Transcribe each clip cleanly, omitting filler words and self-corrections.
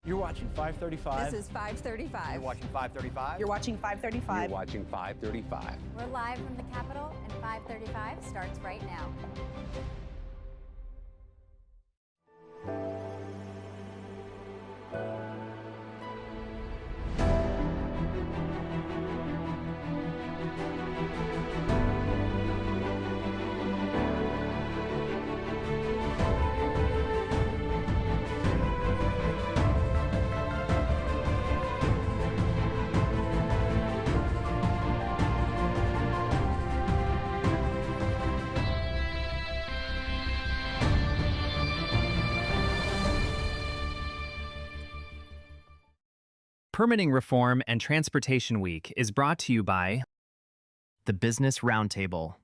You're watching 535. This is 535. You're watching 535. You're watching 535. You're watching 535. We're live from the Capitol, and 535 starts right now. Permitting Reform and Transportation Week is brought to you by the Business Roundtable.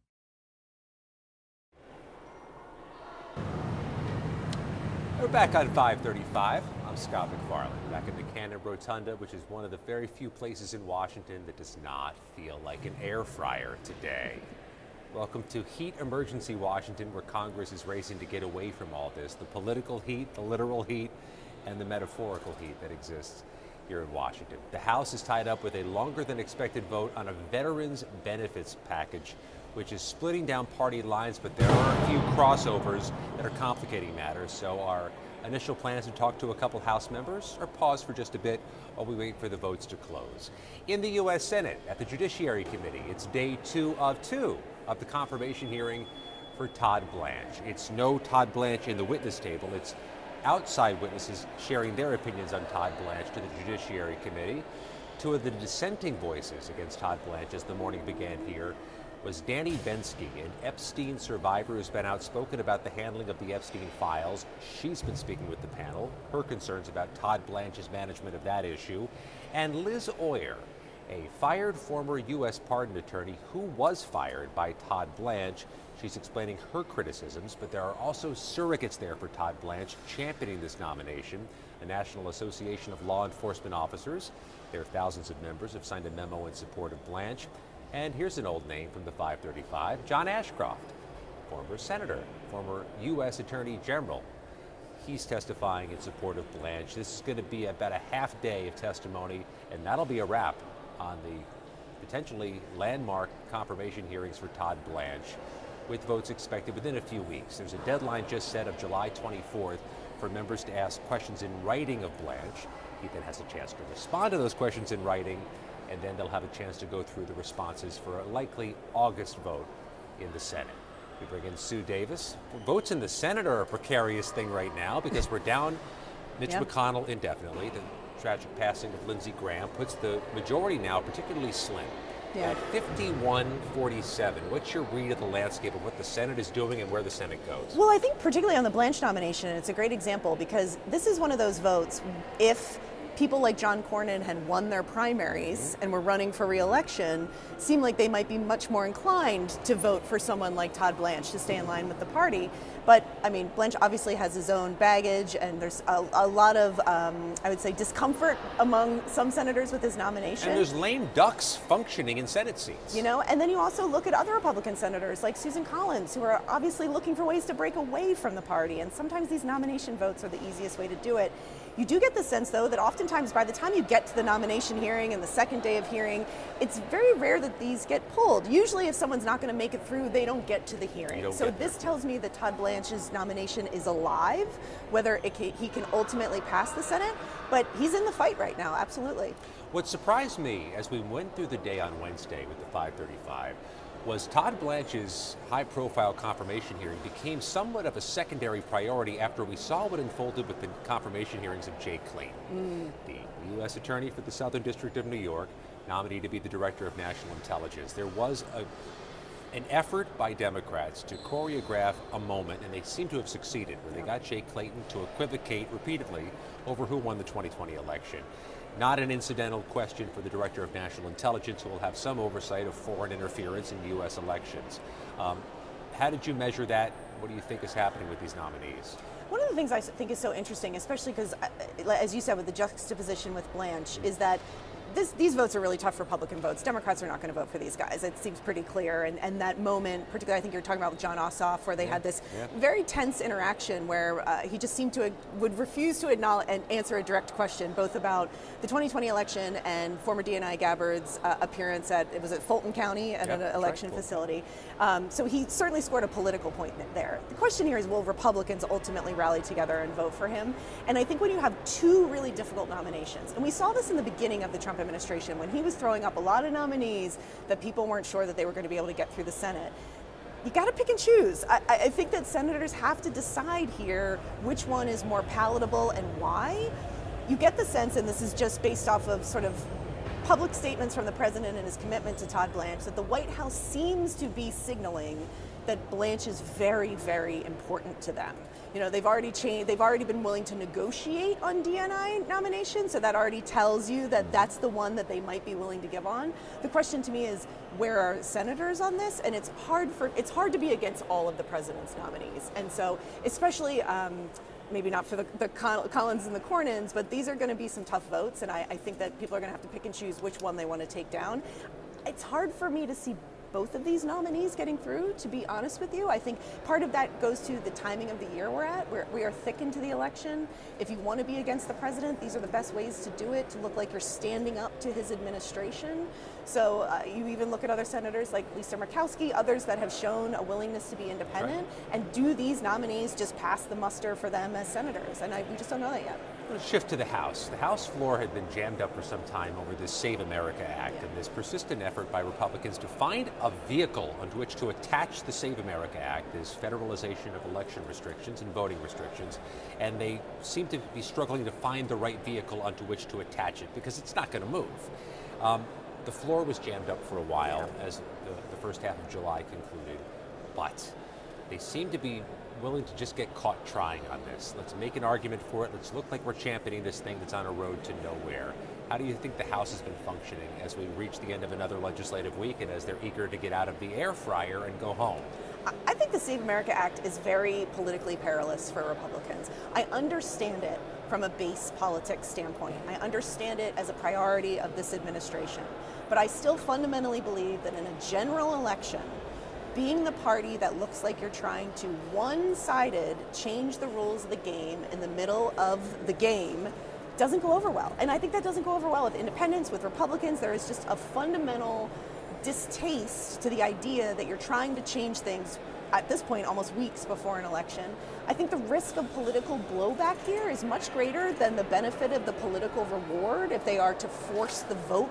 We're back on 535. I'm Scott MacFarlane, back at the Cannon Rotunda, which is one of the very few places in Washington that does not feel like an air fryer today. Welcome to Heat Emergency Washington, where Congress is racing to get away from all this, the political heat, the literal heat, and the metaphorical heat that exists here in Washington. The House is tied up with a longer than expected vote on a veterans benefits package, which is splitting down party lines, but there are a few crossovers that are complicating matters. So our initial plans to talk to a couple House members are paused for just a bit while we wait for the votes to close. In the U.S. Senate, at the Judiciary Committee, it's day two of the confirmation hearing for Todd Blanche. It's no Todd Blanche in the witness table. It's outside witnesses sharing their opinions on Todd Blanche to the Judiciary Committee. Two of the dissenting voices against Todd Blanche as the morning began here was Danny Bensky, an Epstein survivor who's been outspoken about the handling of the Epstein files. She's been speaking with the panel, her concerns about Todd Blanche's management of that issue. And Liz Oyer, a fired former U.S. pardon attorney who was fired by Todd Blanche. She's explaining her criticisms, but there are also surrogates there for Todd Blanche championing this nomination. The National Association of Law Enforcement Officers, their thousands of members, have signed a memo in support of Blanche. And here's an old name from the 535, John Ashcroft, former senator, former U.S. Attorney General. He's testifying in support of Blanche. This is going to be about a half day of testimony, and that'll be a wrap on the potentially landmark confirmation hearings for Todd Blanche, with votes expected within a few weeks. There's a deadline just set of July 24th for members to ask questions in writing of Blanche. He then has a chance to respond to those questions in writing, and then they'll have a chance to go through the responses for a likely August vote in the Senate. We bring in Sue Davis. Votes in the Senate are a precarious thing right now because we're down Mitch McConnell indefinitely. The tragic passing of Lindsey Graham puts the majority now particularly slim. At 51-47, what's your read of the landscape of what the Senate is doing and where the Senate goes? Well, I think particularly on the Blanche nomination, it's a great example because this is one of those votes, if people like John Cornyn had won their primaries and were running for re-election, seemed like they might be much more inclined to vote for someone like Todd Blanche to stay in line with the party. But, I mean, Blanche obviously has his own baggage, and there's a lot of, I would say, discomfort among some senators with his nomination. And there's lame ducks functioning in Senate seats. You know, and then you also look at other Republican senators like Susan Collins, who are obviously looking for ways to break away from the party, and sometimes these nomination votes are the easiest way to do it. You do get the sense, though, that oftentimes by the time you get to the nomination hearing and the second day of hearing, it's very rare that these get pulled. Usually if someone's not going to make it through, they don't get to the hearing. So this tells me that Todd Blanche's nomination is alive, whether he can ultimately pass the Senate, but he's in the fight right now, absolutely. What surprised me as we went through the day on Wednesday with the 535 was Todd Blanche's high-profile confirmation hearing became somewhat of a secondary priority after we saw what unfolded with the confirmation hearings of Jay Clayton, the U.S. Attorney for the Southern District of New York, nominee to be the Director of National Intelligence. There was an effort by Democrats to choreograph a moment, and they seem to have succeeded, where they got Jay Clayton to equivocate repeatedly over who won the 2020 election. Not an incidental question for the Director of National Intelligence, who will have some oversight of foreign interference in U.S. elections. How did you measure that? What do you think is happening with these nominees? One of the things I think is so interesting, especially because, as you said, with the juxtaposition with Blanche, is that these votes are really tough Republican votes. Democrats are not going to vote for these guys. It seems pretty clear. And that moment, particularly I think you're talking about with John Ossoff, where they had this very tense interaction where he just seemed to would refuse to acknowledge and answer a direct question, both about the 2020 election and former DNI Gabbard's appearance at Fulton County at an election facility. So he certainly scored a political point there. The question here is, will Republicans ultimately rally together and vote for him? And I think when you have two really difficult nominations, and we saw this in the beginning of the Trump administration when he was throwing up a lot of nominees that people weren't sure that they were going to be able to get through the Senate, you got to pick and choose. I think that senators have to decide here which one is more palatable and why. You get the sense, and this is just based off of sort of public statements from the president and his commitment to Todd Blanche, that the White House seems to be signaling that Blanche is very, very important to them. You know, they've already been willing to negotiate on DNI nominations, so that already tells you that that's the one that they might be willing to give on. The question to me is, where are senators on this? And it's hard to be against all of the president's nominees. And so, especially, maybe not for the Collins and the Cornyn's, but these are going to be some tough votes, and I think that people are going to have to pick and choose which one they want to take down. It's hard for me to see both of these nominees getting through, to be honest with you. I think part of that goes to the timing of the year we're at. We are thick into the election. If you want to be against the president, these are the best ways to do it, to look like you're standing up to his administration. So you even look at other senators like Lisa Murkowski, others that have shown a willingness to be independent. And do these nominees just pass the muster for them as senators? And we just don't know that yet. Let's shift to the House. The House floor had been jammed up for some time over this Save America Act and this persistent effort by Republicans to find a vehicle onto which to attach the Save America Act, this federalization of election restrictions and voting restrictions. And they seem to be struggling to find the right vehicle onto which to attach it because it's not going to move. The floor was jammed up for a while as the first half of July concluded, but they seem to be willing to just get caught trying on this. Let's make an argument for it. Let's look like we're championing this thing that's on a road to nowhere. How do you think the House has been functioning as we reach the end of another legislative week and as they're eager to get out of the air fryer and go home? I think the Save America Act is very politically perilous for Republicans. I understand it from a base politics standpoint. I understand it as a priority of this administration. But I still fundamentally believe that in a general election, being the party that looks like you're trying to one-sided change the rules of the game in the middle of the game doesn't go over well. And I think that doesn't go over well with independents, with Republicans. There is just a fundamental distaste to the idea that you're trying to change things at this point almost weeks before an election. I think the risk of political blowback here is much greater than the benefit of the political reward if they are to force the vote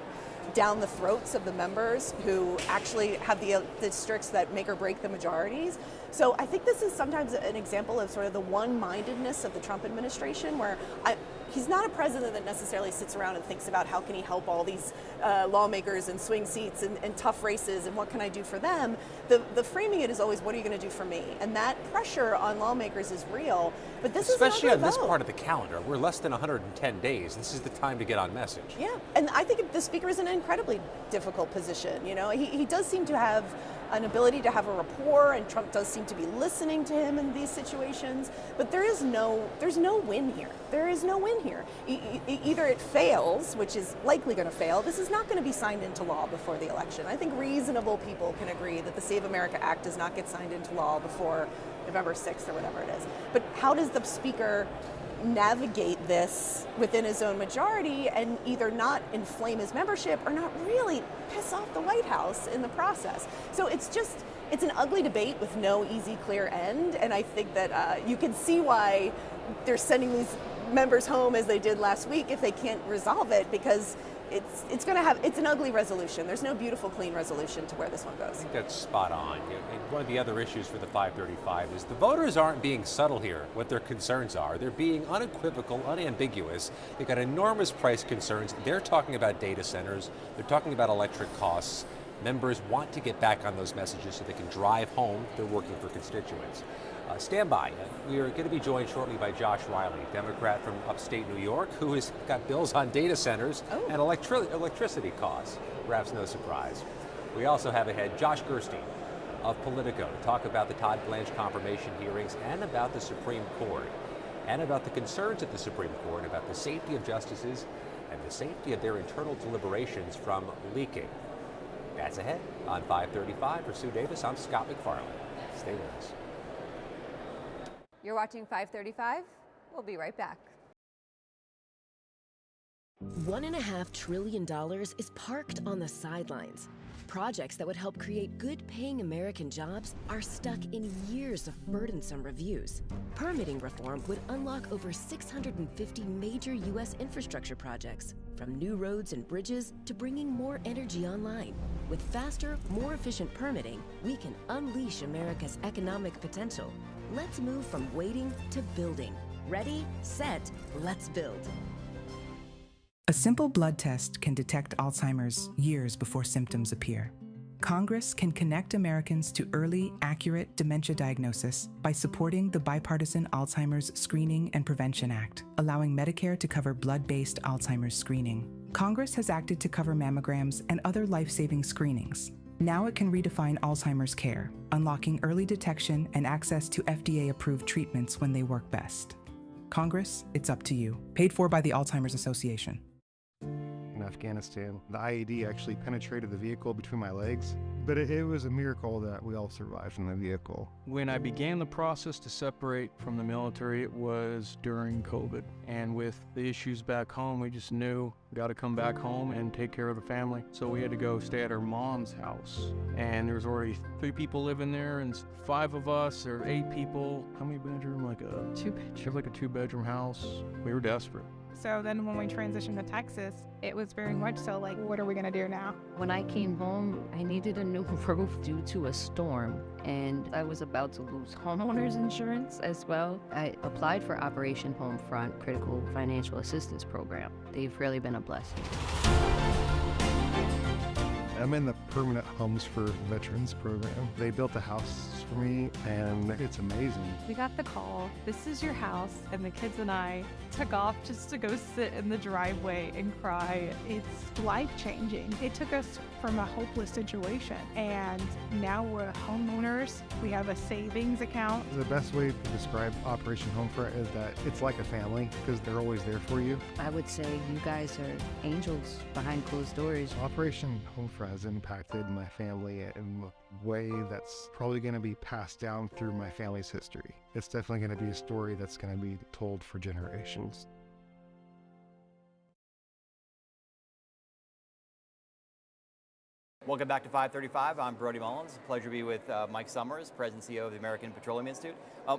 down the throats of the members who actually have the districts that make or break the majorities. So I think this is sometimes an example of sort of the one-mindedness of the Trump administration, where he's not a president that necessarily sits around and thinks about how can he help all these lawmakers and swing seats and tough races and what can I do for them. The framing it is always, what are you going to do for me? And that pressure on lawmakers is real. But this especially is on this part of the calendar. We're less than 110 days. This is the time to get on message. Yeah, and I think the speaker is in an incredibly difficult position. You know, he does seem to have an ability to have a rapport, and Trump does seem to be listening to him in these situations. But there's no win here. There is no win here. Either it fails, which is likely going to fail. This is not going to be signed into law before the election. I think reasonable people can agree that the Save America Act does not get signed into law before November 6th or whatever it is. But how does the speaker navigate this within his own majority and either not inflame his membership or not really piss off the White House in the process? So it's an ugly debate with no easy, clear end. And I think that you can see why they're sending these members home as they did last week if they can't resolve it, because it's an ugly resolution. There's no beautiful, clean resolution to where this one goes. I think that's spot on. And one of the other issues for the 535 is the voters aren't being subtle here, what their concerns are. They're being unequivocal, unambiguous. They've got enormous price concerns. They're talking about data centers. They're talking about electric costs. Members want to get back on those messages so they can drive home their working for constituents. Stand by. We are going to be joined shortly by Josh Riley, Democrat from upstate New York, who has got bills on data centers and electricity costs. Perhaps no surprise. We also have ahead Josh Gerstein of POLITICO to talk about the Todd Blanche confirmation hearings and about the Supreme Court, and about the concerns at the Supreme Court about the safety of justices and the safety of their internal deliberations from leaking. That's ahead on 535. For Sue Davis, I'm Scott MacFarlane. Stay with us. You're watching 535. We'll be right back. $1.5 trillion is parked on the sidelines. Projects that would help create good-paying American jobs are stuck in years of burdensome reviews. Permitting reform would unlock over 650 major U.S. infrastructure projects, from new roads and bridges to bringing more energy online. With faster, more efficient permitting, we can unleash America's economic potential. Let's move from waiting to building. Ready, set, let's build. A simple blood test can detect Alzheimer's years before symptoms appear. Congress can connect Americans to early, accurate dementia diagnosis by supporting the bipartisan Alzheimer's Screening and Prevention Act, allowing Medicare to cover blood-based Alzheimer's screening. Congress has acted to cover mammograms and other life-saving screenings. Now it can redefine Alzheimer's care, unlocking early detection and access to FDA-approved treatments when they work best. Congress, it's up to you. Paid for by the Alzheimer's Association. In Afghanistan, the IED actually penetrated the vehicle between my legs, but it was a miracle that we all survived in the vehicle. When I began the process to separate from the military, it was during COVID. And with the issues back home, we just knew we got to come back home and take care of the family. So we had to go stay at her mom's house. And there was already 3 people living there, and 5 of us, or 8 people. How many bedroom? Like a 2-bedroom. Like a 2-bedroom house. We were desperate. So then when we transitioned to Texas, it was very much so like, what are we going to do now? When I came home, I needed a new roof due to a storm, and I was about to lose homeowners insurance as well. I applied for Operation Homefront Critical Financial Assistance Program. They've really been a blessing. I'm in the Permanent Homes for Veterans program. They built a house for me, and it's amazing. We got the call, this is your house, and the kids and I took off just to go sit in the driveway and cry. It's life-changing. It took us from a hopeless situation, and now we're homeowners. We have a savings account. The best way to describe Operation Homefront is that it's like a family, because they're always there for you. I would say you guys are angels behind closed doors. Operation Homefront has impacted my family in a way that's probably going to be passed down through my family's history. It's definitely going to be a story that's going to be told for generations. Welcome back to 535. I'm Brody Mullins. Pleasure to be with Mike Summers, President and CEO of the American Petroleum Institute.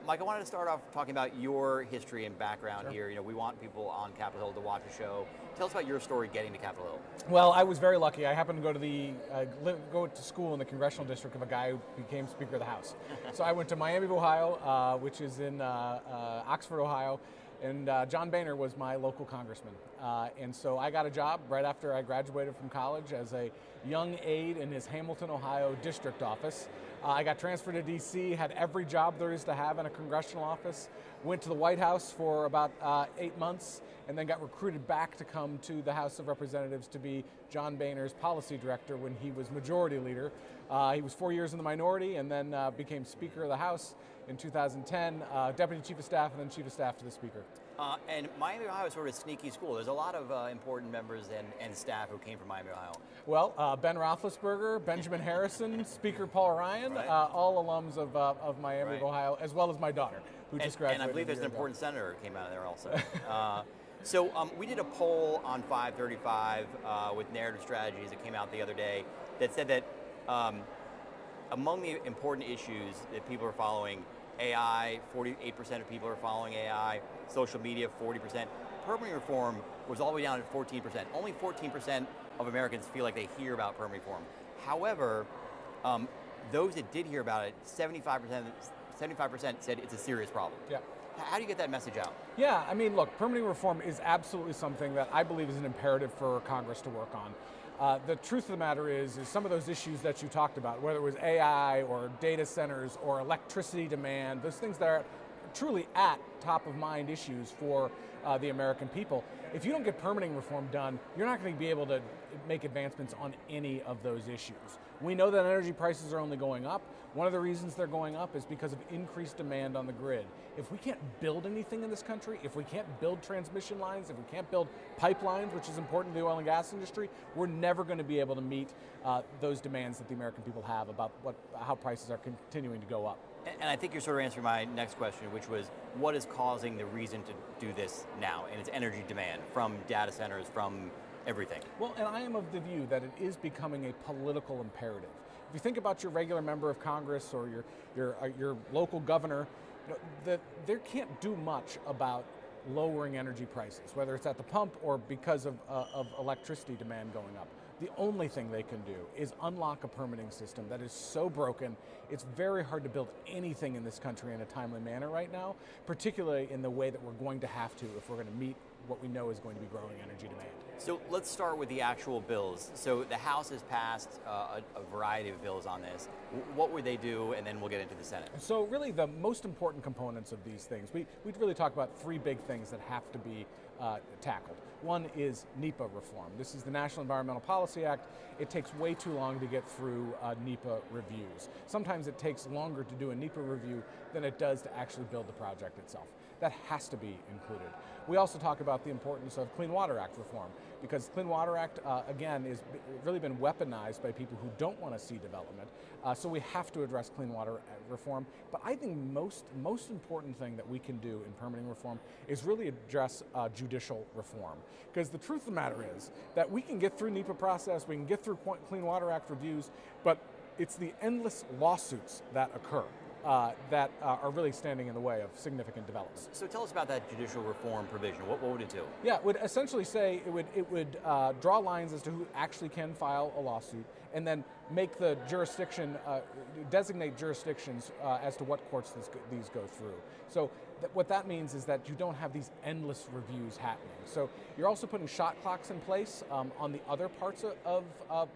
Mike, I wanted to start off talking about your history and background here. You know, we want people on Capitol Hill to watch the show. Tell us about your story getting to Capitol Hill. Well, I was very lucky. I happened to go to go to school in the congressional district of a guy who became Speaker of the House. So I went to Miami of Ohio, which is in Oxford, Ohio. And John Boehner was my local congressman. And so I got a job right after I graduated from college as a young aide in his Hamilton, Ohio district office. I got transferred to DC, had every job there is to have in a congressional office, went to the White House for about 8 months, and then got recruited back to come to the House of Representatives to be John Boehner's policy director when he was majority leader. He was 4 years in the minority and then became Speaker of the House in 2010, Deputy Chief of Staff, and then Chief of Staff to the Speaker. And Miami, Ohio is sort of a sneaky school. There's a lot of important members and staff who came from Miami, Ohio. Well, Ben Roethlisberger, Benjamin Harrison, Speaker Paul Ryan, right. All alums of Miami, right. Ohio, as well as my daughter, who just graduated. And I believe there's an important senator who came out of there also. So we did a poll on 535 with Narrative Strategies that came out the other day that said that among the important issues that people are following, AI, 48% of people are following AI, social media, 40%. Permitting reform was all the way down at 14%. Only 14% of Americans feel like they hear about permitting reform. However, those that did hear about it, 75% said it's a serious problem. Yeah. How do you get that message out? Yeah, I mean, look, permitting reform is absolutely something that I believe is an imperative for Congress to work on. The truth of the matter is some of those issues that you talked about, whether it was AI or data centers or electricity demand, those things that are truly at top of mind issues for the American people. If you don't get permitting reform done, you're not going to be able to make advancements on any of those issues. We know that energy prices are only going up. One of the reasons they're going up is because of increased demand on the grid. If we can't build anything in this country, if we can't build transmission lines, if we can't build pipelines, which is important to the oil and gas industry, we're never going to be able to meet those demands that the American people have about how prices are continuing to go up. And I think you're sort of answering my next question, which was, what is causing the reason to do this now? And it's energy demand from data centers, from everything. Well, and I am of the view that it is becoming a political imperative. If you think about your regular member of Congress or your local governor, they can't do much about lowering energy prices, whether it's at the pump or because of electricity demand going up. The only thing they can do is unlock a permitting system that is so broken, it's very hard to build anything in this country in a timely manner right now, particularly in the way that we're going to have to if we're going to meet what we know is going to be growing energy demand. So let's start with the actual bills. So the House has passed a variety of bills on this. What would they do, and then we'll get into the Senate? So really the most important components of these things, we'd really talk about three big things that have to be tackled. One is NEPA reform. This is the National Environmental Policy Act. It takes way too long to get through NEPA reviews. Sometimes it takes longer to do a NEPA review than it does to actually build the project itself. That has to be included. We also talk about the importance of Clean Water Act reform, because the Clean Water Act, again, is really been weaponized by people who don't want to see development. So we have to address Clean Water reform. But I think most important thing that we can do in permitting reform is really address judicial reform. Because the truth of the matter is that we can get through NEPA process, we can get through Clean Water Act reviews, but it's the endless lawsuits that occur that are really standing in the way of significant developments. So tell us about that judicial reform provision. What would it do? Yeah, it would essentially say it would draw lines as to who actually can file a lawsuit, and then make the jurisdiction, designate jurisdictions as to what courts these go through. So what that means is that you don't have these endless reviews happening. So you're also putting shot clocks in place on the other parts of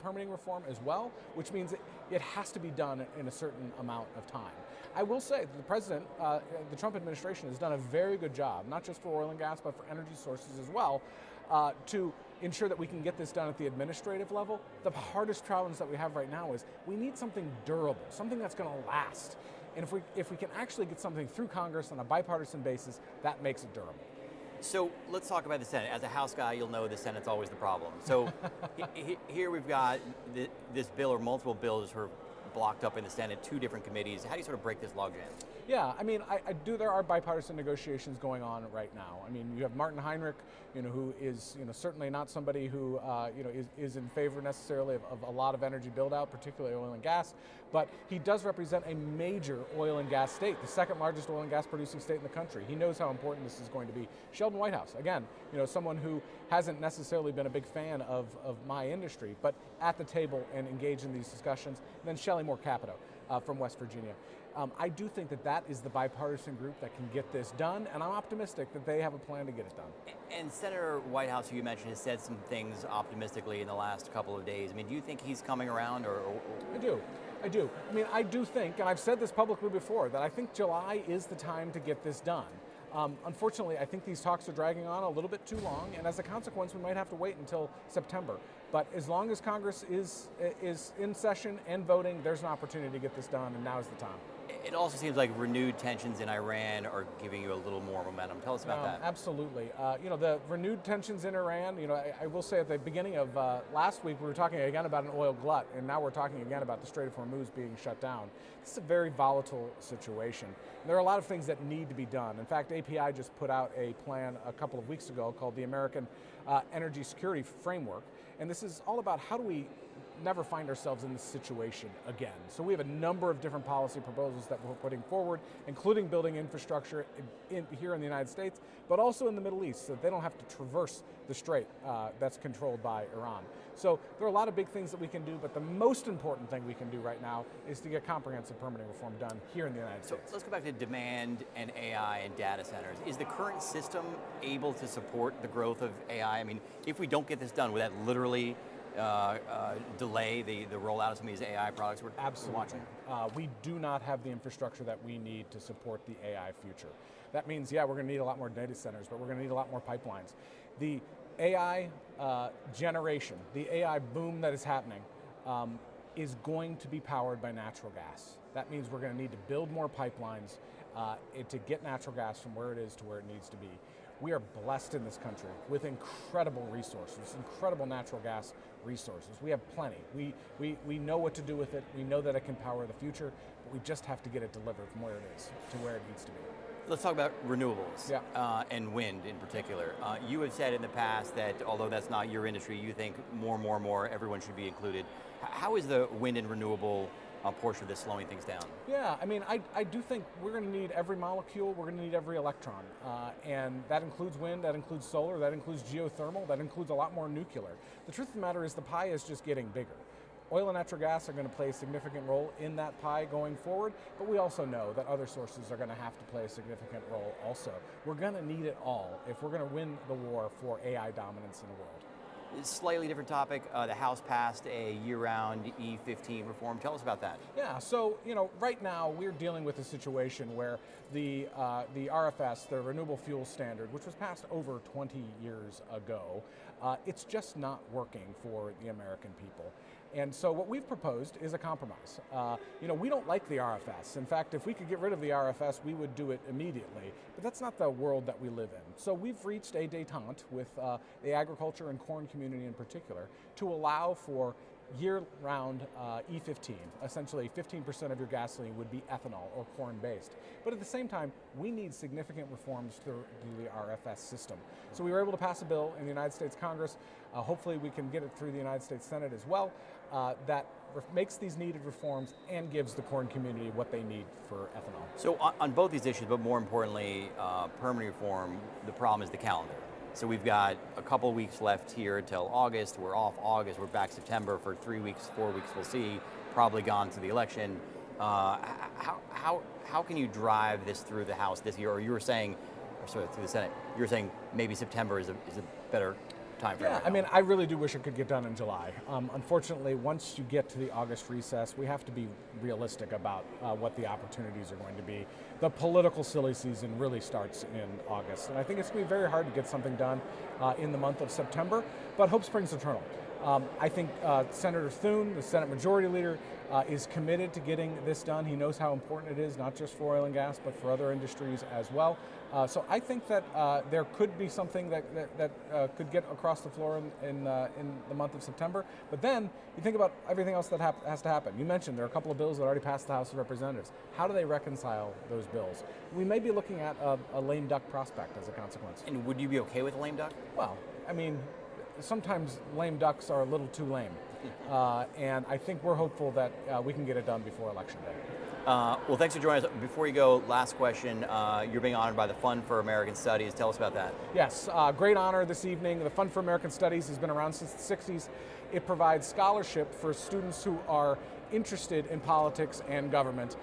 permitting reform as well, which means it has to be done in a certain amount of time. I will say that the president, the Trump administration has done a very good job, not just for oil and gas, but for energy sources as well, to ensure that we can get this done at the administrative level. The hardest challenge that we have right now is we need something durable, something that's going to last. And if we can actually get something through Congress on a bipartisan basis, that makes it durable. So let's talk about the Senate. As a House guy, you'll know the Senate's always the problem. So here we've got this bill, or multiple bills, sort of blocked up in the Senate, two different committees. How do you sort of break this logjam? Yeah, I mean, there are bipartisan negotiations going on right now. I mean, you have Martin Heinrich, who is, certainly not somebody who, is in favor necessarily of a lot of energy build out, particularly oil and gas, but he does represent a major oil and gas state, the second largest oil and gas producing state in the country. He knows how important this is going to be. Sheldon Whitehouse, again, someone who hasn't necessarily been a big fan of my industry, but at the table and engaged in these discussions. And then Shelley Moore Capito from West Virginia. I do think that is the bipartisan group that can get this done, and I'm optimistic that they have a plan to get it done. And Senator Whitehouse, who you mentioned, has said some things optimistically in the last couple of days. I mean, do you think he's coming around, or? I do. I mean, I do think, and I've said this publicly before, that I think July is the time to get this done. Unfortunately, I think these talks are dragging on a little bit too long, and as a consequence, we might have to wait until September. But as long as Congress is in session and voting, there's an opportunity to get this done, and now is the time. It also seems like renewed tensions in Iran are giving you a little more momentum. Tell us about that. Absolutely. The renewed tensions in Iran, I will say at the beginning of last week, we were talking again about an oil glut, and now we're talking again about the Strait of Hormuz being shut down. This is a very volatile situation. And there are a lot of things that need to be done. In fact, API just put out a plan a couple of weeks ago called the American Energy Security Framework. And this is all about how do we never find ourselves in this situation again. So we have a number of different policy proposals that we're putting forward, including building infrastructure here in the United States, but also in the Middle East, so that they don't have to traverse the strait that's controlled by Iran. So there are a lot of big things that we can do, but the most important thing we can do right now is to get comprehensive permitting reform done here in the United States. So let's go back to demand and AI and data centers. Is the current system able to support the growth of AI? I mean, if we don't get this done, would that literally delay the rollout of some of these AI products we're watching? We do not have the infrastructure that we need to support the AI future. That means, we're going to need a lot more data centers, but we're going to need a lot more pipelines. The AI generation, the AI boom that is happening, is going to be powered by natural gas. That means we're going to need to build more pipelines to get natural gas from where it is to where it needs to be. We are blessed in this country with incredible resources, incredible natural gas resources. We have plenty. We know what to do with it. We know that it can power the future, but we just have to get it delivered from where it is to where it needs to be. Let's talk about renewables and wind in particular. You have said in the past that although that's not your industry, you think more, everyone should be included. How is the wind and renewable portion of this slowing things down? Yeah, I mean, I do think we're going to need every molecule, we're going to need every electron. And that includes wind, that includes solar, that includes geothermal, that includes a lot more nuclear. The truth of the matter is the pie is just getting bigger. Oil and natural gas are going to play a significant role in that pie going forward, but we also know that other sources are going to have to play a significant role also. We're going to need it all if we're going to win the war for AI dominance in the world. Slightly different topic. The House passed a year-round E15 reform. Tell us about that. Yeah, so right now we're dealing with a situation where the RFS, the Renewable Fuel Standard, which was passed over 20 years ago, it's just not working for the American people. And so what we've proposed is a compromise. We don't like the RFS. In fact, if we could get rid of the RFS, we would do it immediately. But that's not the world that we live in. So we've reached a détente with the agriculture and corn community in particular to allow for year-round E15. Essentially, 15% of your gasoline would be ethanol or corn-based. But at the same time, we need significant reforms through the RFS system. So we were able to pass a bill in the United States Congress. Hopefully we can get it through the United States Senate as well, that makes these needed reforms and gives the corn community what they need for ethanol. So on both these issues, but more importantly, permitting reform, the problem is the calendar. So we've got a couple weeks left here until August. We're off August. We're back September for 3 weeks, 4 weeks. We'll see. Probably gone to the election. How can you drive this through the House this year? Or you were saying, or sorry, through the Senate. You were saying maybe September is a better time frame. Yeah, I mean, I really do wish it could get done in July. Unfortunately, once you get to the August recess, we have to be realistic about what the opportunities are going to be. The political silly season really starts in August, and I think it's going to be very hard to get something done in the month of September, but hope springs eternal. I think Senator Thune, the Senate Majority Leader, is committed to getting this done. He knows how important it is, not just for oil and gas, but for other industries as well. So I think that there could be something that could get across the floor in the month of September. But then you think about everything else that has to happen. You mentioned there are a couple of bills that already passed the House of Representatives. How do they reconcile those bills? We may be looking at a lame duck prospect as a consequence. And would you be okay with a lame duck? Well, I mean, sometimes lame ducks are a little too lame. And I think we're hopeful that we can get it done before Election Day. Well, thanks for joining us. Before you go, last question. You're being honored by the Fund for American Studies. Tell us about that. Yes, great honor this evening. The Fund for American Studies has been around since the 60s. It provides scholarship for students who are interested in politics and government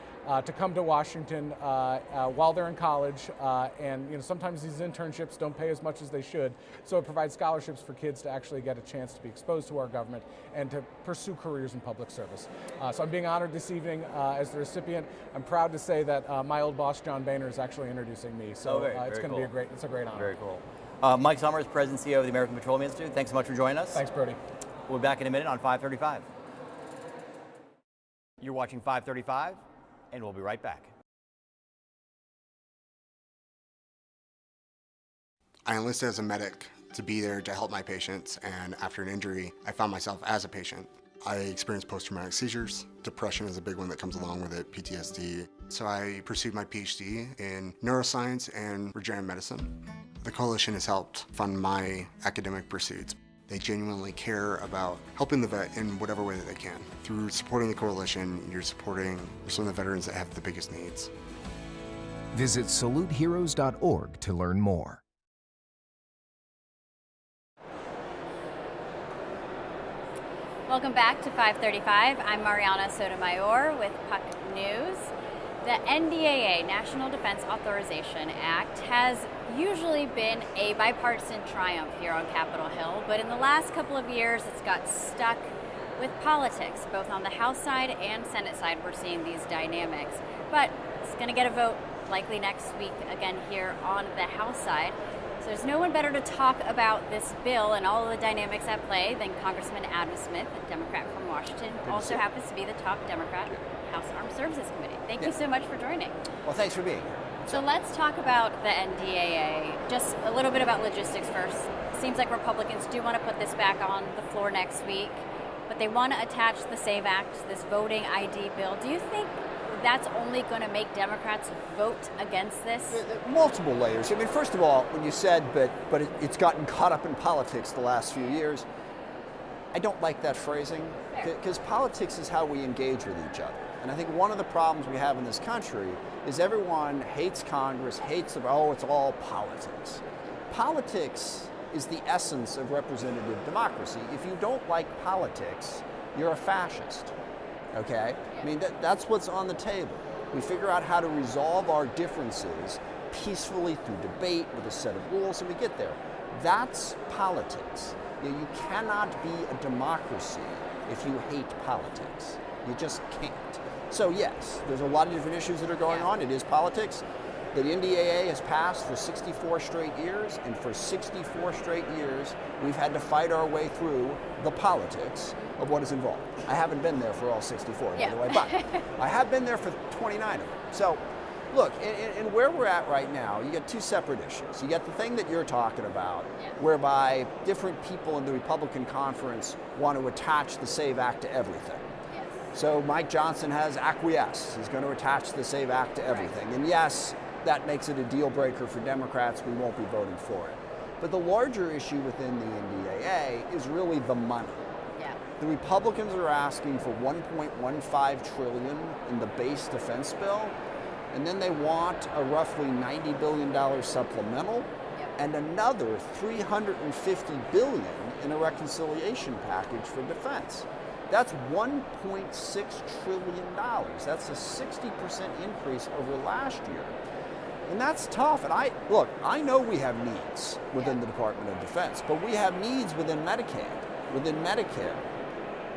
to come to Washington while they're in college, and sometimes these internships don't pay as much as they should, so it provides scholarships for kids to actually get a chance to be exposed to our government and to pursue careers in public service. So I'm being honored this evening as the recipient. I'm proud to say that my old boss John Boehner is actually introducing me, so it's going to be a great honor. Very cool. Mike Summers, President and CEO of the American Petroleum Institute. Thanks so much for joining us. Thanks, Brody. We'll be back in a minute on 535. You're watching 535, and we'll be right back. I enlisted as a medic to be there to help my patients, and after an injury, I found myself as a patient. I experienced post-traumatic seizures. Depression is a big one that comes along with it, PTSD. So I pursued my PhD in neuroscience and regenerative medicine. The coalition has helped fund my academic pursuits. They genuinely care about helping the vet in whatever way that they can. Through supporting the coalition, you're supporting some of the veterans that have the biggest needs. Visit saluteheroes.org to learn more. Welcome back to 535. I'm Marianna Sotomayor with Puck News. The NDAA, National Defense Authorization Act, has usually been a bipartisan triumph here on Capitol Hill, but in the last couple of years it's got stuck with politics, both on the House side and Senate side. We're seeing these dynamics, but it's going to get a vote likely next week again here on the House side. So there's no one better to talk about this bill and all of the dynamics at play than Congressman Adam Smith, a Democrat from Washington, to also see you. happens to be the top Democrat House Armed Services Committee. Thank Yeah. you so much for joining. Well, thanks for being here. So let's talk about the NDAA. Just a little bit about logistics first. Seems like Republicans do want to put this back on the floor next week, but they want to attach the SAVE Act, this voting ID bill. Do you think that's only going to make Democrats vote against this? Multiple layers. I mean, first of all, when you said, but it's gotten caught up in politics the last few years, I don't like that phrasing, because politics is how we engage with each other. And I think one of the problems we have in this country is everyone hates Congress, hates, it's all politics. Politics is the essence of representative democracy. If you don't like politics, you're a fascist, okay? I mean, that's what's on the table. We figure out how to resolve our differences peacefully through debate with a set of rules, and we get there. That's politics. You cannot be a democracy if you hate politics. You just can't. So yes, there's a lot of different issues that are going on. It is politics. The NDAA has passed for 64 straight years, and for 64 straight years, we've had to fight our way through the politics of what is involved. I haven't been there for all 64, by the way, but I have been there for 29 of them. So look, in where we're at right now, you get two separate issues. You get the thing that you're talking about, whereby different people in the Republican conference want to attach the SAVE Act to everything. So Mike Johnson has acquiesced. He's going to attach the SAVE Act to everything. And yes, that makes it a deal breaker for Democrats. We won't be voting for it. But the larger issue within the NDAA is really the money. The Republicans are asking for $1.15 trillion in the base defense bill, and then they want a roughly $90 billion supplemental and another $350 billion in a reconciliation package for defense. That's $1.6 trillion. That's a 60% increase over last year. And that's tough. And I know we have needs within the Department of Defense, but we have needs within Medicaid, within Medicare,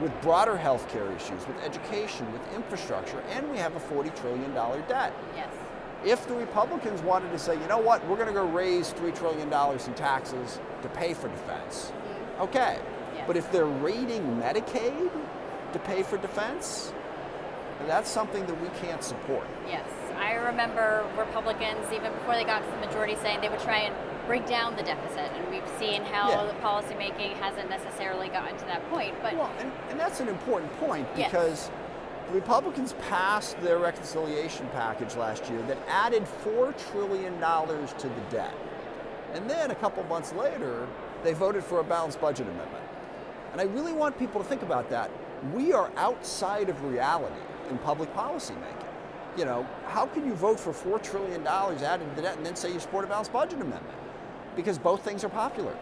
with broader health care issues, with education, with infrastructure, and we have a $40 trillion debt. Yes. If the Republicans wanted to say, you know what, we're going to go raise $3 trillion in taxes to pay for defense, okay. But if they're raiding Medicaid to pay for defense, that's something that we can't support. Yes. I remember Republicans, even before they got to the majority, saying they would try and bring down the deficit, and we've seen how the policymaking hasn't necessarily gotten to that point. But well, and that's an important point, because the Republicans passed their reconciliation package last year that added $4 trillion to the debt. And then a couple months later, they voted for a balanced budget amendment. And I really want people to think about that. We are outside of reality in public policy making. You know, how can you vote for $4 trillion added to the debt and then say you support a balanced budget amendment? Because both things are popular.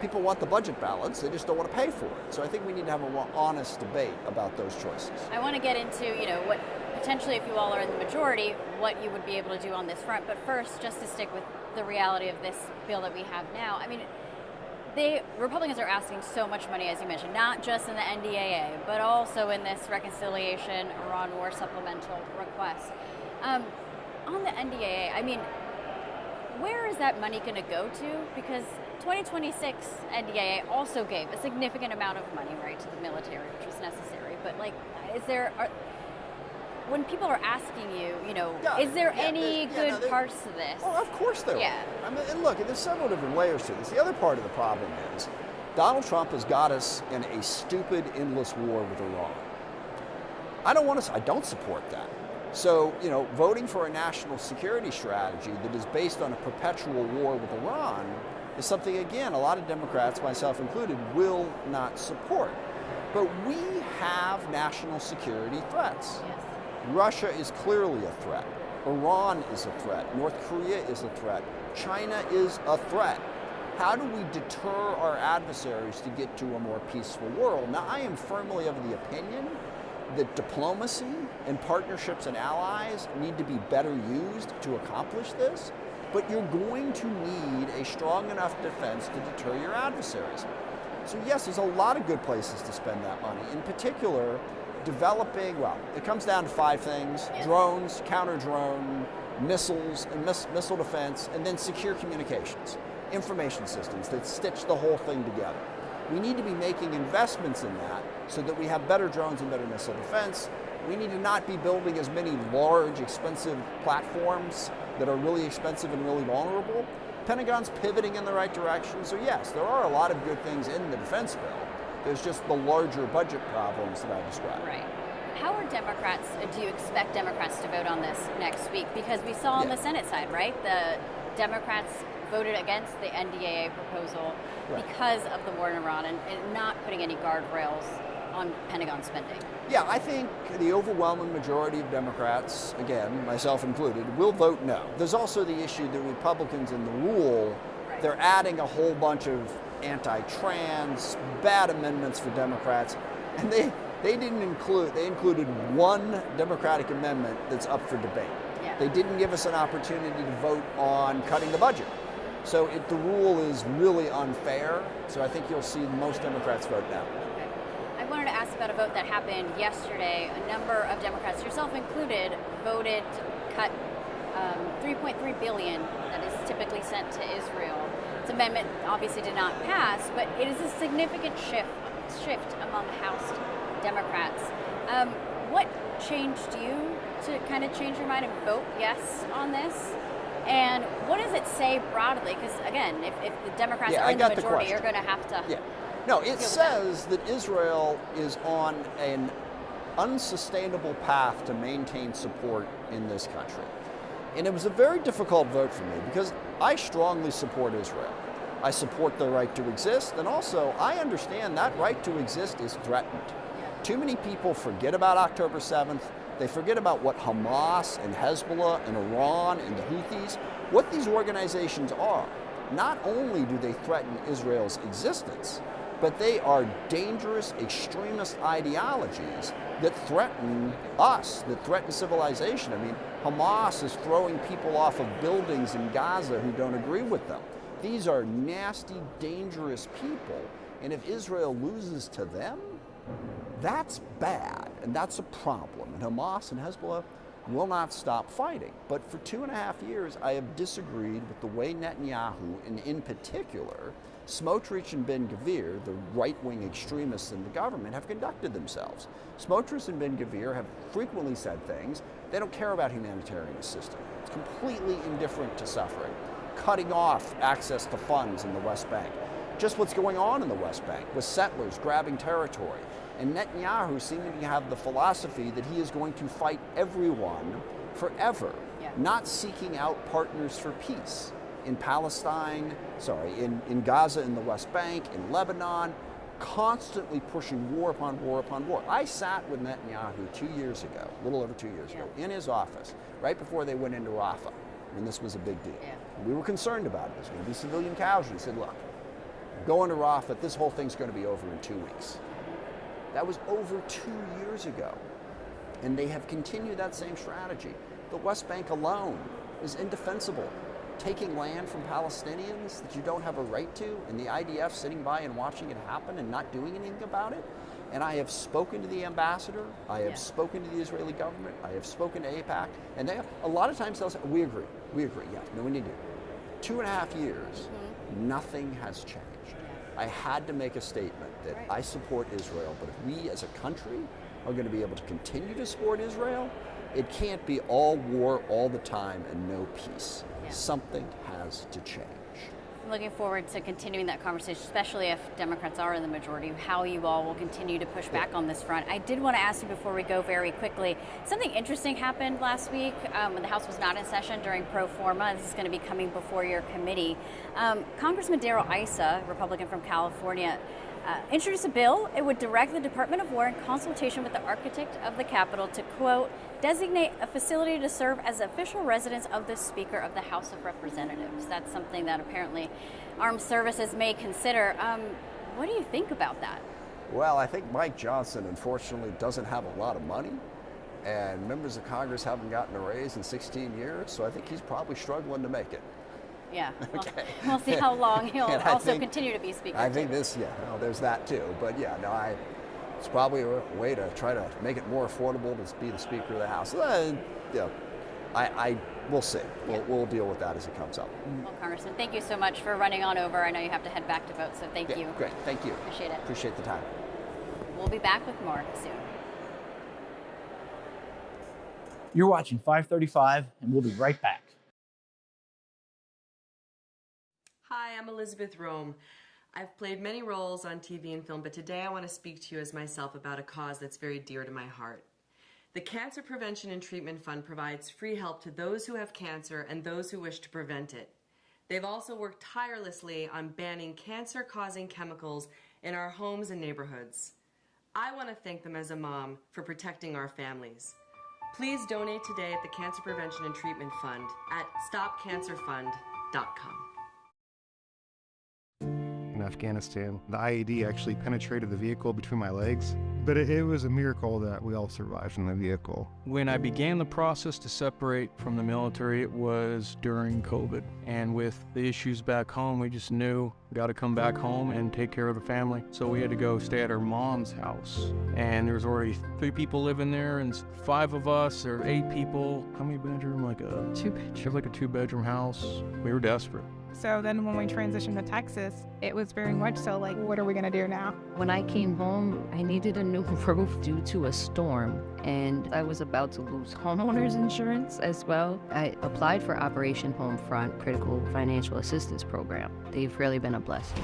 People want the budget balance, they just don't want to pay for it. So I think we need to have a more honest debate about those choices. I want to get into, what potentially, if you all are in the majority, what you would be able to do on this front. But first, just to stick with the reality of this bill that we have now, I mean, Republicans are asking so much money, as you mentioned, not just in the NDAA, but also in this reconciliation Iran war supplemental request. On the NDAA, I mean, where is that money going to go to? Because 2026 NDAA also gave a significant amount of money, right, to the military, which was necessary. But when people are asking you, is there any good parts to this? Oh, of course there are. I mean, and look, there's several different layers to this. The other part of the problem is Donald Trump has got us in a stupid, endless war with Iran. I don't support that. So, voting for a national security strategy that is based on a perpetual war with Iran is something, again, a lot of Democrats, myself included, will not support. But we have national security threats. Yes. Russia is clearly a threat. Iran is a threat. North Korea is a threat. China is a threat. How do we deter our adversaries to get to a more peaceful world? Now, I am firmly of the opinion that diplomacy and partnerships and allies need to be better used to accomplish this, but you're going to need a strong enough defense to deter your adversaries. So yes, there's a lot of good places to spend that money. In particular, developing, it comes down to 5 things: drones, counter-drone, missiles, and missile defense, and then secure communications, information systems that stitch the whole thing together. We need to be making investments in that so that we have better drones and better missile defense. We need to not be building as many large, expensive platforms that are really expensive and really vulnerable. Pentagon's pivoting in the right direction, so yes, there are a lot of good things in the defense bill. There's just the larger budget problems that I described. Right. How are Democrats, do you expect Democrats to vote on this next week? Because we saw on the Senate side, right, the Democrats voted against the NDAA proposal because of the war in Iran and not putting any guardrails on Pentagon spending. Yeah, I think the overwhelming majority of Democrats, again, myself included, will vote no. There's also the issue that Republicans in the rule, they're adding a whole bunch of anti-trans, bad amendments for Democrats, and they included one Democratic amendment that's up for debate. Yeah. They didn't give us an opportunity to vote on cutting the budget. So the rule is really unfair, so I think you'll see most Democrats vote no. Okay. I wanted to ask about a vote that happened yesterday. A number of Democrats, yourself included, voted to cut $3.3 billion that is typically sent to Israel. This amendment obviously did not pass, but it is a significant shift among House Democrats. What changed you to kind of change your mind and vote yes on this? And what does it say broadly? Because again, if the Democrats are in the majority, you're going to have to. Yeah. No, it says that Israel is on an unsustainable path to maintain support in this country. And it was a very difficult vote for me because I strongly support Israel. I support their right to exist, and also I understand that right to exist is threatened. Too many people forget about October 7th. They forget about what Hamas and Hezbollah and Iran and the Houthis, what these organizations are. Not only do they threaten Israel's existence, but they are dangerous extremist ideologies that threaten us, that threaten civilization. I mean, Hamas is throwing people off of buildings in Gaza who don't agree with them. These are nasty, dangerous people, and if Israel loses to them, that's bad, and that's a problem. And Hamas and Hezbollah will not stop fighting. But for 2.5 years, I have disagreed with the way Netanyahu, and in particular, Smotrich and Ben-Gvir, the right-wing extremists in the government, have conducted themselves. Smotrich and Ben-Gvir have frequently said things. They don't care about humanitarian assistance. It's completely indifferent to suffering, cutting off access to funds in the West Bank. Just what's going on in the West Bank with settlers grabbing territory. And Netanyahu seeming to have the philosophy that he is going to fight everyone forever, not seeking out partners for peace in Palestine, in Gaza, in the West Bank, in Lebanon, constantly pushing war upon war upon war. I sat with Netanyahu 2 years ago, a little over 2 years ago, in his office, right before they went into Rafah, when this was a big deal. We were concerned about it. There's going to be civilian casualties. He said, look, go into Rafah, this whole thing's going to be over in 2 weeks. That was over 2 years ago. And they have continued that same strategy. The West Bank alone is indefensible. Taking land from Palestinians that you don't have a right to, and the IDF sitting by and watching it happen and not doing anything about it. And I have spoken to the ambassador, I have spoken to the Israeli government, I have spoken to AIPAC, and they have, a lot of times they'll say, we agree, yes, no, we need to. 2.5 years, nothing has changed. I had to make a statement that I support Israel, but if we as a country are going to be able to continue to support Israel, it can't be all war all the time and no peace. Something has to change. I'm looking forward to continuing that conversation, especially if Democrats are in the majority, how you all will continue to push back on this front. I did want to ask you before we go very quickly, something interesting happened last week when the House was not in session during pro forma. This is going to be coming before your committee. Congressman Darrell Issa, Republican from California, introduced a bill. It would direct the Department of War in consultation with the architect of the Capitol to, quote, designate a facility to serve as official residence of the Speaker of the House of Representatives. That's something that apparently armed services may consider. What do you think about that? Well, I think Mike Johnson, unfortunately, doesn't have a lot of money, and members of Congress haven't gotten a raise in 16 years, so I think he's probably struggling to make it. Yeah, well, we'll see how long he'll also continue to be Speaker. I think this, there's that too. But it's probably a way to try to make it more affordable to be the Speaker of the House. We'll see. We'll deal with that as it comes up. Well, Congressman, thank you so much for running on over. I know you have to head back to vote, so thank you. Great, thank you. Appreciate it. Appreciate the time. We'll be back with more soon. You're watching 535, and we'll be right back. Hi, I'm Elizabeth Rome. I've played many roles on TV and film, but today I want to speak to you as myself about a cause that's very dear to my heart. The Cancer Prevention and Treatment Fund provides free help to those who have cancer and those who wish to prevent it. They've also worked tirelessly on banning cancer-causing chemicals in our homes and neighborhoods. I want to thank them as a mom for protecting our families. Please donate today at the Cancer Prevention and Treatment Fund at stopcancerfund.com. In Afghanistan, the IED actually penetrated the vehicle between my legs, but it was a miracle that we all survived in the vehicle. When I began the process to separate from the military, it was during COVID. And with the issues back home, we just knew we got to come back home and take care of the family. So we had to go stay at our mom's house. And there was already 3 people living there and 5 of us, or 8 people. How many bedroom? Like a 2-bedroom. Like a 2-bedroom house. We were desperate. So then when we transitioned to Texas, it was very much so like, what are we going to do now? When I came home, I needed a new roof due to a storm, and I was about to lose homeowners insurance as well. I applied for Operation Homefront Critical Financial Assistance Program. They've really been a blessing.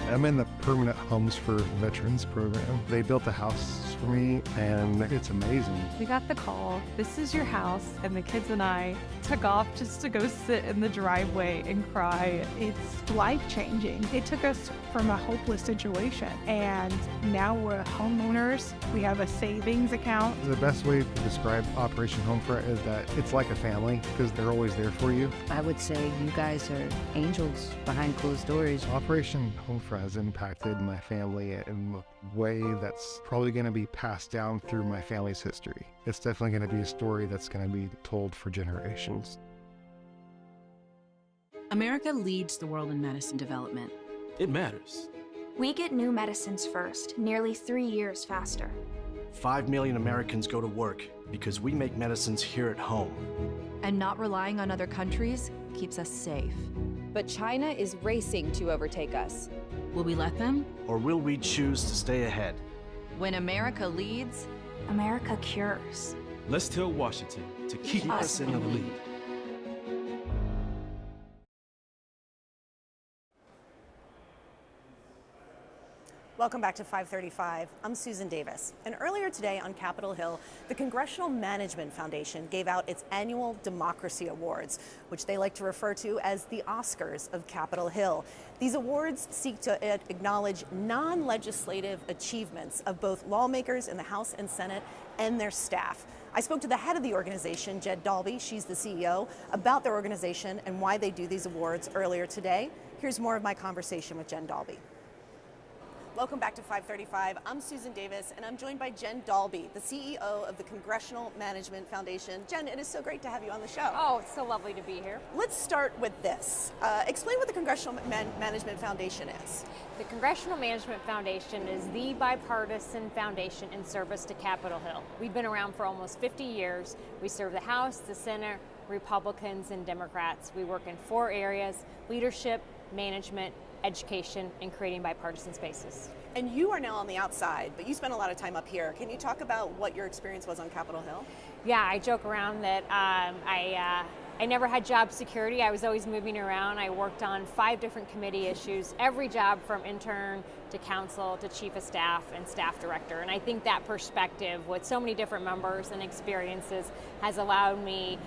I'm in the Permanent Homes for Veterans program. They built a house for me, and it's amazing. We got the call, this is your house, and the kids and I took off just to go sit in the driveway and cry. It's life-changing. It took us from a hopeless situation, and now we're homeowners. We have a savings account. The best way to describe Operation Homefront is that it's like a family because they're always there for you. I would say you guys are angels behind closed doors. Operation Homefront has impacted my family in a way that's probably going to be passed down through my family's history. It's definitely going to be a story that's going to be told for generations. America leads the world in medicine development. It matters. We get new medicines first, nearly 3 years faster. 5 million Americans go to work because we make medicines here at home. And not relying on other countries keeps us safe. But China is racing to overtake us. Will we let them? Or will we choose to stay ahead? When America leads, America cures. Let's tell Washington to keep us in the lead. Welcome back to 535. I'm Susan Davis. And earlier today on Capitol Hill, the Congressional Management Foundation gave out its annual Democracy Awards, which they like to refer to as the Oscars of Capitol Hill. These awards seek to acknowledge non-legislative achievements of both lawmakers in the House and Senate and their staff. I spoke to the head of the organization, Jen Dalby, she's the CEO, about their organization and why they do these awards earlier today. Here's more of my conversation with Jen Dalby. Welcome back to 535. I'm Susan Davis, and I'm joined by Jen Dalby, the CEO of the Congressional Management Foundation. Jen, it is so great to have you on the show. Oh, it's so lovely to be here. Let's start with this. Explain what the Congressional Management Foundation is. The Congressional Management Foundation is the bipartisan foundation in service to Capitol Hill. We've been around for almost 50 years. We serve the House, the Senate, Republicans, and Democrats. We work in 4 areas: leadership, management, education, and creating bipartisan spaces. And you are now on the outside, but you spent a lot of time up here. Can you talk about what your experience was on Capitol Hill? Yeah, I joke around that I never had job security. I was always moving around. I worked on 5 different committee issues, every job from intern to counsel to chief of staff and staff director. And I think that perspective with so many different members and experiences has allowed me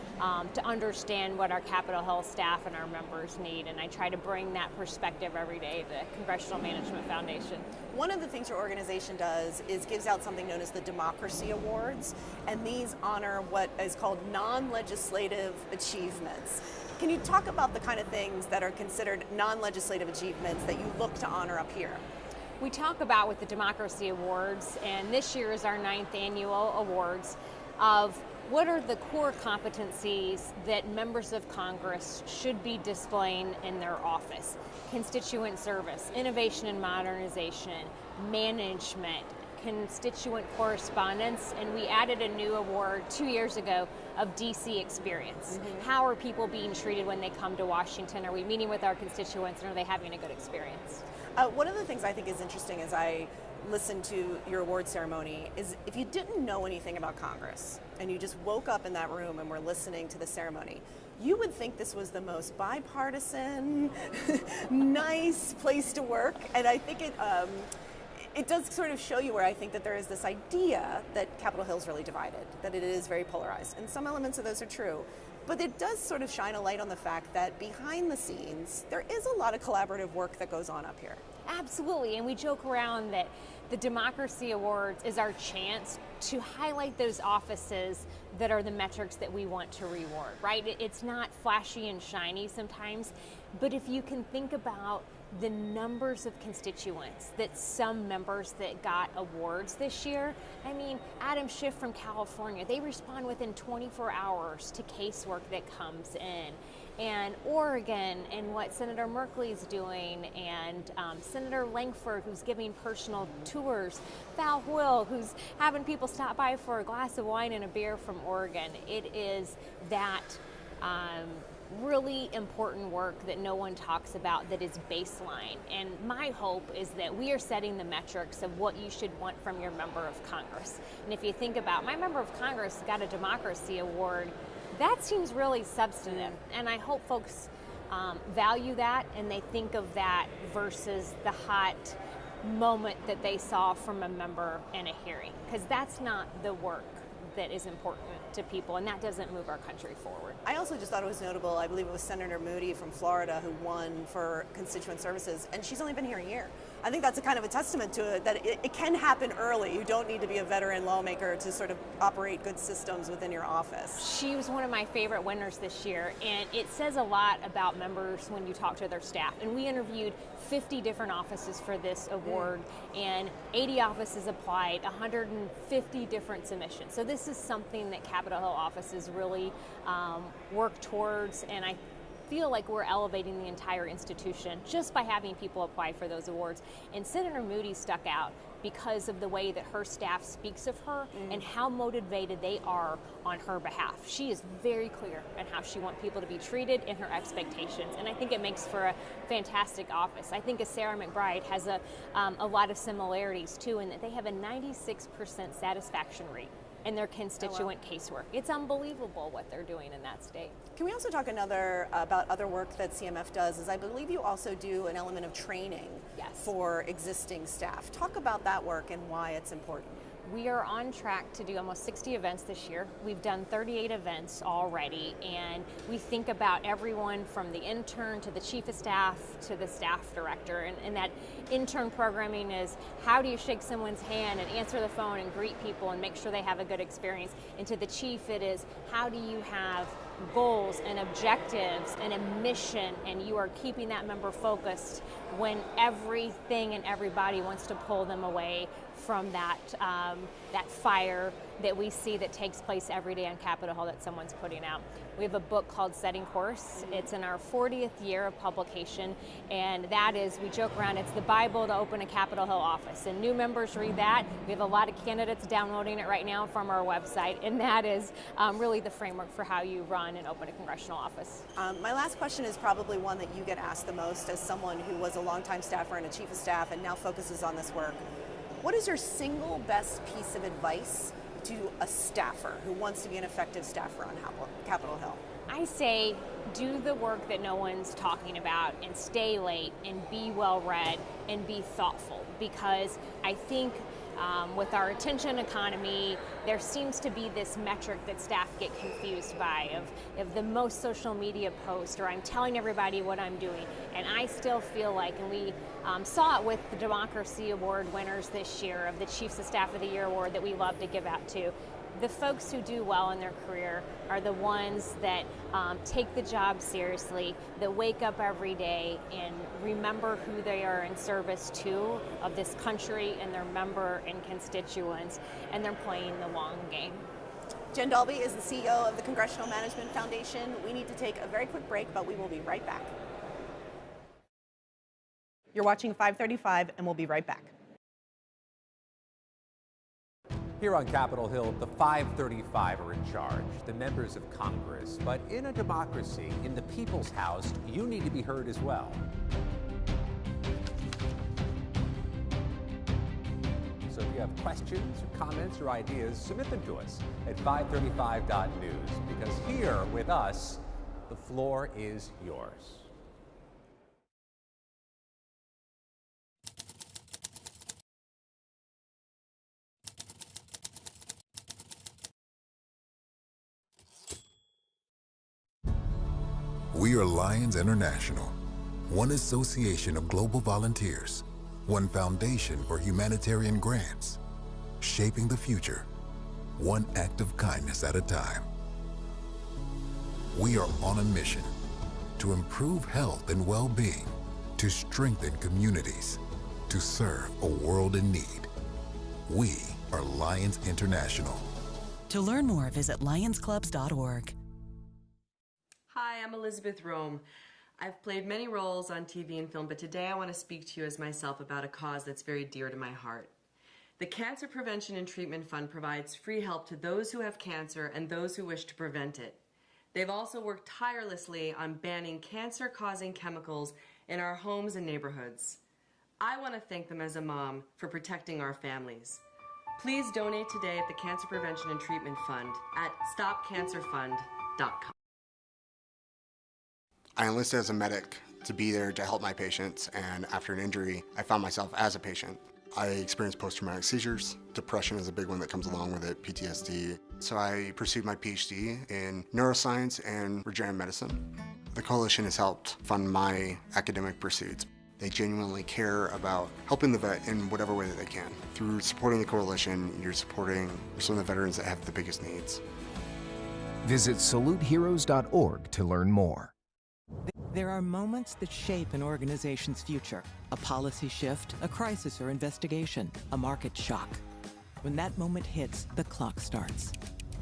to understand what our Capitol Hill staff and our members need. And I try to bring that perspective every day to the Congressional Management Foundation. One of the things your organization does is gives out something known as the Democracy Awards, and these honor what is called non-legislative achievements. Can you talk about the kind of things that are considered non-legislative achievements that you look to honor up here? We talk about with the Democracy Awards, and this year is our 9th annual awards, of what are the core competencies that members of Congress should be displaying in their office. Constituent service, innovation and modernization, management, constituent correspondence, and we added a new award 2 years ago of DC experience. How are people being treated when they come to Washington? Are we meeting with our constituents, and are they having a good experience? One of the things I think is interesting as I listen to your award ceremony is if you didn't know anything about Congress and you just woke up in that room and were listening to the ceremony, you would think this was the most bipartisan, nice place to work. And I think it does sort of show you where I think that there is this idea that Capitol Hill is really divided, that it is very polarized. And some elements of those are true. But it does sort of shine a light on the fact that behind the scenes, there is a lot of collaborative work that goes on up here. Absolutely, and we joke around that the Democracy Awards is our chance to highlight those offices that are the metrics that we want to reward, right? It's not flashy and shiny sometimes, but if you can think about the numbers of constituents that some members that got awards this year. I mean, Adam Schiff from California, they respond within 24 hours to casework that comes in. And Oregon and what Senator Merkley's doing, and Senator Langford, who's giving personal tours, Val Hoyle, who's having people stop by for a glass of wine and a beer from Oregon. It is that really important work that no one talks about that is baseline. And my hope is that we are setting the metrics of what you should want from your member of Congress. And if you think about, my member of Congress got a Democracy Award, that seems really substantive. And I hope folks value that and they think of that versus the hot moment that they saw from a member in a hearing, because that's not the work that is important to people, and that doesn't move our country forward. I also just thought it was notable, I believe it was Senator Moody from Florida who won for constituent services, and she's only been here a year. I think that's a kind of a testament to it, that it can happen early. You don't need to be a veteran lawmaker to sort of operate good systems within your office. She was one of my favorite winners this year, and it says a lot about members when you talk to their staff. And we interviewed 50 different offices for this award, and 80 offices applied, 150 different submissions. So this is something that Capitol Hill offices really work towards, and I feel like we're elevating the entire institution just by having people apply for those awards. And Senator Moody stuck out because of the way that her staff speaks of her and how motivated they are on her behalf. She is very clear on how she wants people to be treated and her expectations, and I think it makes for a fantastic office. I think Sarah McBride has a lot of similarities too, in that they have a 96% satisfaction rate in their constituent casework. It's unbelievable what they're doing in that state. Can we also talk about other work that CMF does? Is I believe you also do an element of training for existing staff. Talk about that work and why it's important. We are on track to do almost 60 events this year. We've done 38 events already, and we think about everyone from the intern to the chief of staff to the staff director. And that intern programming is, how do you shake someone's hand and answer the phone and greet people and make sure they have a good experience? And to the chief, it is, how do you have goals and objectives and a mission, and you are keeping that member focused when everything and everybody wants to pull them away from that fire that we see that takes place every day on Capitol Hill that someone's putting out. We have a book called Setting Course. It's in our 40th year of publication, and that is, we joke around, it's the Bible to open a Capitol Hill office. And new members read that. We have a lot of candidates downloading it right now from our website, and that is really the framework for how you run and open a congressional office. My last question is probably one that you get asked the most as someone who was a longtime staffer and a chief of staff and now focuses on this work. What is your single best piece of advice to a staffer who wants to be an effective staffer on Capitol Hill? I say, do the work that no one's talking about and stay late and be well read and be thoughtful, because I think with our attention economy, there seems to be this metric that staff get confused by of the most social media post, or I'm telling everybody what I'm doing. And I still feel like, and we saw it with the Democracy Award winners this year, of the Chiefs of Staff of the Year award that we love to give out to, the folks who do well in their career are the ones that take the job seriously, that wake up every day and remember who they are in service to of this country and their member and constituents, and they're playing the long game. Jen Dalby is the CEO of the Congressional Management Foundation. We need to take a very quick break, but we will be right back. You're watching 535, and we'll be right back. Here on Capitol Hill, the 535 are in charge, the members of Congress. But in a democracy, in the people's house, you need to be heard as well. If you have questions or comments or ideas, submit them to us at 535.news, because here with us, the floor is yours. We are Lions International, one association of global volunteers, one foundation for humanitarian grants, shaping the future, one act of kindness at a time. We are on a mission to improve health and well-being, to strengthen communities, to serve a world in need. We are Lions International. To learn more, visit lionsclubs.org. Hi, I'm Elizabeth Rome. I've played many roles on TV and film, but today I want to speak to you as myself about a cause that's very dear to my heart. The Cancer Prevention and Treatment Fund provides free help to those who have cancer and those who wish to prevent it. They've also worked tirelessly on banning cancer-causing chemicals in our homes and neighborhoods. I want to thank them as a mom for protecting our families. Please donate today at the Cancer Prevention and Treatment Fund at stopcancerfund.com. I enlisted as a medic to be there to help my patients, and after an injury, I found myself as a patient. I experienced post-traumatic seizures. Depression is a big one that comes along with it, PTSD. So I pursued my PhD in neuroscience and regenerative medicine. The coalition has helped fund my academic pursuits. They genuinely care about helping the vet in whatever way that they can. Through supporting the coalition, you're supporting some of the veterans that have the biggest needs. Visit saluteheroes.org to learn more. There are moments that shape an organization's future. A policy shift, a crisis or investigation, a market shock. When that moment hits, the clock starts.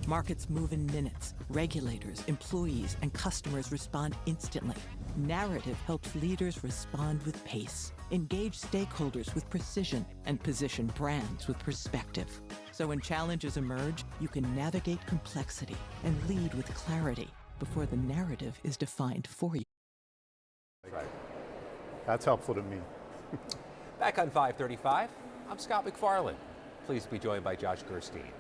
Markets move in minutes. Regulators, employees, and customers respond instantly. Narrative helps leaders respond with pace, engage stakeholders with precision, and position brands with perspective. So when challenges emerge, you can navigate complexity and lead with clarity before the narrative is defined for you. Right. That's helpful to me. Back on 535, I'm Scott MacFarlane. Pleased to be joined by Josh Gerstein,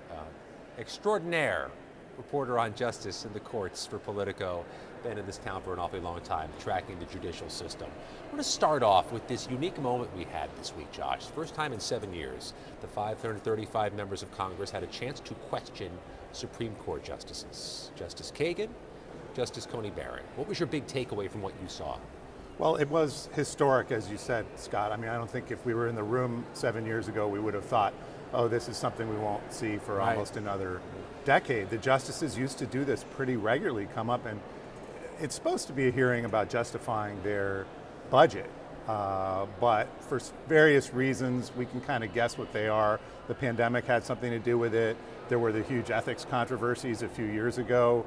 extraordinaire reporter on justice in the courts for Politico. Been in this town for an awfully long time, tracking the judicial system. I want to start off with this unique moment we had this week, Josh. First time in 7 years, the 535 members of Congress had a chance to question Supreme Court justices. Justice Kagan, Justice Coney Barrett. What was your big takeaway from what you saw? Well, it was historic, as you said, Scott. I mean, I don't think if we were in the room 7 years ago, we would have thought, oh, this is something we won't see for almost another decade. The justices used to do this pretty regularly, come up, and it's supposed to be a hearing about justifying their budget. But for various reasons, we can kind of guess what they are. The pandemic had something to do with it. There were the huge ethics controversies a few years ago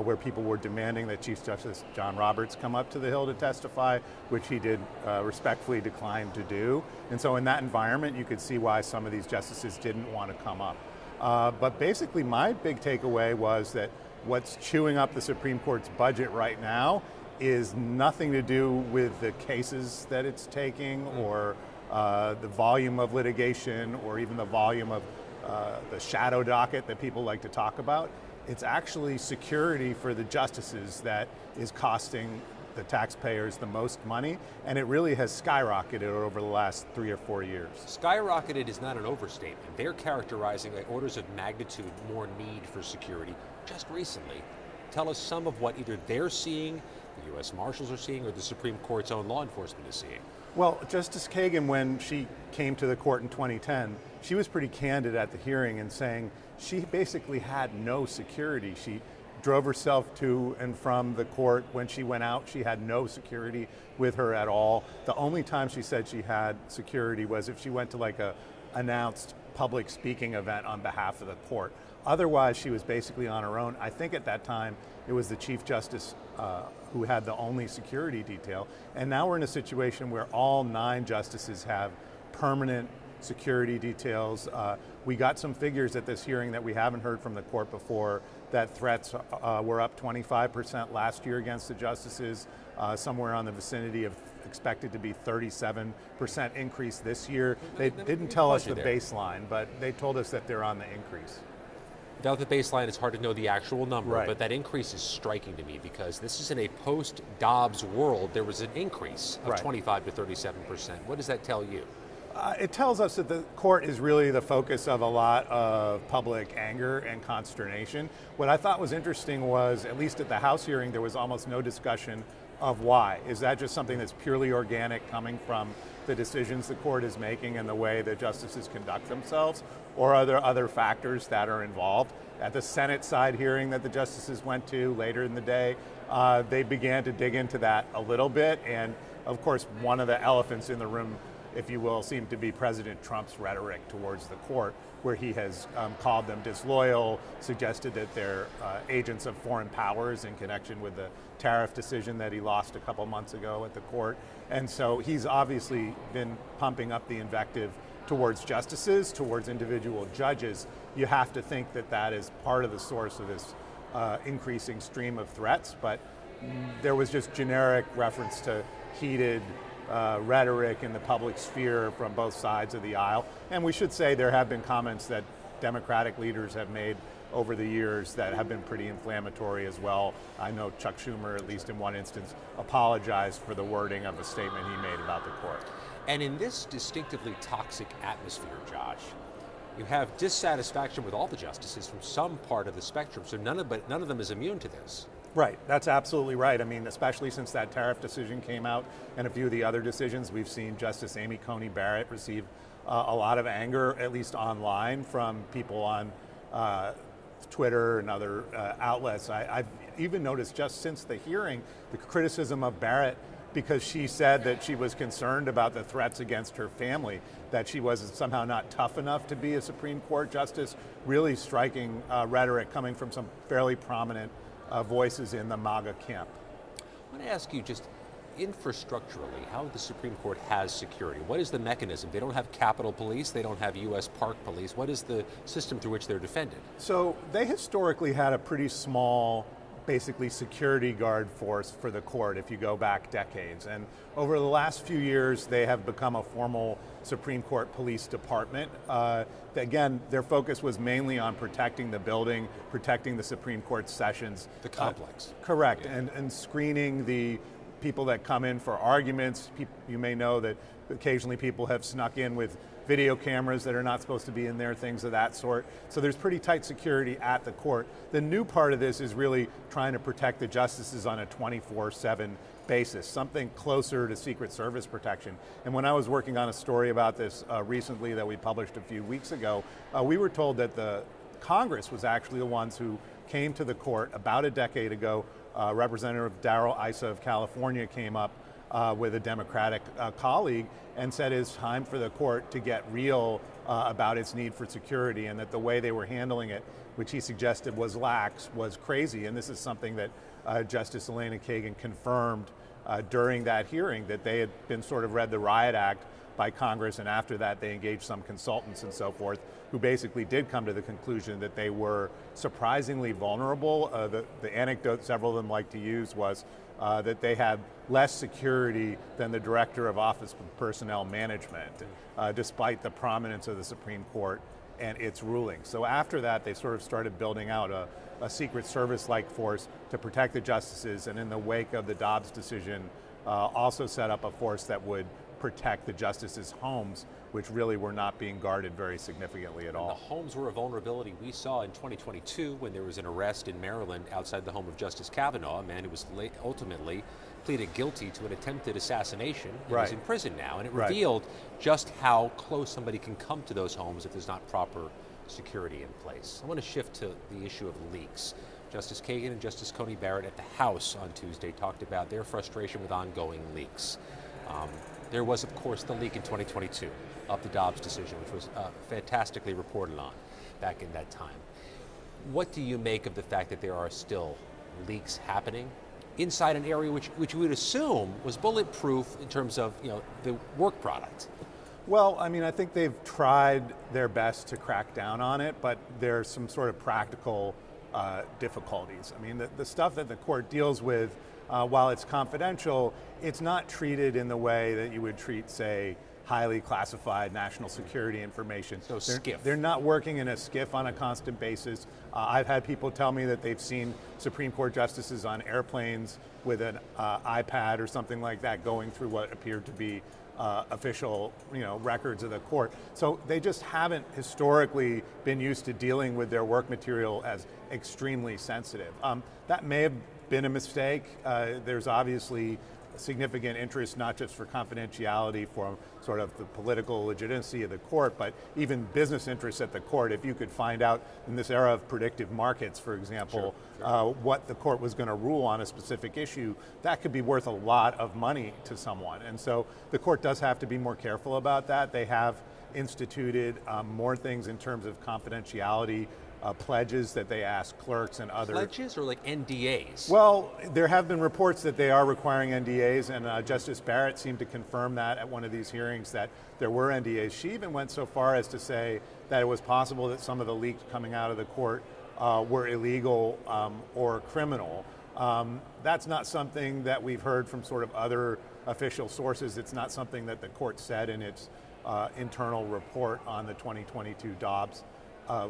where people were demanding that Chief Justice John Roberts come up to the Hill to testify, which he did respectfully decline to do. And so in that environment, you could see why some of these justices didn't want to come up. But basically, my big takeaway was that what's chewing up the Supreme Court's budget right now is nothing to do with the cases that it's taking or the volume of litigation or even the volume of the shadow docket that people like to talk about. It's actually security for the justices that is costing the taxpayers the most money, and it really has skyrocketed over the last 3 or 4 years. Skyrocketed is not an overstatement. They're characterizing like orders of magnitude more need for security just recently. Tell us some of what either they're seeing, the U.S. Marshals are seeing, or the Supreme Court's own law enforcement is seeing. Well, Justice Kagan, when she came to the court in 2010, she was pretty candid at the hearing in saying she basically had no security. She drove herself to and from the court. When she went out, she had no security with her at all. The only time she said she had security was if she went to like a announced public speaking event on behalf of the court. Otherwise, she was basically on her own. I think at that time, it was the Chief Justice who had the only security detail. And now we're in a situation where all 9 justices have permanent security details. We got some figures at this hearing that we haven't heard from the court before, that threats were up 25% last year against the justices, somewhere on the vicinity of expected to be 37% increase this year. They didn't tell us the baseline, but they told us that they're on the increase. Without the baseline, it's hard to know the actual number, right. But that increase is striking to me because this is in a post-Dobbs world. There was an increase of 25 to 37%. What does that tell you? It tells us that the court is really the focus of a lot of public anger and consternation. What I thought was interesting was, at least at the House hearing, there was almost no discussion of why. Is that just something that's purely organic coming from the decisions the court is making and the way the justices conduct themselves, or are there other factors that are involved? At the Senate side hearing that the justices went to later in the day, they began to dig into that a little bit, and of course one of the elephants in the room, if you will, seemed to be President Trump's rhetoric towards the court, where he has called them disloyal, suggested that they're agents of foreign powers in connection with the tariff decision that he lost a couple months ago at the court. And so he's obviously been pumping up the invective towards justices, towards individual judges. You have to think that that is part of the source of this increasing stream of threats, but there was just generic reference to heated rhetoric in the public sphere from both sides of the aisle. And we should say there have been comments that Democratic leaders have made over the years that have been pretty inflammatory as well. I know Chuck Schumer, at least in one instance, apologized for the wording of a statement he made about the court. And in this distinctively toxic atmosphere, Josh, you have dissatisfaction with all the justices from some part of the spectrum, so none of them is immune to this. Right, that's absolutely right. I mean, especially since that tariff decision came out and a few of the other decisions, we've seen Justice Amy Coney Barrett receive a lot of anger, at least online, from people on Twitter and other outlets. I've even noticed just since the hearing, the criticism of Barrett, because she said that she was concerned about the threats against her family, that she was somehow not tough enough to be a Supreme Court justice. Really striking rhetoric coming from some fairly prominent voices in the MAGA camp. I want to ask you just infrastructurally how the Supreme Court has security. What is the mechanism? They don't have Capitol Police, they don't have U.S. Park Police. What is the system through which they're defended? So they historically had a pretty small, basically security guard force for the court if you go back decades. And over the last few years, they have become a formal Supreme Court Police Department. Again, their focus was mainly on protecting the building, protecting the Supreme Court sessions. The complex. Correct, Yeah. and screening the people that come in for arguments. You may know that occasionally people have snuck in with video cameras that are not supposed to be in there, things of that sort. So there's pretty tight security at the court. The new part of this is really trying to protect the justices on a 24/7 basis, something closer to Secret Service protection. And when I was working on a story about this recently that we published a few weeks ago, we were told that the Congress was actually the ones who came to the court about a decade ago. Representative Darrell Issa of California came up with a Democratic colleague and said it's time for the court to get real about its need for security, and that the way they were handling it, which he suggested was lax, was crazy. And this is something that Justice Elena Kagan confirmed during that hearing, that they had been sort of read the Riot Act by Congress, and after that they engaged some consultants and so forth, who basically did come to the conclusion that they were surprisingly vulnerable. The anecdote several of them like to use was that they had less security than the Director of Office of Personnel Management, despite the prominence of the Supreme Court and its ruling. So after that, they sort of started building out a Secret Service-like force to protect the justices, and in the wake of the Dobbs decision, also set up a force that would protect the justices' homes, which really were not being guarded very significantly at all. The homes were a vulnerability we saw in 2022 when there was an arrest in Maryland outside the home of Justice Kavanaugh, a man who was ultimately pleaded guilty to an attempted assassination and is in prison now. And it revealed just how close somebody can come to those homes if there's not proper security in place. I want to shift to the issue of leaks. Justice Kagan and Justice Coney Barrett at the House on Tuesday talked about their frustration with ongoing leaks. There was, of course, the leak in 2022 of the Dobbs decision, which was fantastically reported on back in that time. What do you make of the fact that there are still leaks happening inside an area which we would assume was bulletproof in terms of the work product? Well, I mean, I think they've tried their best to crack down on it, but there's some sort of practical difficulties. I mean, the stuff that the court deals with, while it's confidential, it's not treated in the way that you would treat, say, highly classified national security information. So SCIF. They're not working in a SCIF on a constant basis. I've had people tell me that they've seen Supreme Court justices on airplanes with an iPad or something like that going through what appeared to be official, records of the court. So they just haven't historically been used to dealing with their work material as extremely sensitive. That may have been a mistake. There's obviously significant interest, not just for confidentiality, for sort of the political legitimacy of the court, but even business interests at the court. If you could find out in this era of predictive markets, for example, what the court was going to rule on a specific issue, that could be worth a lot of money to someone. And so the court does have to be more careful about that. They have instituted more things in terms of confidentiality, pledges that they ask clerks and other pledges or like NDAs? Well, there have been reports that they are requiring NDAs, and Justice Barrett seemed to confirm that at one of these hearings that there were NDAs. She even went so far as to say that it was possible that some of the leaks coming out of the court were illegal or criminal. That's not something that we've heard from sort of other official sources. It's not something that the court said in its internal report on the 2022 Dobbs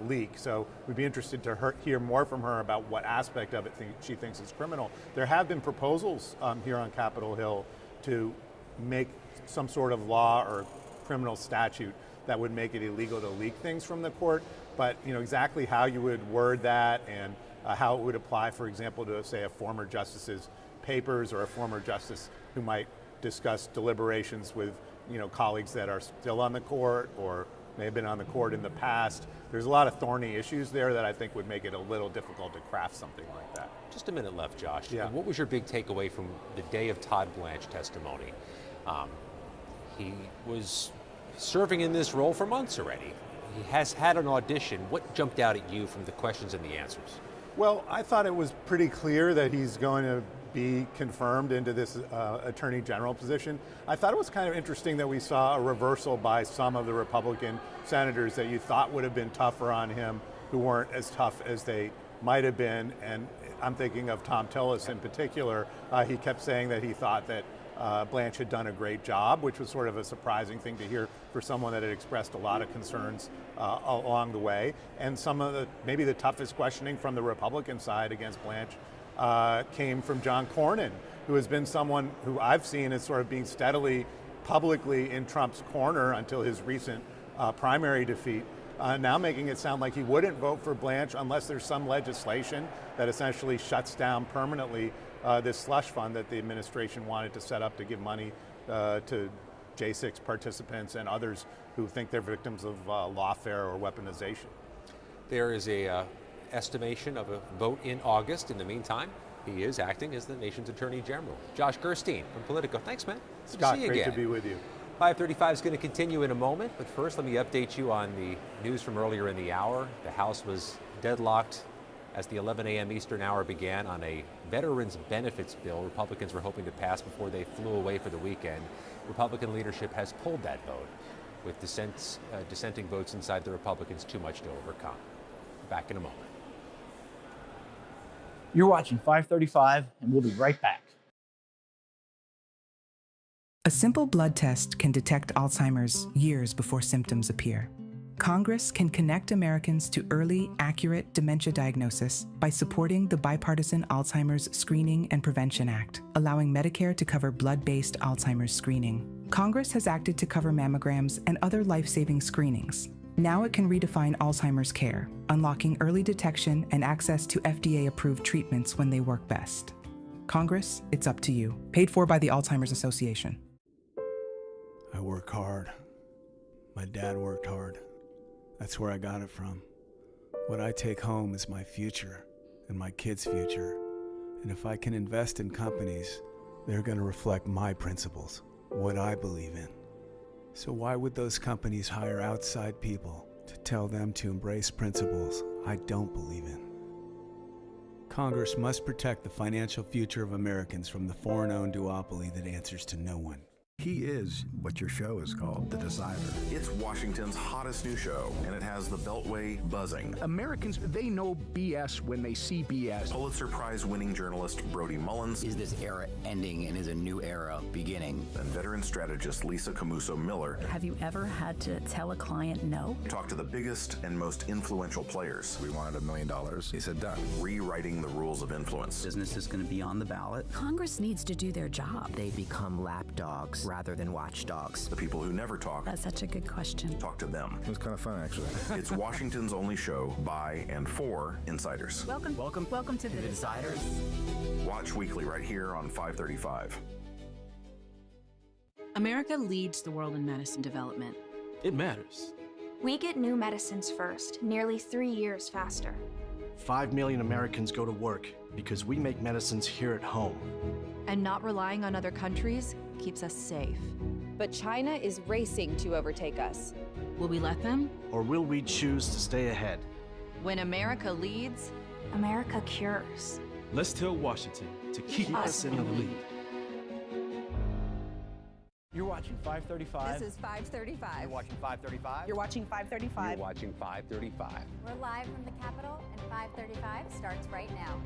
leak. So we'd be interested to hear more from her about what aspect of it she thinks is criminal. There have been proposals here on Capitol Hill to make some sort of law or criminal statute that would make it illegal to leak things from the court, but exactly how you would word that and how it would apply, for example, to say a former justice's papers or a former justice who might discuss deliberations with colleagues that are still on the court or may have been on the court in the past. There's a lot of thorny issues there that I think would make it a little difficult to craft something like that. Just a minute left, Josh. Yeah. What was your big takeaway from the day of Todd Blanche testimony? He was serving in this role for months already. He has had an audition. What jumped out at you from the questions and the answers? Well, I thought it was pretty clear that he's going to be confirmed into this Attorney General position. I thought it was kind of interesting that we saw a reversal by some of the Republican senators that you thought would have been tougher on him, who weren't as tough as they might have been. And I'm thinking of Tom Tillis in particular. He kept saying that he thought that Blanche had done a great job, which was sort of a surprising thing to hear for someone that had expressed a lot of concerns along the way. And some of maybe the toughest questioning from the Republican side against Blanche came from John Cornyn, who has been someone who I've seen as sort of being steadily publicly in Trump's corner until his recent primary defeat, now making it sound like he wouldn't vote for Blanche unless there's some legislation that essentially shuts down permanently this slush fund that the administration wanted to set up to give money to J6 participants and others who think they're victims of lawfare or weaponization. There is a estimation of a vote in August. In the meantime, he is acting as the nation's Attorney General. Josh Gerstein from Politico. Thanks, man. Good Scott, to see you great again. to be with you. 5:35 is going to continue in a moment, but first let me update you on the news from earlier in the hour. The House was deadlocked as the 11 a.m. Eastern hour began on a veterans benefits bill Republicans were hoping to pass before they flew away for the weekend. Republican leadership has pulled that vote, with dissenting votes inside the Republicans too much to overcome. Back in a moment. You're watching 535, and we'll be right back. A simple blood test can detect Alzheimer's years before symptoms appear. Congress can connect Americans to early, accurate dementia diagnosis by supporting the bipartisan Alzheimer's Screening and Prevention Act, allowing Medicare to cover blood-based Alzheimer's screening. Congress has acted to cover mammograms and other life-saving screenings. Now it can redefine Alzheimer's care, unlocking early detection and access to FDA-approved treatments when they work best. Congress, it's up to you. Paid for by the Alzheimer's Association. I work hard. My dad worked hard. That's where I got it from. What I take home is my future and my kids' future. And if I can invest in companies, they're going to reflect my principles, what I believe in. So why would those companies hire outside people to tell them to embrace principles I don't believe in? Congress must protect the financial future of Americans from the foreign-owned duopoly that answers to no one. He is what your show is called, The Decider. It's Washington's hottest new show, and it has the Beltway buzzing. Americans, they know BS when they see BS. Pulitzer Prize-winning journalist Brody Mullins. Is this era ending and is a new era beginning? And veteran strategist Lisa Camuso-Miller. Have you ever had to tell a client no? Talk to the biggest and most influential players. We wanted $1 million. He said done. Rewriting the rules of influence. Business is going to be on the ballot. Congress needs to do their job. They become lapdogs rather than watchdogs. The people who never talk. That's such a good question. Talk to them. It was kind of fun, actually. It's Washington's only show by and for insiders. Welcome to the Deciders. Watch weekly right here on 535. America leads the world in medicine development. It matters. We get new medicines first, nearly 3 years faster. 5 million Americans go to work because we make medicines here at home. And not relying on other countries keeps us safe. But China is racing to overtake us. Will we let them? Or will we choose to stay ahead? When America leads, America cures. Let's tell Washington to keep us in the lead. You're watching 535. This is 535. You're watching 535. You're watching 535. You're watching 535. We're live from the Capitol, and 535 starts right now.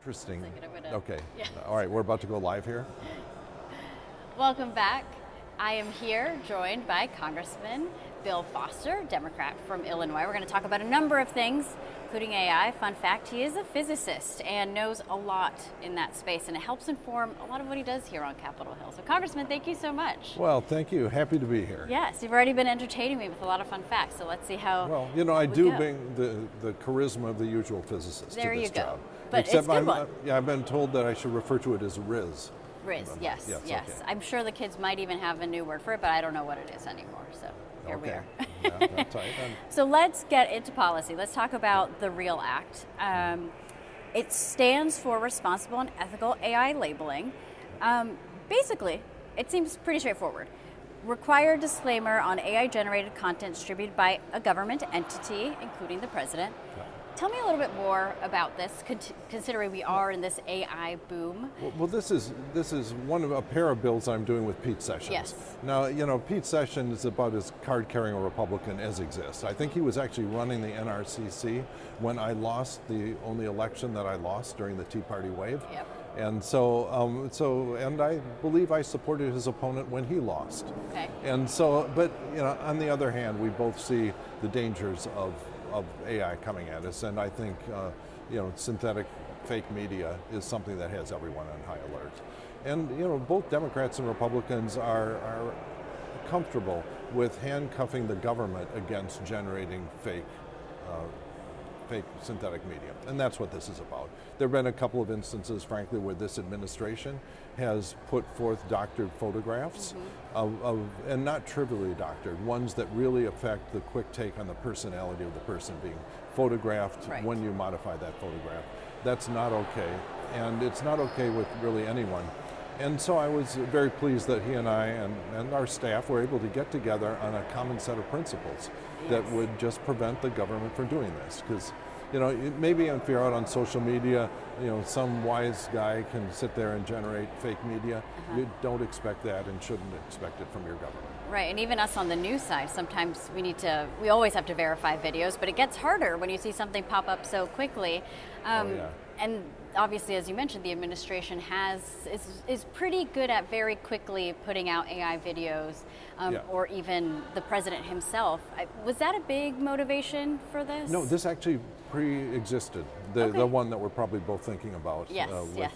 Interesting. Okay. Yeah. All right, we're about to go live here. Welcome back. I am here joined by Congressman Bill Foster, Democrat from Illinois. We're going to talk about a number of things, including AI. Fun fact, he is a physicist and knows a lot in that space, and it helps inform a lot of what he does here on Capitol Hill. So, Congressman, thank you so much. Well, thank you. Happy to be here. Yes, you've already been entertaining me with a lot of fun facts, so let's see how. Well, you know, I do bring the charisma of the usual physicist there to this you go. job. But Except it's a good one. I've been told that I should refer to it as Riz. Riz, yes. Okay. I'm sure the kids might even have a new word for it, but I don't know what it is anymore, so here we are. Yeah, that's right. So let's get into policy. Let's talk about the REAL Act. It stands for Responsible and Ethical AI Labeling. Basically, it seems pretty straightforward. Required disclaimer on AI-generated content distributed by a government entity, including the president. Tell me a little bit more about this, considering we are in this AI boom. Well, this is one of a pair of bills I'm doing with Pete Sessions. Yes. Now, you know, Pete Sessions is about as card-carrying a Republican as exists. I think he was actually running the NRCC when I lost the only election that I lost during the Tea Party wave. Yep. And so, and I believe I supported his opponent when he lost. Okay. And so, but you know, on the other hand, we both see the dangers of AI coming at us, and I think you know, synthetic fake media is something that has everyone on high alert. And you know, both Democrats and Republicans are comfortable with handcuffing the government against generating fake synthetic media, and that's what this is about. There have been a couple of instances, frankly, where this administration has put forth doctored photographs and not trivially doctored, ones that really affect the quick take on the personality of the person being photographed when you modify that photograph. That's not okay, and it's not okay with really anyone. And so I was very pleased that he and I and our staff were able to get together on a common set of principles that would just prevent the government from doing this. Because, you know, maybe if you're out on social media, you know, some wise guy can sit there and generate fake media. You don't expect that and shouldn't expect it from your government. Right, and even us on the news side, sometimes we always have to verify videos, but it gets harder when you see something pop up so quickly. And obviously, as you mentioned, the administration is pretty good at very quickly putting out AI videos, or even the president himself. Was that a big motivation for this? No, this actually pre-existed. The one that we're probably both thinking about with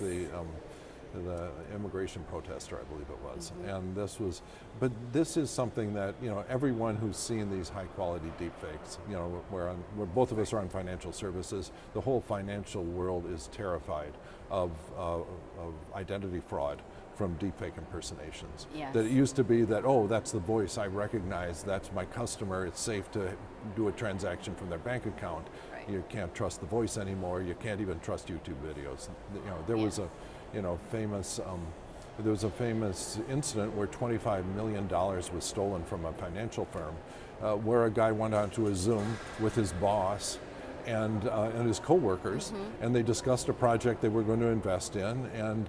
the immigration protester, I believe it was. And but this is something that, you know, everyone who's seen these high quality deepfakes, you know, where both of us are on financial services, the whole financial world is terrified of identity fraud from deepfake impersonations. Yes. That it used to be that, oh, that's the voice I recognize, that's my customer, it's safe to do a transaction from their bank account. You can't trust the voice anymore, you can't even trust YouTube videos. You know, there was a famous incident where $25 million was stolen from a financial firm, where a guy went onto a Zoom with his boss and his co-workers, and they discussed a project they were going to invest in, and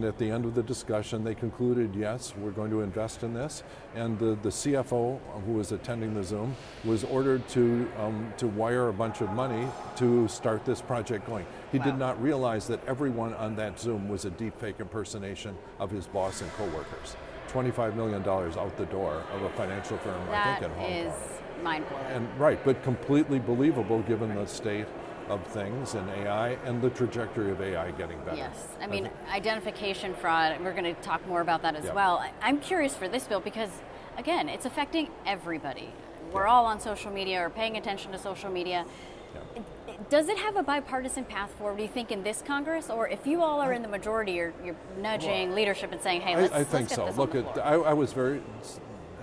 at the end of the discussion they concluded, yes, we're going to invest in this, and the CFO who was attending the Zoom was ordered to wire a bunch of money to start this project going. He did not realize that everyone on that Zoom was a deepfake impersonation of his boss and co-workers. $25 million out the door of a financial firm, I think in Hong Kong. That is mind-blowing. And right, but completely believable given the state of things in AI and the trajectory of AI getting better. Yes, I mean, identification fraud, we're going to talk more about that as well. I'm curious for this bill because, again, it's affecting everybody. We're all on social media or paying attention to social media. Does it have a bipartisan path forward, do you think, in this Congress? Or if you all are in the majority, you're nudging leadership and saying, hey, let's I think get so. this Look, on the floor. I was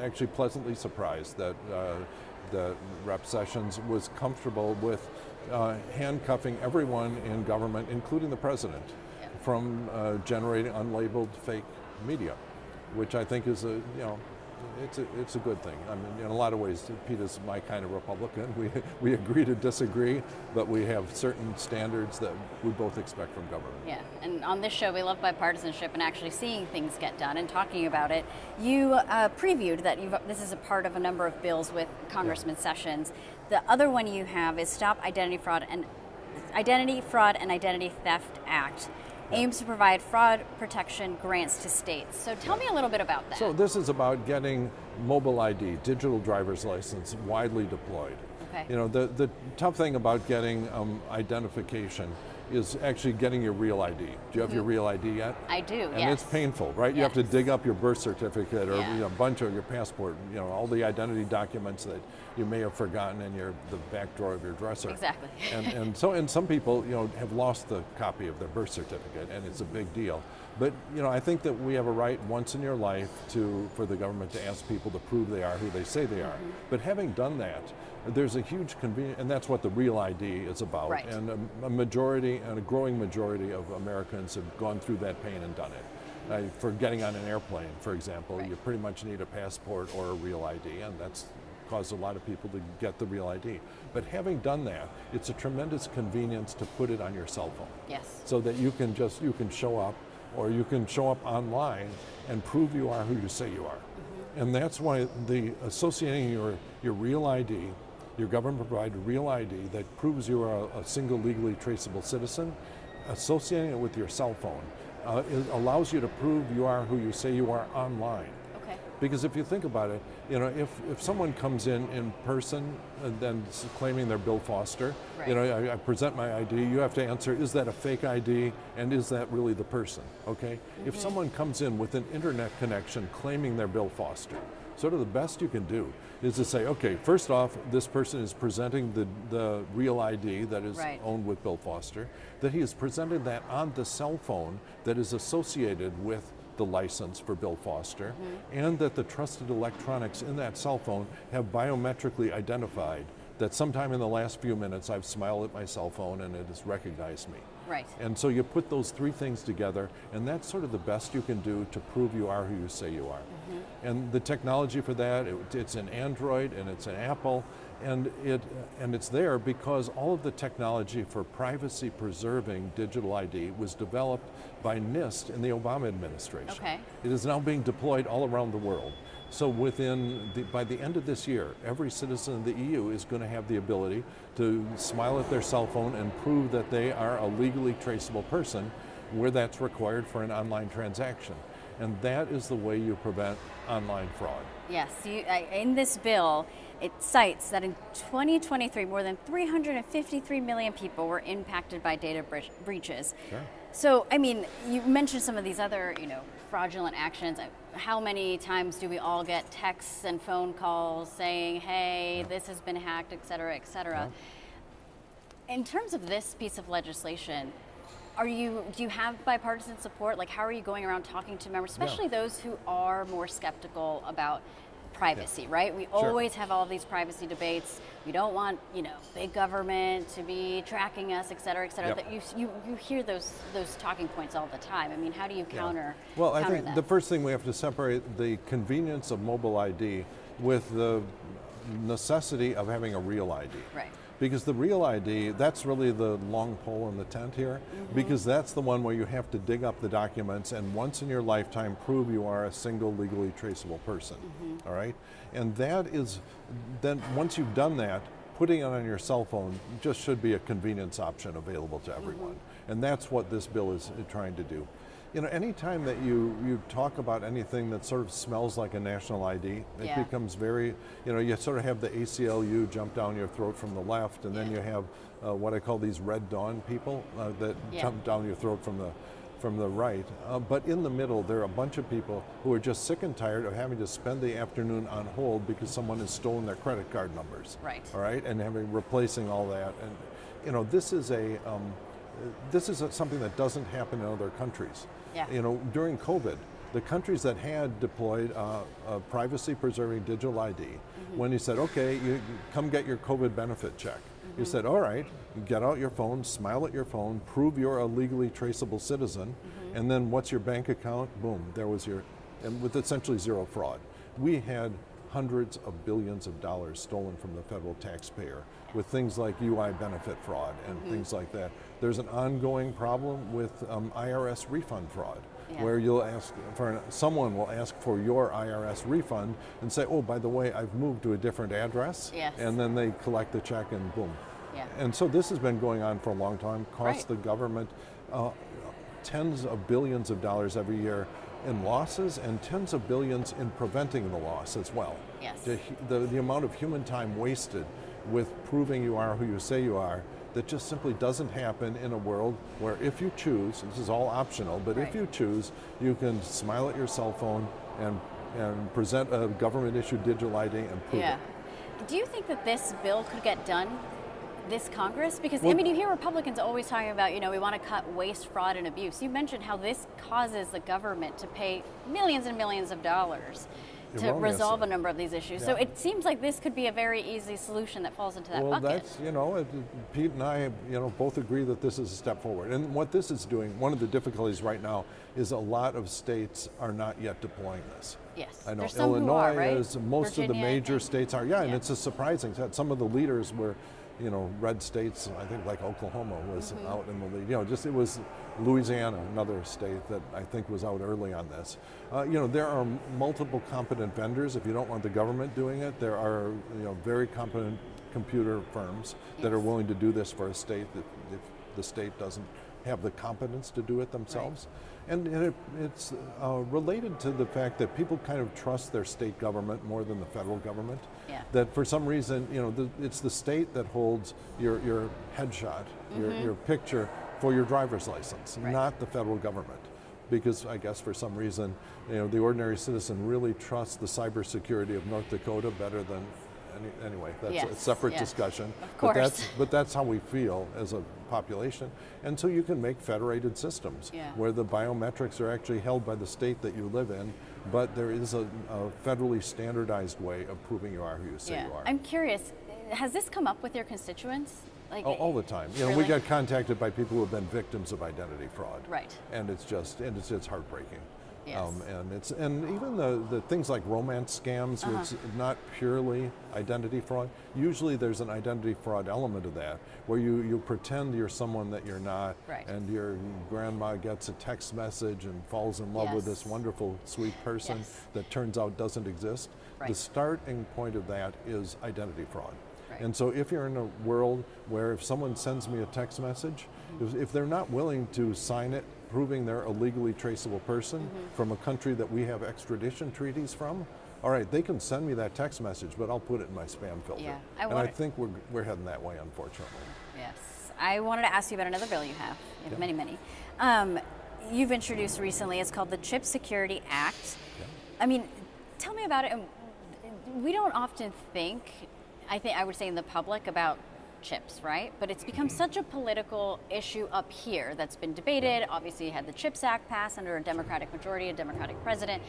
actually pleasantly surprised that Rep. Sessions was comfortable with handcuffing everyone in government, including the president, from generating unlabeled fake media, which I think is it's a good thing. I mean, in a lot of ways, Pete is my kind of Republican. We agree to disagree, but we have certain standards that we both expect from government. Yeah, and on this show, we love bipartisanship and actually seeing things get done and talking about it. You previewed that this is a part of a number of bills with Congressman Sessions. The other one you have is Stop Identity Fraud and Identity Theft Act. Aims to provide fraud protection grants to states. So tell me a little bit about that. So this is about getting mobile ID, digital driver's license, widely deployed. Okay. You know, the tough thing about getting identification is actually getting your real ID. Do you have your real ID yet? I do, and it's painful, right? You have to dig up your birth certificate or a bunch of your passport, all the identity documents that you may have forgotten in the back drawer of your dresser. Exactly. and some people, have lost the copy of their birth certificate, and it's a big deal. But, I think that we have a right once in your life for the government to ask people to prove they are who they say they are. But having done that, there's a huge convenience, and that's what the Real ID is about. Right. And a majority, and a growing majority of Americans have gone through that pain and done it. For getting on an airplane, for example, you pretty much need a passport or a Real ID, and that's caused a lot of people to get the Real ID. But having done that, it's a tremendous convenience to put it on your cell phone. Yes. So that you can show up, or you can show up online and prove you are who you say you are. And that's why associating your Real ID, your government-provided Real ID that proves you are a single legally traceable citizen, associating it with your cell phone it allows you to prove you are who you say you are online. Okay. Because if you think about it, if someone comes in person and then claiming they're Bill Foster, I present my ID, you have to answer, is that a fake ID and is that really the person, okay? If someone comes in with an internet connection claiming they're Bill Foster, sort of the best you can do is to say, okay, first off, this person is presenting the Real ID that is owned with Bill Foster, that he is presenting that on the cell phone that is associated with the license for Bill Foster, and that the trusted electronics in that cell phone have biometrically identified that sometime in the last few minutes I've smiled at my cell phone and it has recognized me. Right. And so you put those three things together, and that's sort of the best you can do to prove you are who you say you are. And the technology for that, it's an Android and it's an Apple, and it's there because all of the technology for privacy preserving digital ID was developed by NIST in the Obama administration. Okay. It is now being deployed all around the world. So by the end of this year, every citizen of the EU is going to have the ability to smile at their cell phone and prove that they are a legally traceable person where that's required for an online transaction. And that is the way you prevent online fraud. Yes, in this bill, it cites that in 2023, more than 353 million people were impacted by data breaches. Sure. So, I mean, you mentioned some of these other, fraudulent actions. How many times do we all get texts and phone calls saying, hey, this has been hacked, et cetera, et cetera? Yeah. In terms of this piece of legislation, do you have bipartisan support? Like, how are you going around talking to members, especially those who are more skeptical about privacy, right? We always have all of these privacy debates. We don't want, big government to be tracking us, et cetera, et cetera. That you hear those talking points all the time. I mean, how do you counter Well, I think that? the first thing we have to separate the convenience of mobile ID with the necessity of having a Real ID. Right. Because the real ID, that's really the long pole in the tent here, because that's the one where you have to dig up the documents and once in your lifetime prove you are a single legally traceable person, all right? And that is, then once you've done that, putting it on your cell phone just should be a convenience option available to everyone. And that's what this bill is trying to do. You know, anytime that you talk about anything that sort of smells like a national ID, it becomes very, you know, you sort of have the ACLU jump down your throat from the left, and then you have what I call these Red Dawn people that jump down your throat from the right. But in the middle, there are a bunch of people who are just sick and tired of having to spend the afternoon on hold because someone has stolen their credit card numbers. Right. All right, and replacing all that. And, you know, this is something that doesn't happen in other countries. Yeah. You know, during COVID, the countries that had deployed a privacy-preserving digital ID, when you said, okay, you come get your COVID benefit check, you said, all right, get out your phone, smile at your phone, prove you're a legally traceable citizen, and then what's your bank account? Boom, there was your, and with essentially zero fraud. We had hundreds of billions of dollars stolen from the federal taxpayer with things like UI benefit fraud and things like that. There's an ongoing problem with IRS refund fraud, where you'll ask for, someone will ask for your IRS refund and say, oh, by the way, I've moved to a different address, and then they collect the check and boom. And so this has been going on for a long time, costs the government tens of billions of dollars every year in losses and tens of billions in preventing the loss as well. Yes. The amount of human time wasted with proving you are who you say you are, that just simply doesn't happen in a world where if you choose, this is all optional, but if you choose, you can smile at your cell phone and present a government-issued digital ID and prove it. Do you think that this bill could get done this Congress? Because, I mean, you hear Republicans always talking about, you know, we want to cut waste, fraud, and abuse. You mentioned how this causes the government to pay millions and millions of dollars to resolve a number of these issues. So it seems like this could be a very easy solution that falls into that bucket. Well, that's, you know, Pete and I, you know, both agree that this is a step forward. And what this is doing, one of the difficulties right now is a lot of states are not yet deploying this. Yes. I know There's some Illinois who are, right? is, most Virginia, of the major states are, and it's a surprising that some of the leaders were, you know, red states, I think like Oklahoma was out in the lead. You know, just it was Louisiana, another state that I think was out early on this. You know, there are multiple competent vendors. If you don't want the government doing it, there are, you know, very competent computer firms that are willing to do this for a state if the state doesn't have the competence to do it themselves. And it's related to the fact that people kind of trust their state government more than the federal government. That for some reason, you know, it's the state that holds your headshot, your picture for your driver's license, not the federal government. Because I guess for some reason, you know, the ordinary citizen really trusts the cybersecurity of North Dakota better than anyway, that's a separate discussion. Of course. But that's how we feel as a population. And so you can make federated systems where the biometrics are actually held by the state that you live in, but there is a federally standardized way of proving you are who you say you are. I'm curious, has this come up with your constituents? Like, all the time. You know, we get contacted by people who have been victims of identity fraud. Right. And it's just, it's heartbreaking. Yes. And even the things like romance scams, where it's not purely identity fraud. Usually there's an identity fraud element of that, where you pretend you're someone that you're not, and your grandma gets a text message and falls in love with this wonderful, sweet person that turns out doesn't exist. The starting point of that is identity fraud. And so if you're in a world where if someone sends me a text message, if they're not willing to sign it, proving they're a legally traceable person from a country that we have extradition treaties from, all right, they can send me that text message, but I'll put it in my spam filter. I think we're heading that way, unfortunately. Yes. I wanted to ask you about another bill you have. You have many. You've introduced recently, it's called the Chip Security Act. I mean, tell me about it. We don't often think, I would say in the public, about chips, right? But it's become such a political issue up here that's been debated. Obviously, you had the CHIPS Act passed under a Democratic majority, a Democratic president,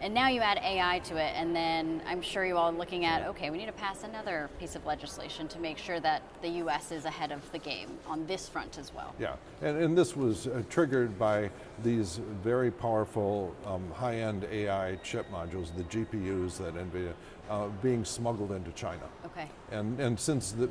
and now you add AI to it, and then I'm sure you all are looking at, okay, we need to pass another piece of legislation to make sure that the U.S. is ahead of the game on this front as well. Yeah, and this was triggered by these very powerful high-end AI chip modules, the GPUs that NVIDIA being smuggled into China. Okay. And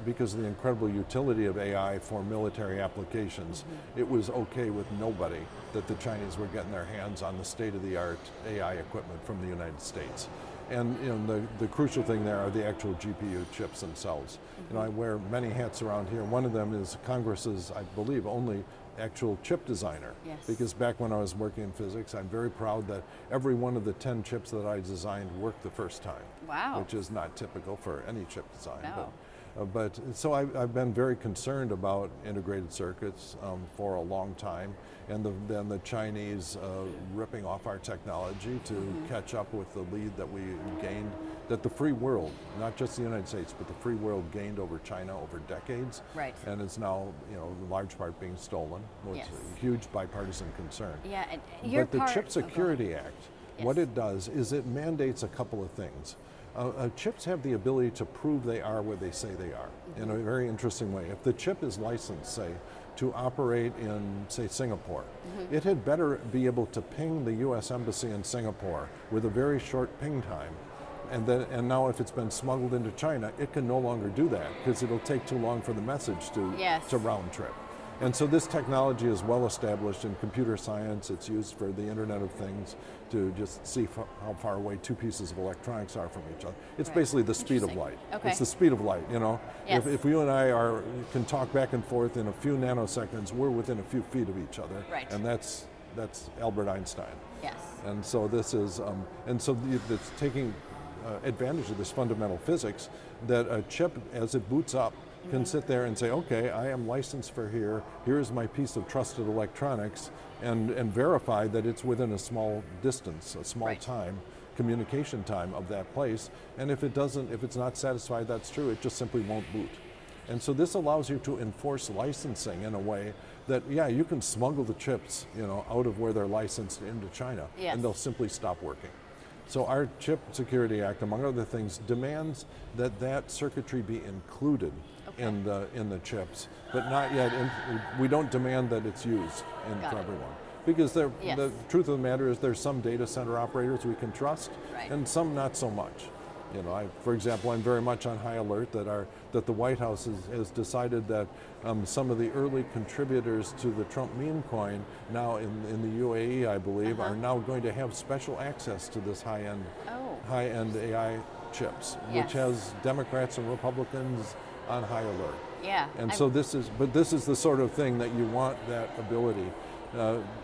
because of the incredible utility of AI for military applications, it was okay with nobody that the Chinese were getting their hands on the state-of-the-art AI equipment from the United States. And the crucial thing there are the actual GPU chips themselves. I wear many hats around here. One of them is Congress's, I believe, only actual chip designer. Yes. Because back when I was working in physics, I'm very proud that every one of the 10 chips that I designed worked the first time. Wow. Which is not typical for any chip design. No. But so I've been very concerned about integrated circuits for a long time, and then the Chinese ripping off our technology to catch up with the lead that we gained, that the free world, not just the United States, but the free world gained over China over decades. Right. And it's now, in large part being stolen, which is a huge bipartisan concern. Yeah, but the Chip Security Act, what it does is it mandates a couple of things. Chips have the ability to prove they are what they say they are in a very interesting way. If the chip is licensed, say, to operate in, say, Singapore, it had better be able to ping the U.S. Embassy in Singapore with a very short ping time. And now if it's been smuggled into China, it can no longer do that because it'll take too long for the message to round trip. And so this technology is well established in computer science. It's used for the Internet of Things to just see how far away two pieces of electronics are from each other. It's basically the speed of light. Okay. It's the speed of light, Yes. If you and I can talk back and forth in a few nanoseconds, we're within a few feet of each other. Right. And that's Albert Einstein. Yes. And so this is, it's taking advantage of this fundamental physics that a chip, as it boots up, can sit there and say, okay, I am licensed for here, here's my piece of trusted electronics, and verify that it's within a small distance, a small time, communication time of that place. And if it's not satisfied that's true, it just simply won't boot. And so this allows you to enforce licensing in a way that, you can smuggle the chips, out of where they're licensed into China, and they'll simply stop working. So our Chip Security Act, among other things, demands that circuitry be included in the chips, but not yet. We don't demand that it's used for everyone, because the truth of the matter is there's some data center operators we can trust, and some not so much. For example, I'm very much on high alert that the White House has decided that some of the early contributors to the Trump meme coin now in the UAE, I believe, are now going to have special access to this high-end AI chips, which has Democrats and Republicans on high alert. Yeah. And so this is the sort of thing that you want that ability,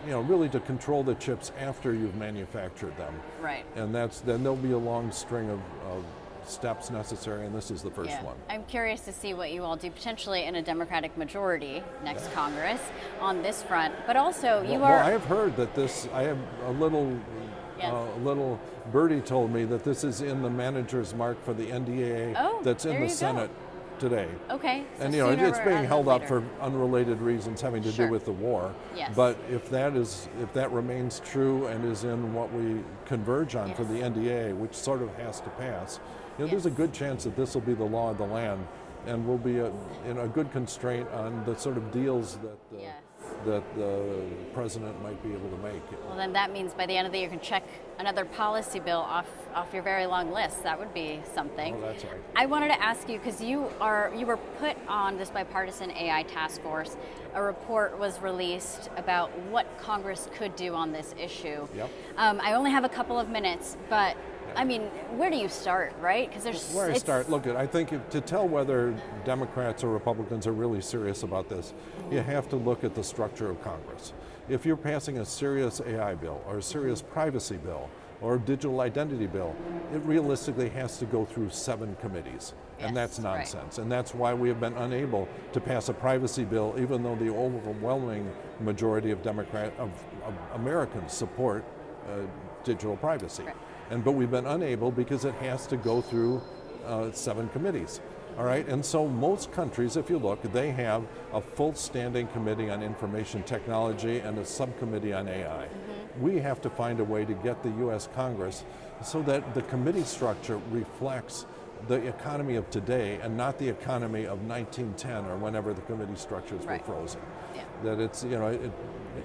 really to control the chips after you've manufactured them. Right. And then there'll be a long string of steps necessary, and this is the first one. I'm curious to see what you all do potentially in a Democratic majority next Congress on this front, but also Well, I have heard that I have a little birdie told me that this is in the manager's mark for the NDAA that's in the Senate today. Okay. So and it's being held up for unrelated reasons having to do with the war. Yes. But if that remains true and is in what we converge on for the NDAA, which sort of has to pass, there's a good chance that this will be the law of the land, and will be a good constraint on the sort of deals that the president might be able to make. Well, then that means by the end of the year you can check another policy bill off your very long list. That would be something. Oh, that's right. I wanted to ask you, because you were put on this bipartisan AI task force. A report was released about what Congress could do on this issue. Yep. I only have a couple of minutes, but I mean, where do you start, right? Because I think to tell whether Democrats or Republicans are really serious about this, you have to look at the structure of Congress. If you're passing a serious AI bill or a serious privacy bill or a digital identity bill, it realistically has to go through 7 committees. And that's nonsense. And that's why we have been unable to pass a privacy bill, even though the overwhelming majority of Americans support digital privacy. But we've been unable because it has to go through 7 committees. All right, and so most countries, if you look, they have a full standing committee on information technology and a subcommittee on AI. We have to find a way to get the U.S. Congress so that the committee structure reflects the economy of today and not the economy of 1910 or whenever the committee structures were frozen. That it's,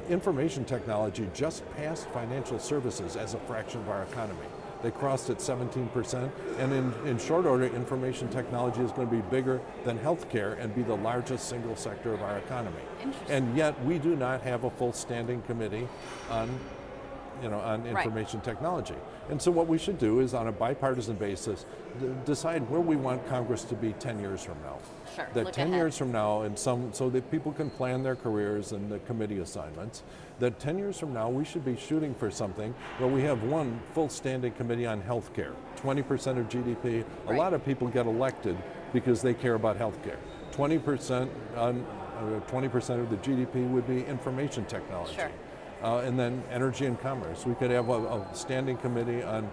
information technology just passed financial services as a fraction of our economy. They crossed at 17%, and in short order, information technology is going to be bigger than healthcare and be the largest single sector of our economy. And yet we do not have a full standing committee on information technology. And so what we should do is, on a bipartisan basis, decide where we want Congress to be 10 years from now. Sure, that 10 years from now, and so that people can plan their careers and the committee assignments, that 10 years from now we should be shooting for something where we have one full standing committee on health care, 20% of GDP. A lot of people get elected because they care about health care. 20% of the GDP would be information technology. Sure. And then energy and commerce. We could have a standing committee on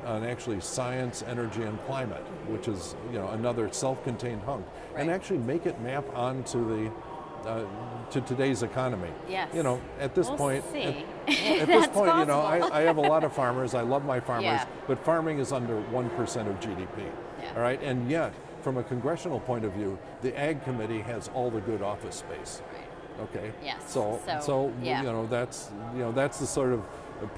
actually science, energy, and climate, which is another self-contained hunk, and actually make it map onto the to today's economy. Yes. At this point, see. at this point, I have a lot of farmers. I love my farmers, but farming is under 1% of GDP. All right, and yet, from a congressional point of view, the Ag Committee has all the good office space. Okay. Yes. So that's the sort of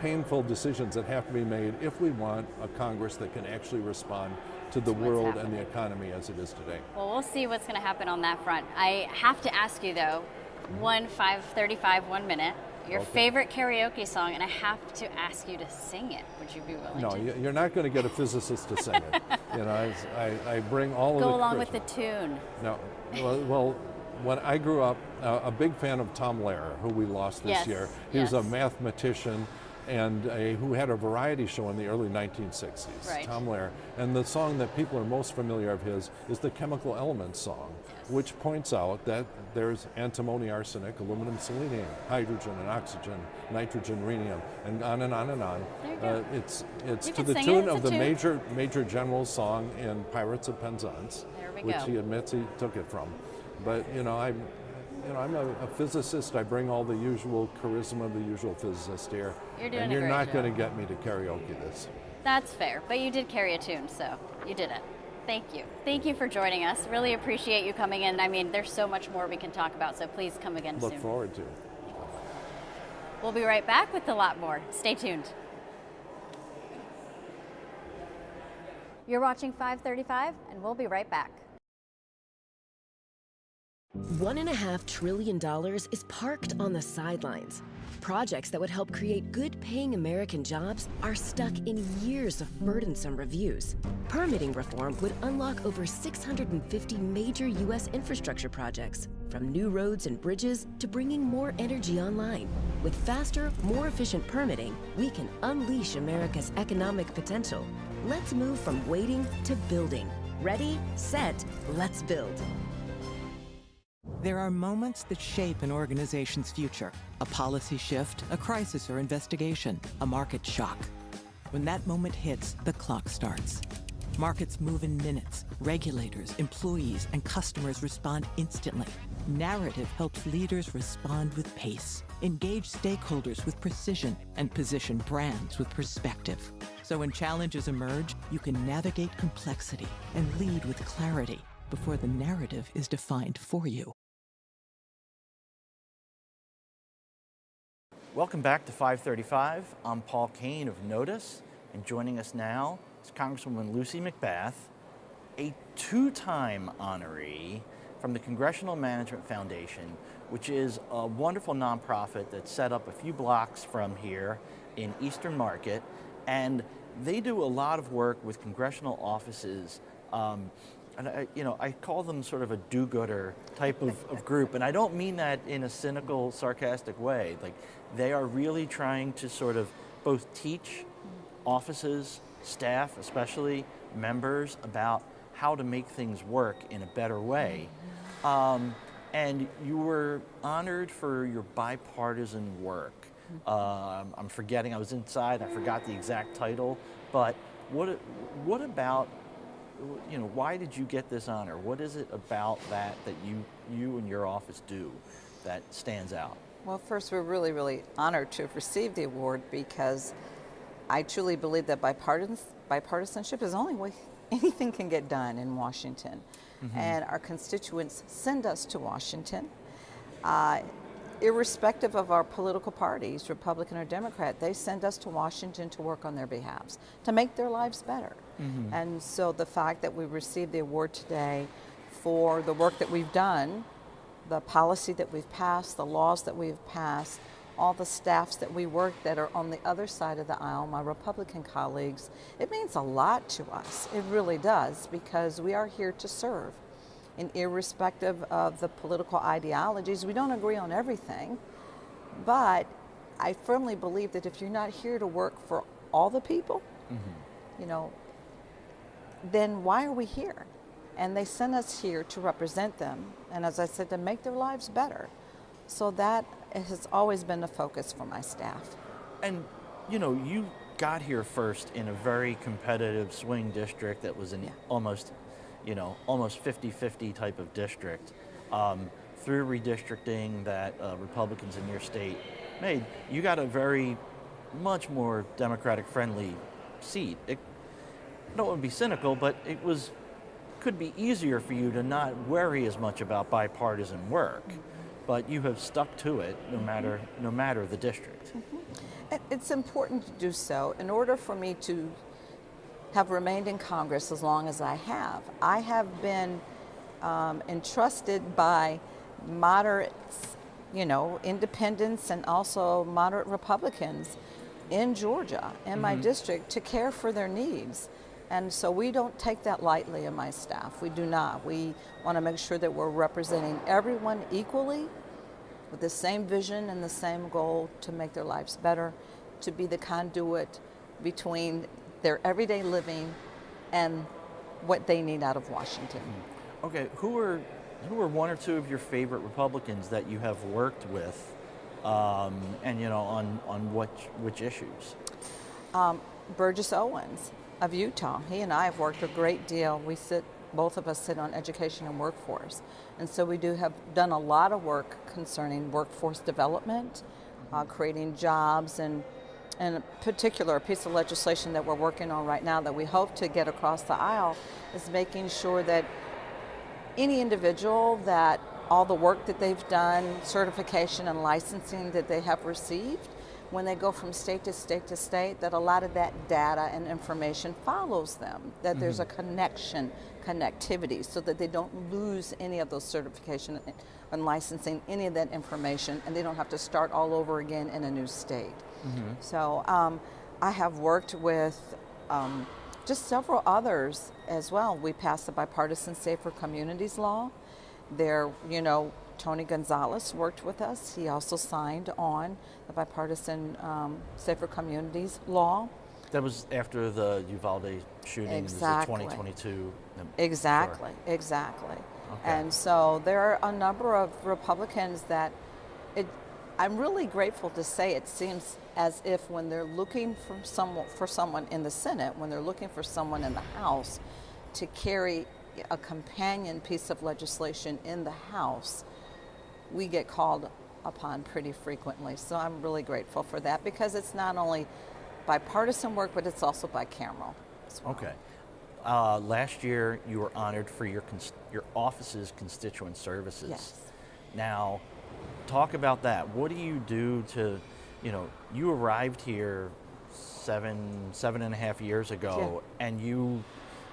painful decisions that have to be made if we want a Congress that can actually respond to the world and the economy as it is today. Well, we'll see what's going to happen on that front. I have to ask you though, 1 minute, your favorite karaoke song, and I have to ask you to sing it. Would you be willing to? No, you're not going to get a physicist to sing it. I bring all of the Go along charisma. with the tune. No, well, when I grew up, a big fan of Tom Lehrer, who we lost this year. He was a mathematician and who had a variety show in the early 1960s, Tom Lehrer. And the song that people are most familiar of his is the Chemical Elements song, which points out that there's antimony, arsenic, aluminum, selenium, hydrogen and oxygen, nitrogen, rhenium, and on and on and on. It's to the tune of the Major General's song in Pirates of Penzance, which he admits he took it from. But I'm a physicist. I bring all the usual charisma of the usual physicist here. You're you're not going to get me to karaoke this. That's fair, but you did carry a tune, so you did it. Thank you. Thank you for joining us. Really appreciate you coming in. I mean, there's so much more we can talk about, so please come again soon. Look forward to it. We'll be right back with a lot more. Stay tuned. You're watching 535, and we'll be right back. $1.5 trillion is parked on the sidelines. Projects that would help create good-paying American jobs are stuck in years of burdensome reviews. Permitting reform would unlock over 650 major U.S. infrastructure projects, from new roads and bridges to bringing more energy online. With faster, more efficient permitting, we can unleash America's economic potential. Let's move from waiting to building. Ready, set, let's build. There are moments that shape an organization's future. A policy shift, a crisis or investigation, a market shock. When that moment hits, the clock starts. Markets move in minutes. Regulators, employees, and customers respond instantly. Narrative helps leaders respond with pace, engage stakeholders with precision, and position brands with perspective. So when challenges emerge, you can navigate complexity and lead with clarity before the narrative is defined for you. Welcome back to 535. I'm Paul Kane of Notice, and joining us now is Congresswoman Lucy McBath, a two-time honoree from the Congressional Management Foundation, which is a wonderful nonprofit that's set up a few blocks from here in Eastern Market, and they do a lot of work with congressional offices. And I call them sort of a do-gooder type of group, and I don't mean that in a cynical, sarcastic way. Like, they are really trying to sort of both teach offices, staff, especially members, about how to make things work in a better way. And you were honored for your bipartisan work. I'm forgetting, I was inside, I forgot the exact title, but what about, why did you get this honor? What is it about that you and your office do that stands out? Well, first, we're really, really honored to have received the award, because I truly believe that bipartisanship is the only way anything can get done in Washington. And our constituents send us to Washington. irrespective of our political parties, Republican or Democrat, they send us to Washington to work on their behalves, to make their lives better. And so the fact that we received the award today for the work that we've done, the policy that we've passed, the laws that we've passed, all the staffs that we work that are on the other side of the aisle, my Republican colleagues, it means a lot to us. It really does, because we are here to serve. And irrespective of the political ideologies, we don't agree on everything, but I firmly believe that if you're not here to work for all the people, you know, then why are we here? And they sent us here to represent them, and as I said, to make their lives better. So that has always been the focus for my staff. And, you know, you got here first in a very competitive swing district that was an almost 50-50 type of district. Through redistricting that Republicans in your state made, you got a very much more Democratic-friendly seat. I don't want to be cynical, but it could be easier for you to not worry as much about bipartisan work, but you have stuck to it no matter the district. It's important to do so. In order for me to have remained in Congress as long as I have been entrusted by moderates, you know, independents and also moderate Republicans in Georgia, in my district, to care for their needs. And so we don't take that lightly in my staff. We do not. We want to make sure that we're representing everyone equally with the same vision and the same goal to make their lives better, to be the conduit between their everyday living and what they need out of Washington. Okay, who are one or two of your favorite Republicans that you have worked with, and you know, on which issues? Burgess Owens of Utah. He and I have worked a great deal. Both of us sit on education and workforce, and so we have done a lot of work concerning workforce development, creating jobs, and in particular, a piece of legislation that we're working on right now that we hope to get across the aisle is making sure that any individual, that all the work that they've done, certification and licensing that they have received, when they go from state to state to state, that a lot of that data and information follows them, that there's a connectivity, so that they don't lose any of those certification and licensing, any of that information, and they don't have to start all over again in a new state. So I have worked with just several others as well. We passed the bipartisan Safer Communities law. There, you know, Tony Gonzales worked with us. He also signed on the bipartisan Safer Communities law. That was after the Uvalde shooting. Exactly. It was the 2022. Exactly, Sure. exactly. Okay. And so there are a number of Republicans that I'm really grateful to say it seems as if when they're looking for someone in the Senate, when they're looking for someone in the House to carry a companion piece of legislation in the House, we get called upon pretty frequently. So I'm really grateful for that, because it's not only bipartisan work, but it's also bicameral as well. Okay. Last year, you were honored for your office's constituent services. Yes. Now, talk about that. What do you do to, you know, you arrived here seven and a half years ago, and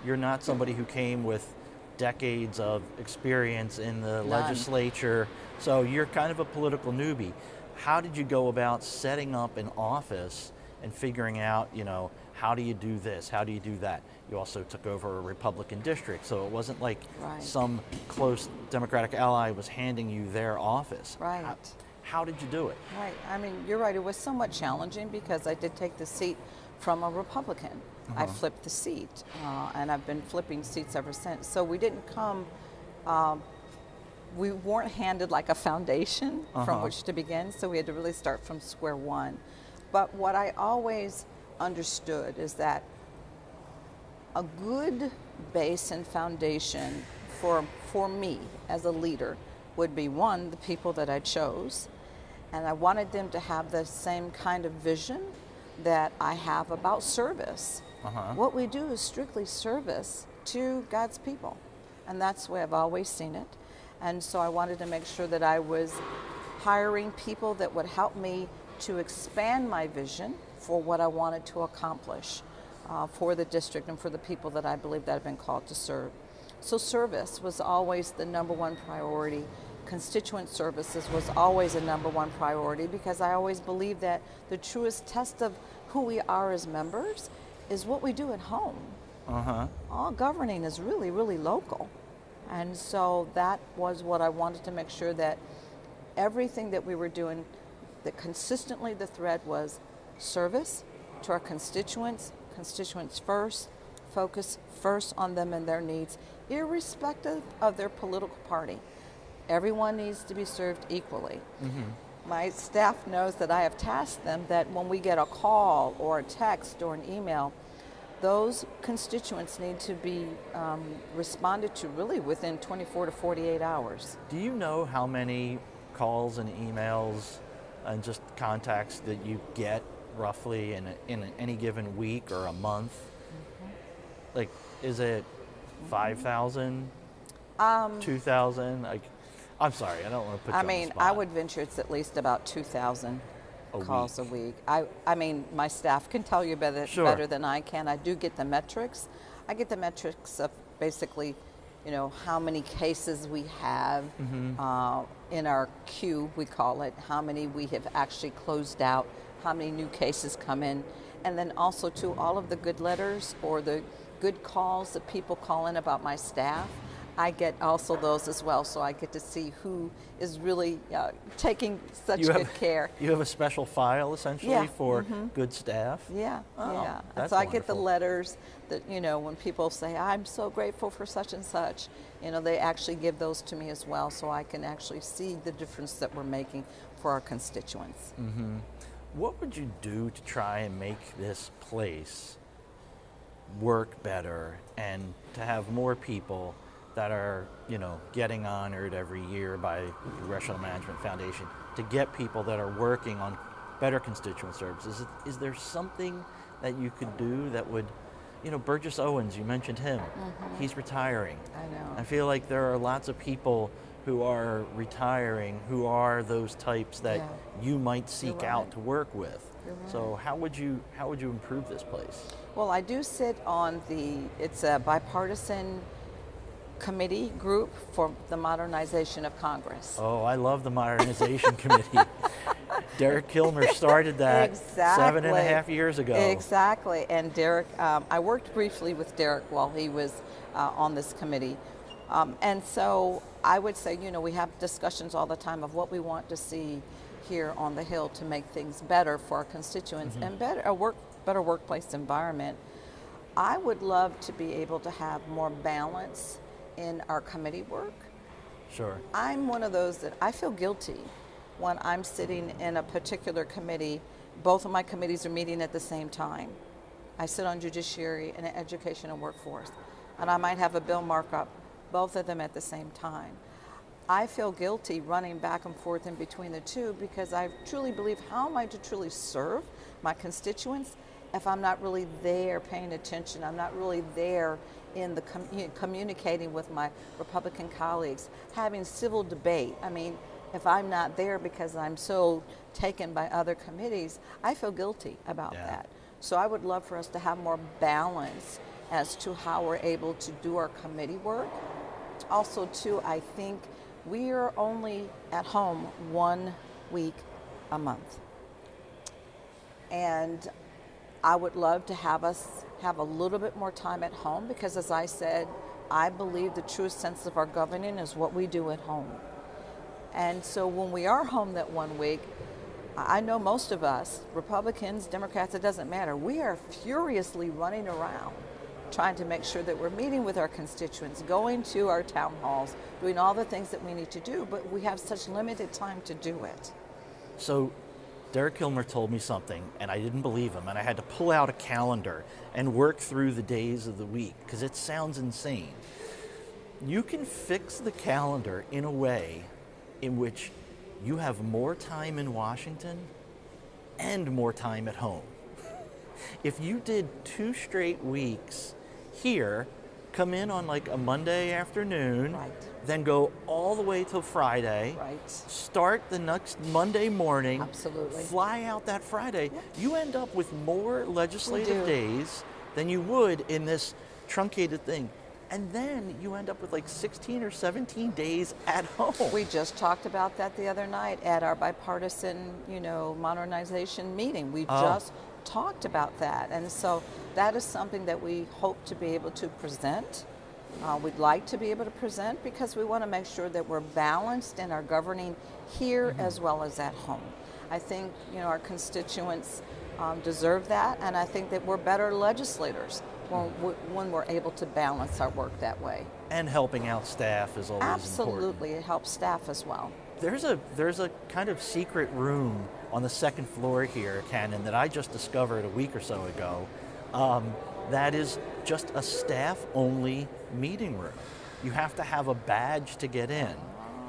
you're not somebody who came with decades of experience in the legislature, so you're kind of a political newbie. How did you go about setting up an office and figuring out, you know, how do you do this? How do you do that? You also took over a Republican district, so it wasn't like some close Democratic ally was handing you their office. Right. How did you do it? Right. I mean, you're right. It was somewhat challenging because I did take the seat from a Republican. I flipped the seat, and I've been flipping seats ever since. So we didn't come, we weren't handed like a foundation from which to begin, so we had to really start from square one. But what I always understood is that a good base and foundation for me as a leader would be, one, the people that I chose, and I wanted them to have the same kind of vision that I have about service. What we do is strictly service to God's people, and that's the way I've always seen it. And so I wanted to make sure that I was hiring people that would help me to expand my vision for what I wanted to accomplish for the district and for the people that I believe that I've been called to serve. So service was always the number one priority. Constituent services was always a number one priority, because I always believe that the truest test of who we are as members is what we do at home. All governing is really, really local. And so that was what I wanted to make sure, that everything that we were doing, that consistently the thread was service to our constituents, constituents first, focus first on them and their needs, irrespective of their political party. Everyone needs to be served equally. My staff knows that I have tasked them that when we get a call or a text or an email, those constituents need to be responded to really within 24 to 48 hours. Do you know how many calls and emails and just contacts that you get roughly in any given week or a month? Like, is it 5,000, 2,000? Like, I'm sorry, I don't want to put you on the spot. I would venture it's at least about 2,000 calls a week. I mean, my staff can tell you better than I can. I do get the metrics. I get the metrics of basically, you know, how many cases we have in our queue, we call it, how many we have actually closed out, how many new cases come in, and then also to all of the good letters or the good calls that people call in about my staff. I get also those as well, so I get to see who is really taking such good care. You have a special file, essentially, for good staff? Yeah, yeah. That's so I get the wonderful. letters that, you know, when people say, I'm so grateful for such and such, you know, they actually give those to me as well, so I can actually see the difference that we're making for our constituents. What would you do to try and make this place work better and to have more people that are, you know, getting honored every year by the Congressional Management Foundation, to get people that are working on better constituent services? Is there something that you could do that would, you know, Burgess Owens, you mentioned him, he's retiring. I know. I feel like there are lots of people who are retiring who are those types that you might seek out to work with. So how would you improve this place? Well, I do sit on it's a bipartisan committee group for the modernization of Congress. Oh, I love the modernization committee. Derek Kilmer started that 7.5 years ago. Exactly, and Derek, I worked briefly with Derek while he was on this committee. And so I would say, you know, we have discussions all the time of what we want to see here on the Hill to make things better for our constituents and better workplace environment. I would love to be able to have more balance in our committee work. Sure. I'm one of those that I feel guilty when I'm sitting in a particular committee. Both of my committees are meeting at the same time. I sit on judiciary and education and workforce, and I might have a bill markup, both of them at the same time. I feel guilty running back and forth in between the two, because I truly believe, how am I to truly serve my constituents if I'm not really there paying attention? I'm not really there in the communicating with my Republican colleagues, having civil debate. I mean, if I'm not there because I'm so taken by other committees, I feel guilty about that. So I would love for us to have more balance as to how we're able to do our committee work. Also, too, I think we are only at home 1 week a month. And I would love to have us have a little bit more time at home, because, as I said, I believe the truest sense of our governing is what we do at home. And so when we are home that 1 week, I know most of us, Republicans, Democrats, it doesn't matter, we are furiously running around trying to make sure that we're meeting with our constituents, going to our town halls, doing all the things that we need to do, but we have such limited time to do it. So Derek Kilmer told me something, and I didn't believe him, and I had to pull out a calendar and work through the days of the week, because it sounds insane. You can fix the calendar in a way in which you have more time in Washington and more time at home. If you did 2 straight weeks here, come in on like a Monday afternoon, Right. then go all the way till Friday, Right. start the next Monday morning, Absolutely. fly out that Friday. You end up with more legislative do. days than you would in this truncated thing. And then you end up with like 16 or 17 days at home. We just talked about that the other night at our bipartisan, modernization meeting. We just talked about that. And so that is something that we hope to be able to present. We'd like to be able to present because we want to make sure that we're balanced in our governing here as well as at home. I think, our constituents deserve that, and I think that we're better legislators when we're able to balance our work that way. And helping out staff is always Absolutely, important. it helps staff as well. There's a kind of secret room on the second floor here, Cannon, that I just discovered a week or so ago. That is just a staff-only meeting room. You have to have a badge to get in,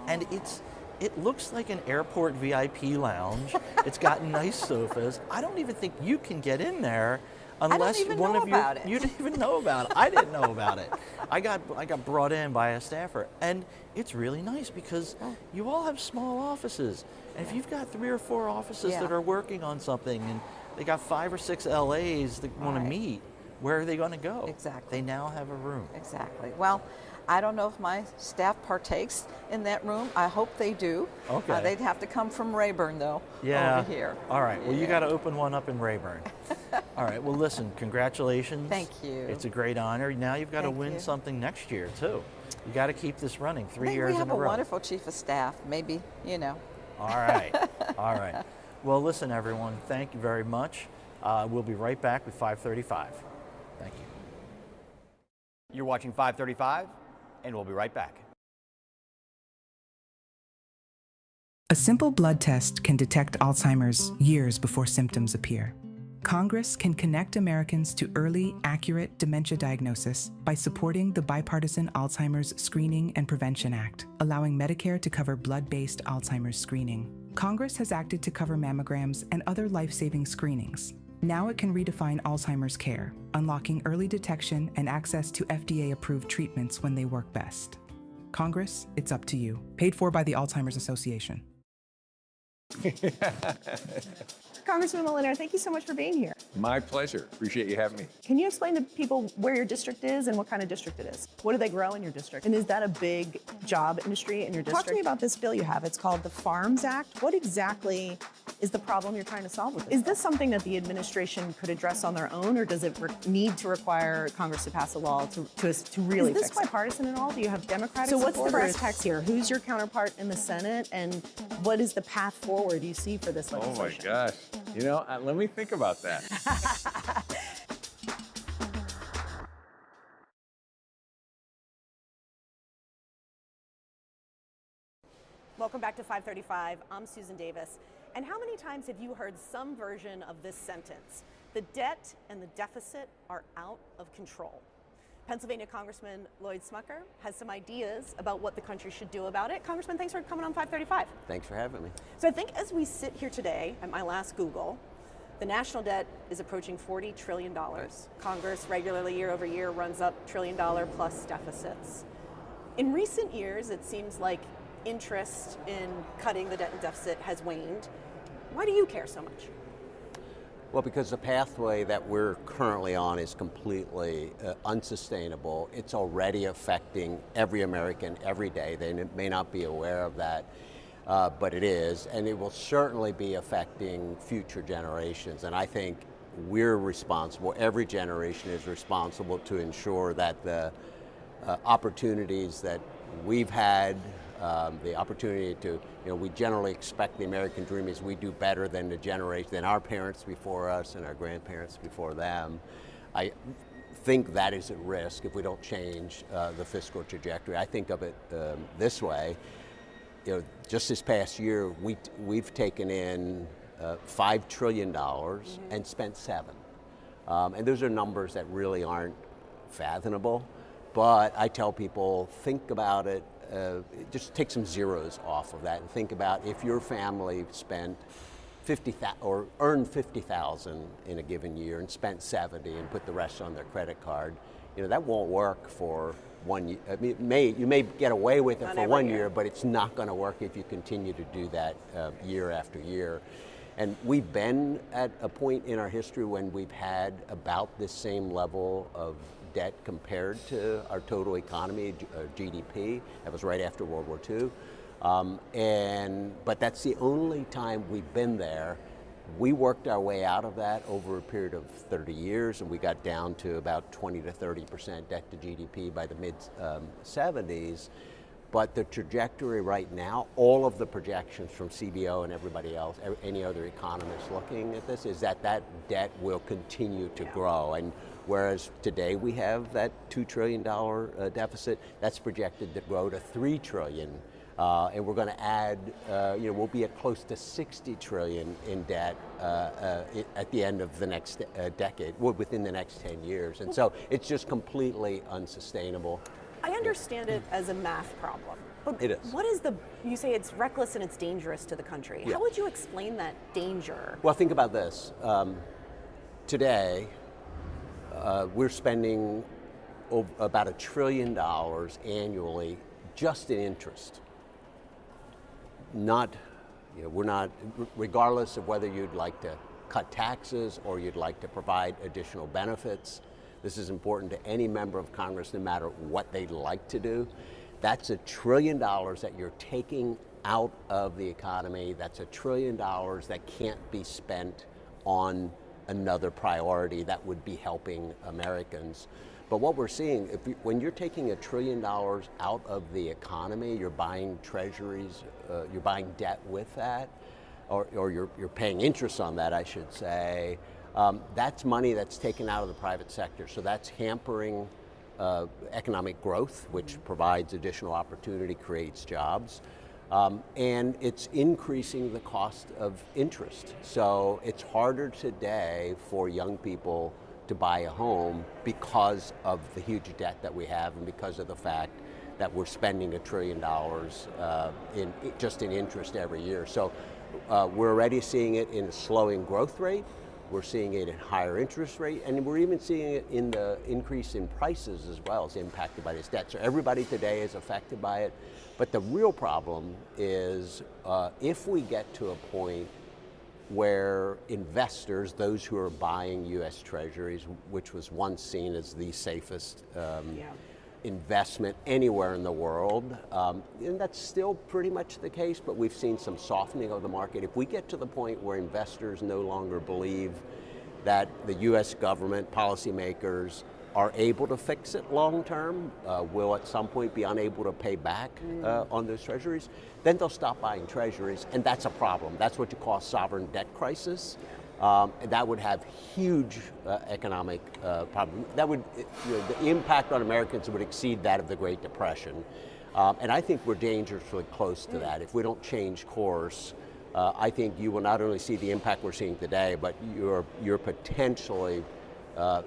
and it looks like an airport VIP lounge. It's got nice sofas. I don't even think you can get in there unless one of you didn't even know about it. I didn't know about it. I got brought in by a staffer, and it's really nice because you all have small offices, and if you've got 3 or 4 offices that are working on something, and they got 5 or 6 LAs that want to meet, where are they going to go? Exactly. They now have a room. Exactly. Well, I don't know if my staff partakes in that room. I hope they do. Okay. They'd have to come from Rayburn, though, Yeah. over here. All right. Well, you got to open one up in Rayburn. All right. Well, listen, congratulations. Thank you. It's a great honor. Now you've got to Thank win you. something next year, too. You got to keep this running 3 years We in have a a row. wonderful chief of staff. Maybe, All right. All right. Well, listen, everyone, thank you very much. We'll be right back with 535. Thank you. You're watching 535, and we'll be right back. A simple blood test can detect Alzheimer's years before symptoms appear. Congress can connect Americans to early, accurate dementia diagnosis by supporting the bipartisan Alzheimer's Screening and Prevention Act, allowing Medicare to cover blood-based Alzheimer's screening. Congress has acted to cover mammograms and other life-saving screenings. Now it can redefine Alzheimer's care, unlocking early detection and access to FDA-approved treatments when they work best. Congress, it's up to you. Paid for by the Alzheimer's Association. Congressman Mullins, thank you so much for being here. My pleasure. Appreciate you having me. Can you explain to people where your district is and what kind of district it is? What do they grow in your district? And is that a big job industry in your district? Talk to me about this bill you have. It's called the Farms Act. What exactly is the problem you're trying to solve with this? Is this something that the administration could address on their own, or does it need to require Congress to pass a law to really fix it? Is this bipartisan at all? Do you have Democratic support? So what's the brass tacks here? Who's your counterpart in the Senate, and what is the path forward you see for this legislation? Oh my gosh. Let me think about that. Welcome back to 535. I'm Susan Davis. And how many times have you heard some version of this sentence? The debt and the deficit are out of control. Pennsylvania Congressman Lloyd Smucker has some ideas about what the country should do about it. Congressman, thanks for coming on 535. Thanks for having me. So I think as we sit here today, at my last Google, the national debt is approaching $40 trillion. Congress regularly, year over year, runs up $1 trillion plus deficits. In recent years, it seems like interest in cutting the debt and deficit has waned. Why do you care so much? Well, because the pathway that we're currently on is completely unsustainable. It's already affecting every American every day. They may not be aware of that, but it is, and it will certainly be affecting future generations. And I think we're responsible, every generation is responsible to ensure that the opportunities that we've had, the opportunity to, we generally expect the American dream is we do better than the generation, than our parents before us and our grandparents before them. I think that is at risk if we don't change the fiscal trajectory. I think of it this way. Just this past year, we've taken in $5 trillion and spent $7. And those are numbers that really aren't fathomable. But I tell people, think about it. Just take some zeros off of that and think about if your family spent earned $50,000 in a given year and spent $70 and put the rest on their credit card. that won't work for 1 year. I mean, you may get away with it for 1 year, but it's not going to work if you continue to do that year after year. And we've been at a point in our history when we've had about this same level of debt compared to our total economy, GDP. That was right after World War II. But that's the only time we've been there. We worked our way out of that over a period of 30 years, and we got down to about 20 to 30% debt to GDP by the mid-70s. But the trajectory right now, all of the projections from CBO and everybody else, any other economist looking at this, is that that debt will continue to grow. And whereas today we have that $2 trillion deficit, that's projected to grow to $3 trillion. And we're going to add, we'll be at close to $60 trillion in debt at the end of the next decade, within the next 10 years. And so it's just completely unsustainable. I understand it as a math problem. But it is. What is you say it's reckless and it's dangerous to the country. Yeah. How would you explain that danger? Well, think about this. Today, we're spending about $1 trillion annually just in interest. We're not, regardless of whether you'd like to cut taxes or you'd like to provide additional benefits. This is important to any member of Congress, no matter what they'd like to do. That's $1 trillion that you're taking out of the economy. That's $1 trillion that can't be spent on another priority that would be helping Americans. But what we're seeing, when you're taking $1 trillion out of the economy, you're buying treasuries, you're buying debt with that, or you're paying interest on that, I should say. That's money that's taken out of the private sector. So that's hampering economic growth, which provides additional opportunity, creates jobs. And it's increasing the cost of interest. So it's harder today for young people to buy a home because of the huge debt that we have and because of the fact that we're spending $1 trillion just in interest every year. So we're already seeing it in a slowing growth rate. We're seeing it in higher interest rate, and we're even seeing it in the increase in prices as well as impacted by this debt. So everybody today is affected by it. But the real problem is if we get to a point where investors, those who are buying U.S. Treasuries, which was once seen as the safest investment anywhere in the world, and that's still pretty much the case, but we've seen some softening of the market. If we get to the point where investors no longer believe that the U.S. government, policymakers, are able to fix it long term, will at some point be unable to pay back on those treasuries, then they'll stop buying treasuries, and that's a problem. That's what you call a sovereign debt crisis. And that would have huge economic problem. That would, the impact on Americans would exceed that of the Great Depression. And I think we're dangerously close to that. If we don't change course, I think you will not only see the impact we're seeing today, but you're potentially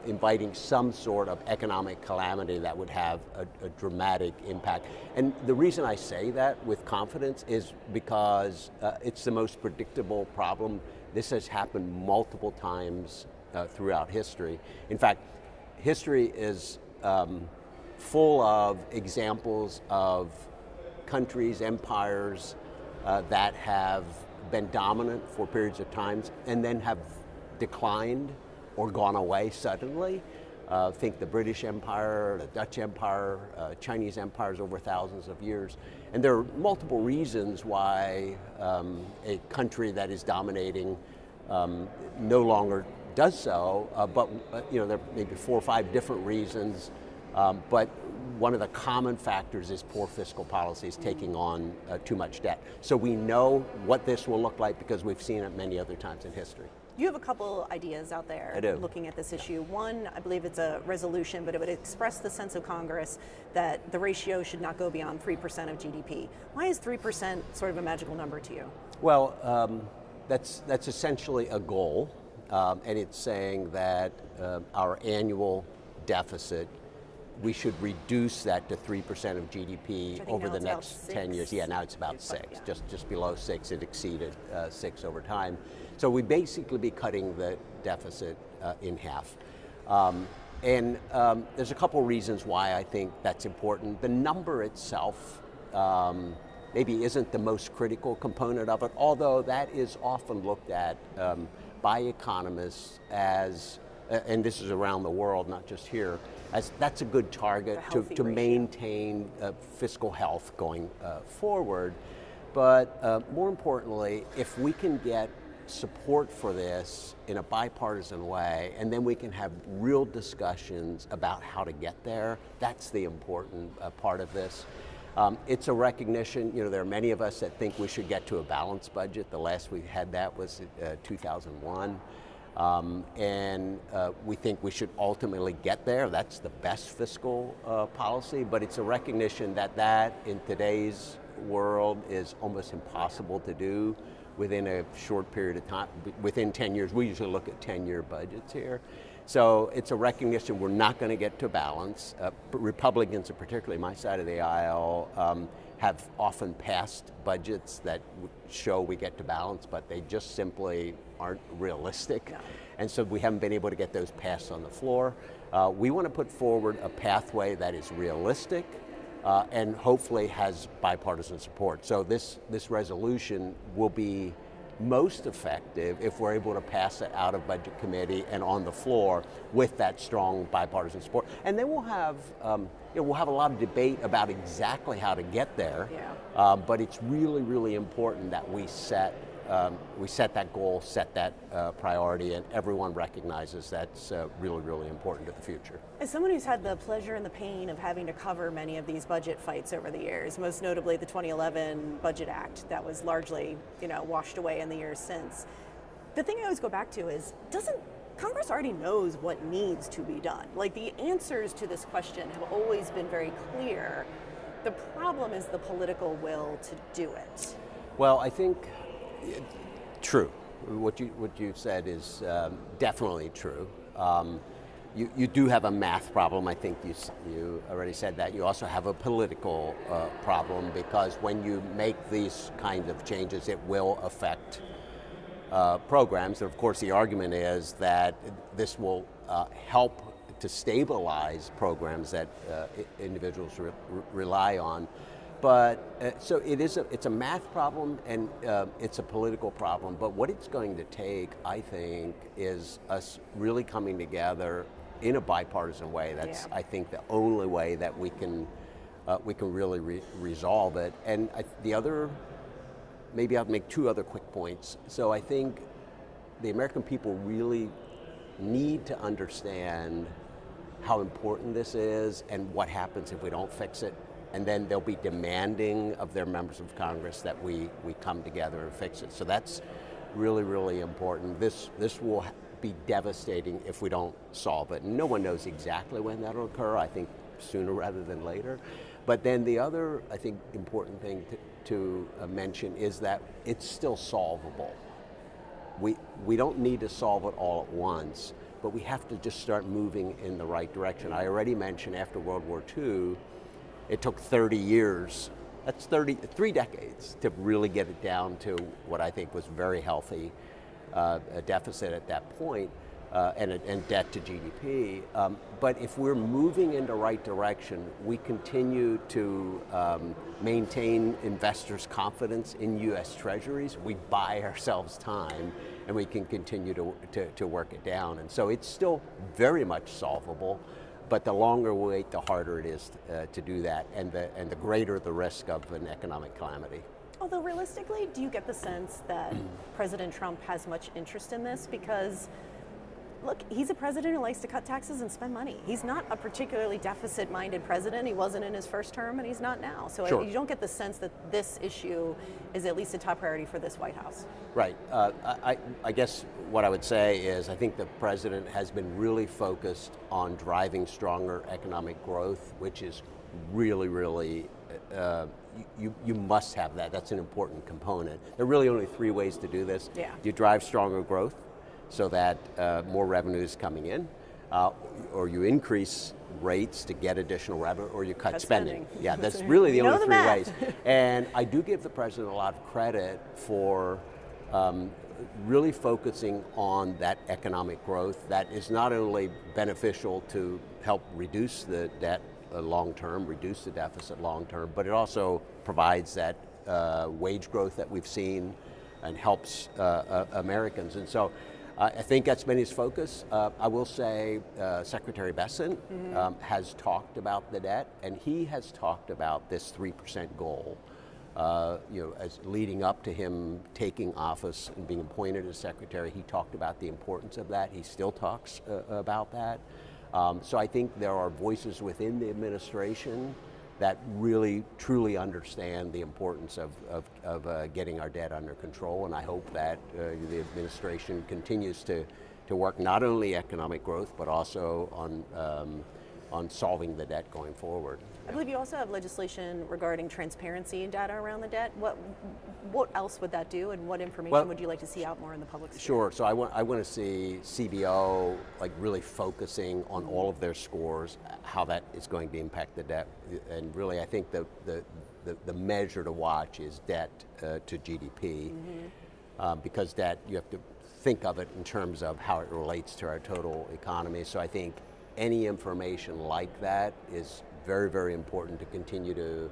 inviting some sort of economic calamity that would have a dramatic impact. And the reason I say that with confidence is because it's the most predictable problem. This has happened multiple times throughout history. In fact, history is full of examples of countries, empires that have been dominant for periods of times and then have declined or gone away suddenly. Think the British Empire, the Dutch Empire, Chinese empires over thousands of years. And there are multiple reasons why a country that is dominating no longer does so, but there are maybe 4 or 5 different reasons. But one of the common factors is poor fiscal policies taking on too much debt. So we know what this will look like because we've seen it many other times in history. You have a couple ideas out there looking at this issue. One, I believe it's a resolution, but it would express the sense of Congress that the ratio should not go beyond 3% of GDP. Why is 3% sort of a magical number to you? Well, that's essentially a goal, and it's saying that our annual deficit, we should reduce that to 3% of GDP over the next 10 years. Yeah, now it's about 6, just below 6. It exceeded 6 over time. So we'd basically be cutting the deficit in half. And there's a couple reasons why I think that's important. The number itself maybe isn't the most critical component of it, although that is often looked at by economists as, and this is around the world, not just here, as that's a good target to maintain fiscal health going forward. But more importantly, if we can get support for this in a bipartisan way, and then we can have real discussions about how to get there, that's the important part of this. It's a recognition, there are many of us that think we should get to a balanced budget. The last we had that was 2001. And we think we should ultimately get there. That's the best fiscal policy, but it's a recognition that in today's world is almost impossible to do within a short period of time, within 10 years. We usually look at 10-year budgets here. So it's a recognition we're not going to get to balance. Republicans, and particularly my side of the aisle, have often passed budgets that show we get to balance, but they just simply aren't realistic. No. And so we haven't been able to get those passed on the floor. We want to put forward a pathway that is realistic and hopefully has bipartisan support. So this resolution will be most effective if we're able to pass it out of Budget Committee and on the floor with that strong bipartisan support. And then we'll have a lot of debate about exactly how to get there. Yeah. But it's really, really important that we set that goal, set that priority, and everyone recognizes that's really, really important to the future. As someone who's had the pleasure and the pain of having to cover many of these budget fights over the years, most notably the 2011 Budget Act that was largely, washed away in the years since, the thing I always go back to is, Congress already knows what needs to be done. Like, the answers to this question have always been very clear. The problem is the political will to do it. Well, I think true. What you said is definitely true. You do have a math problem. I think you already said that. You also have a political problem, because when you make these kinds of changes, it will affect programs. And of course, the argument is that this will help to stabilize programs that individuals rely on. But so it's a math problem, and it's a political problem. But what it's going to take, I think, is us really coming together in a bipartisan way. That's, I think, the only way that we can really resolve it. And maybe I'll make two other quick points. So I think the American people really need to understand how important this is and what happens if we don't fix it. And then they'll be demanding of their members of Congress that we come together and fix it. So that's really, really important. This will be devastating if we don't solve it. And no one knows exactly when that'll occur. I think sooner rather than later. But then the other, I think, important thing to mention is that it's still solvable. We don't need to solve it all at once, but we have to just start moving in the right direction. I already mentioned after World War II, it took 30 years, that's 3 decades, to really get it down to what I think was very healthy, a deficit at that point, and debt to GDP. But if we're moving in the right direction, we continue to maintain investors' confidence in U.S. Treasuries. We buy ourselves time, and we can continue to work it down. And so it's still very much solvable. But the longer we wait, the harder it is to do that, and the greater the risk of an economic calamity. Although realistically, do you get the sense that President Trump has much interest in this? Because, look, he's a president who likes to cut taxes and spend money. He's not a particularly deficit-minded president. He wasn't in his first term, and he's not now. So sure. You don't get the sense that this issue is at least a top priority for this White House. Right. I guess what I would say is I think the president has been really focused on driving stronger economic growth, which is really, really, you must have that. That's an important component. There are really only 3 ways to do this. Yeah. You drive stronger growth so that more revenue is coming in, or you increase rates to get additional revenue, or you cut spending. Yeah, that's really the only 3 ways. And I do give the president a lot of credit for really focusing on that economic growth that is not only beneficial to help reduce the debt long term, reduce the deficit long term, but it also provides that wage growth that we've seen and helps Americans. And so I think that's been his focus. I will say Secretary Besant has talked about the debt, and he has talked about this 3% goal. As leading up to him taking office and being appointed as secretary, he talked about the importance of that. He still talks about that. So I think there are voices within the administration that really, truly understand the importance of getting our debt under control. And I hope that the administration continues to work not only economic growth, but also on solving the debt going forward. I believe you also have legislation regarding transparency and data around the debt. What else would that do, and what information would you like to see out more in the public sphere? Sure. So I want to see CBO really focusing on all of their scores, how that is going to impact the debt, and really I think the measure to watch is debt to GDP, because debt, you have to think of it in terms of how it relates to our total economy. So I think any information like that is very, very important to continue to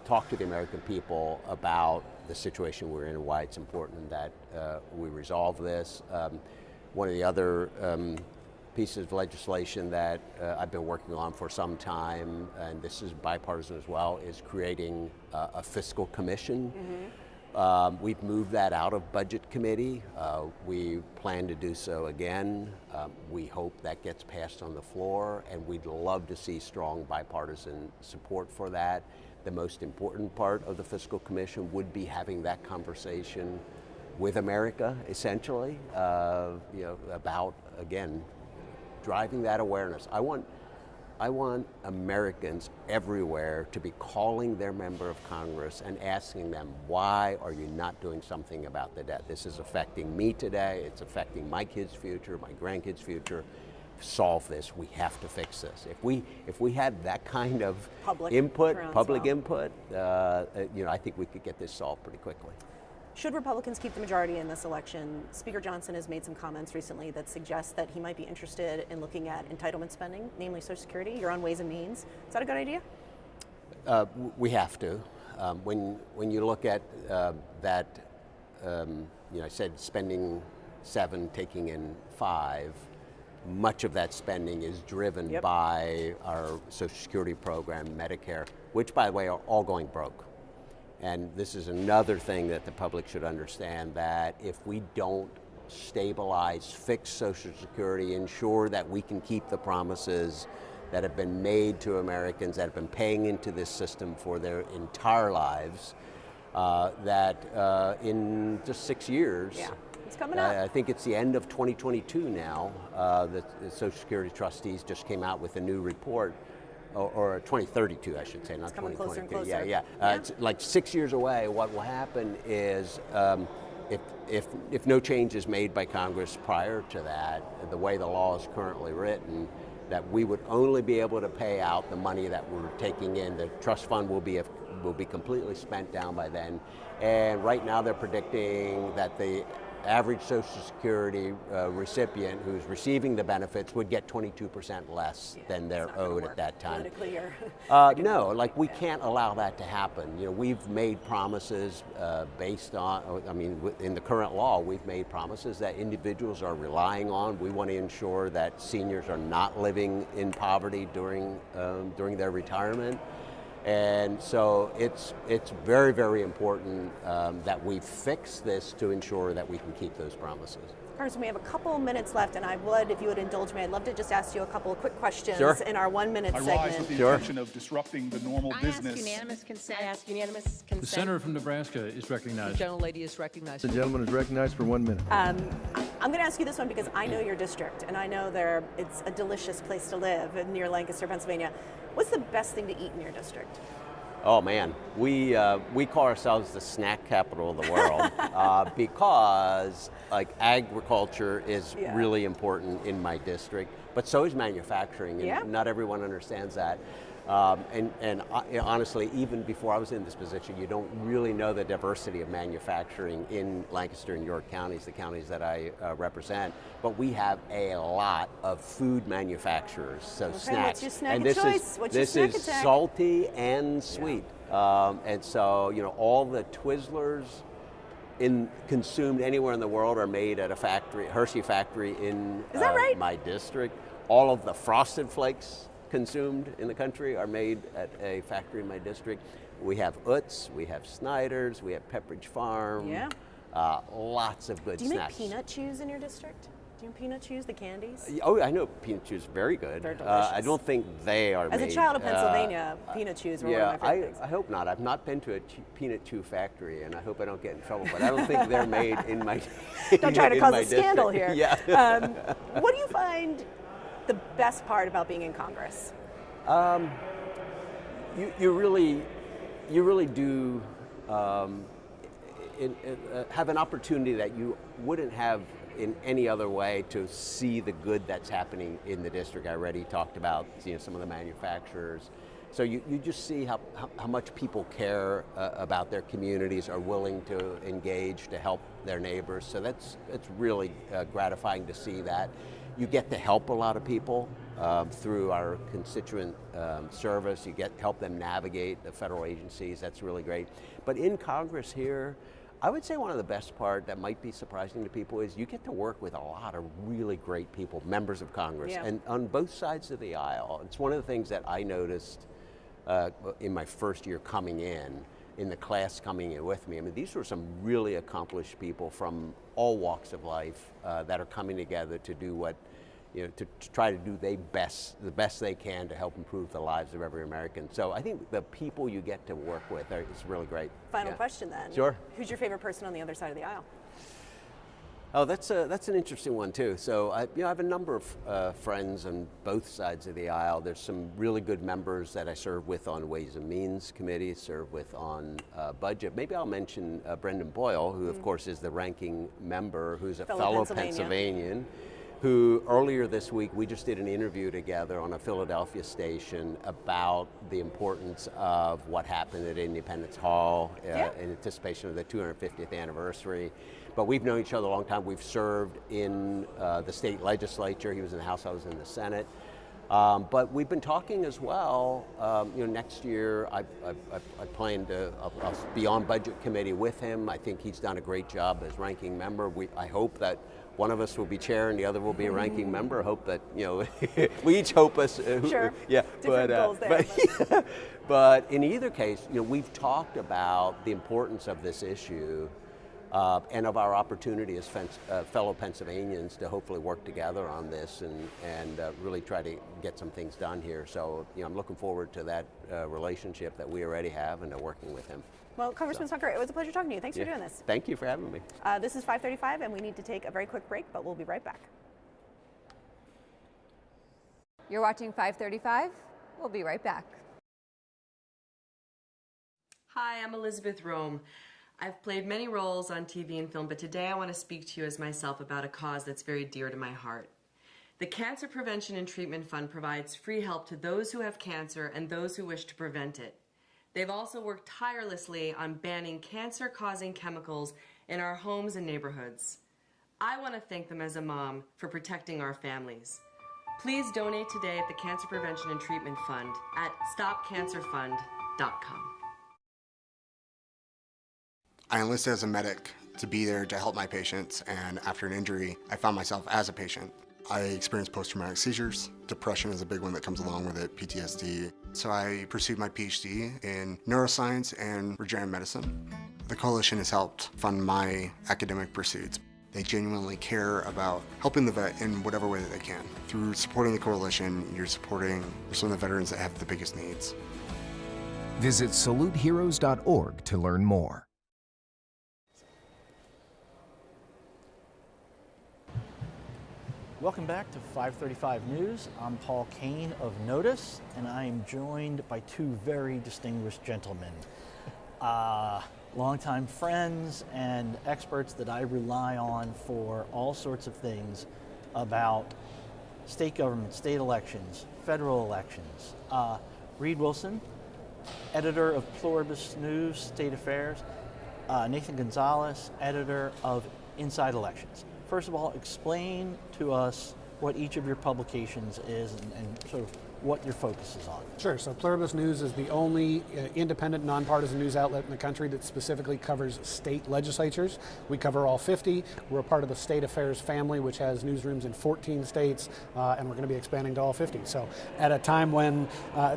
talk to the American people about the situation we're in and why it's important that we resolve this. One of the other pieces of legislation that I've been working on for some time, and this is bipartisan as well, is creating a fiscal commission. We've moved that out of Budget Committee. We plan to do so again. We hope that gets passed on the floor, and we'd love to see strong bipartisan support for that. The most important part of the Fiscal Commission would be having that conversation with America, essentially, about, again, driving that awareness. I want Americans everywhere to be calling their member of Congress and asking them, why are you not doing something about the debt? This is affecting me today, it's affecting my kids' future, my grandkids' future. Solve this, we have to fix this. If we had that kind of public input, I think we could get this solved pretty quickly. Should Republicans keep the majority in this election, Speaker Johnson has made some comments recently that suggest that he might be interested in looking at entitlement spending, namely Social Security. You're on Ways and Means. Is that a good idea? We have to. When you look at that, I said spending 7, taking in 5. Much of that spending is driven by our Social Security program, Medicare, which, by the way, are all going broke. And this is another thing that the public should understand, that if we don't stabilize, fix Social Security, ensure that we can keep the promises that have been made to Americans that have been paying into this system for their entire lives, that in just 6 years, it's coming up. I think it's the end of 2022 now, the Social Security trustees just came out with a new report, or 2032, I should say, not 2022. Closer and closer. Yeah. It's like 6 years away. What will happen is, if no change is made by Congress prior to that, the way the law is currently written, that we would only be able to pay out the money that we're taking in. The trust fund will be completely spent down by then. And right now they're predicting that the average Social Security recipient who's receiving the benefits would get 22% less than they're owed at that time. No, we can't allow that to happen. We've made promises based on, in the current law, we've made promises that individuals are relying on. We want to ensure that seniors are not living in poverty during their retirement. And so it's very, very important that we fix this to ensure that we can keep those promises. Congressman, we have a couple minutes left, and I would, if you would indulge me, I'd love to just ask you a couple of quick questions in our 1 minute segment. I rise with the intention of disrupting the normal business. I ask unanimous consent. The senator from Nebraska is recognized. The gentlelady is recognized. The gentleman is recognized for 1 minute. I'm going to ask you this one because I know your district, and I know it's a delicious place to live near Lancaster, Pennsylvania. What's the best thing to eat in your district? Oh man, we call ourselves the snack capital of the world because agriculture is really important in my district, but so is manufacturing, and not everyone understands that. Honestly, even before I was in this position, you don't really know the diversity of manufacturing in Lancaster and York counties, the counties that I represent. But we have a lot of food manufacturers, so okay, snacks. What's your snack and of this choice? this is salty and sweet. And so, all the Twizzlers consumed anywhere in the world are made at a factory, Hershey factory in my district. All of the Frosted Flakes consumed in the country are made at a factory in my district. We have Utz, we have Snyder's, we have Pepperidge Farm. Yeah. Lots of good snacks. Do you make peanut chews in your district? Do you peanut chews, the candies? Oh, I know peanut chews very good. They're delicious. I don't think they are As made. a child of Pennsylvania, peanut chews were one of my favorite things. I hope not. I've not been to a peanut chew factory, and I hope I don't get in trouble, but I don't think they're made in my Don't try to cause a scandal here. Yeah. What do you find the best part about being in Congress? You really do have an opportunity that you wouldn't have in any other way to see the good that's happening in the district. I already talked about some of the manufacturers. So you just see how much people care about their communities, are willing to engage to help their neighbors. So it's really gratifying to see that. You get to help a lot of people through our constituent service. You help them navigate the federal agencies. That's really great. But in Congress here, I would say one of the best part that might be surprising to people is you get to work with a lot of really great people, members of Congress, and on both sides of the aisle. It's one of the things that I noticed in my first year coming in the class coming in with me. I mean, these were some really accomplished people from all walks of life that are coming together to do what, to try to do the best they can to help improve the lives of every American. So I think the people you get to work with is really great. Final question then. Sure. Who's your favorite person on the other side of the aisle? Oh, that's an interesting one too. So I have a number of friends on both sides of the aisle. There's some really good members that I serve with on Ways and Means Committee, serve with on Budget. Maybe I'll mention Brendan Boyle, who of course is the ranking member, who's a fellow Pennsylvanian, who earlier this week we just did an interview together on a Philadelphia station about the importance of what happened at Independence Hall in anticipation of the 250th anniversary. But we've known each other a long time. We've served in the state legislature. He was in the House, I was in the Senate. But we've been talking as well. Next year I plan to I'll be on Budget Committee with him. I think he's done a great job as ranking member. I hope that one of us will be chair and the other will be a ranking member. I hope that we each hope us. Sure. Yeah. Different goals there. But in either case, we've talked about the importance of this issue. And of our opportunity as fellow Pennsylvanians to hopefully work together on this and really try to get some things done here. So I'm looking forward to that relationship that we already have and to working with him. Well, Congressman Smucker, it was a pleasure talking to you. Thanks for doing this. Thank you for having me. This is 5:35 and we need to take a very quick break, but we'll be right back. You're watching 535. We'll be right back. Hi, I'm Elizabeth Rome. I've played many roles on TV and film, but today I want to speak to you as myself about a cause that's very dear to my heart. The Cancer Prevention and Treatment Fund provides free help to those who have cancer and those who wish to prevent it. They've also worked tirelessly on banning cancer-causing chemicals in our homes and neighborhoods. I want to thank them as a mom for protecting our families. Please donate today at the Cancer Prevention and Treatment Fund at stopcancerfund.com. I enlisted as a medic to be there to help my patients, and after an injury, I found myself as a patient. I experienced post-traumatic seizures. Depression is a big one that comes along with it, PTSD. So I pursued my PhD in neuroscience and regenerative medicine. The coalition has helped fund my academic pursuits. They genuinely care about helping the vet in whatever way that they can. Through supporting the coalition, you're supporting some of the veterans that have the biggest needs. Visit saluteheroes.org to learn more. Welcome back to 535 News. I'm Paul Kane of Notice, and I am joined by two very distinguished gentlemen. Longtime friends and experts that I rely on for all sorts of things about state government, state elections, federal elections. Reid Wilson, editor of Pluribus News, State Affairs. Nathan Gonzales, editor of Inside Elections. First of all, explain to us what each of your publications is and sort of what your focus is on. Sure. So Pluribus News is the only independent, nonpartisan news outlet in the country that specifically covers state legislatures. We cover all 50. We're a part of the State Affairs family, which has newsrooms in 14 states, and we're going to be expanding to all 50. So at a time when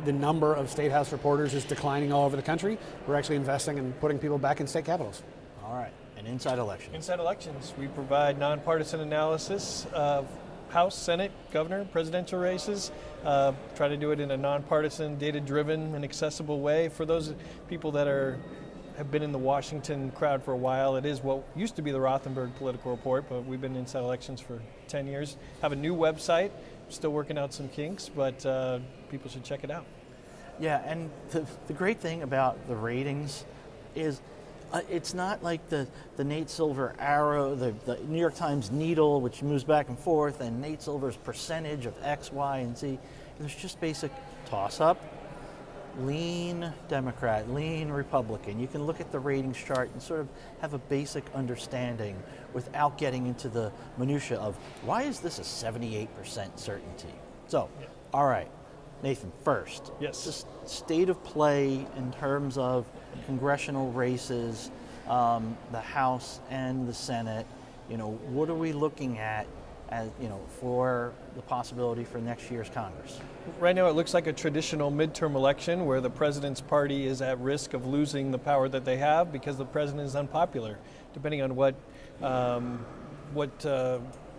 the number of State House reporters is declining all over the country, we're actually investing in putting people back in state capitals. All right. And Inside Elections. Inside Elections, we provide nonpartisan analysis of House, Senate, governor, presidential races. Try to do it in a nonpartisan, data-driven, and accessible way. For those people that have been in the Washington crowd for a while, it is what used to be the Rothenberg Political Report, but we've been Inside Elections for 10 years. Have a new website, still working out some kinks, but people should check it out. Yeah, and the great thing about the ratings is it's not like the Nate Silver arrow, the New York Times needle, which moves back and forth, and Nate Silver's percentage of X, Y, and Z. There's just basic toss-up, lean Democrat, lean Republican. You can look at the ratings chart and sort of have a basic understanding without getting into the minutia of why is this a 78% certainty? So, all right, Nathan, first, just state of play in terms of congressional races, the House and the Senate. What are we looking at as, for the possibility for next year's Congress? Right now it looks like a traditional midterm election where the president's party is at risk of losing the power that they have because the president is unpopular. Depending on what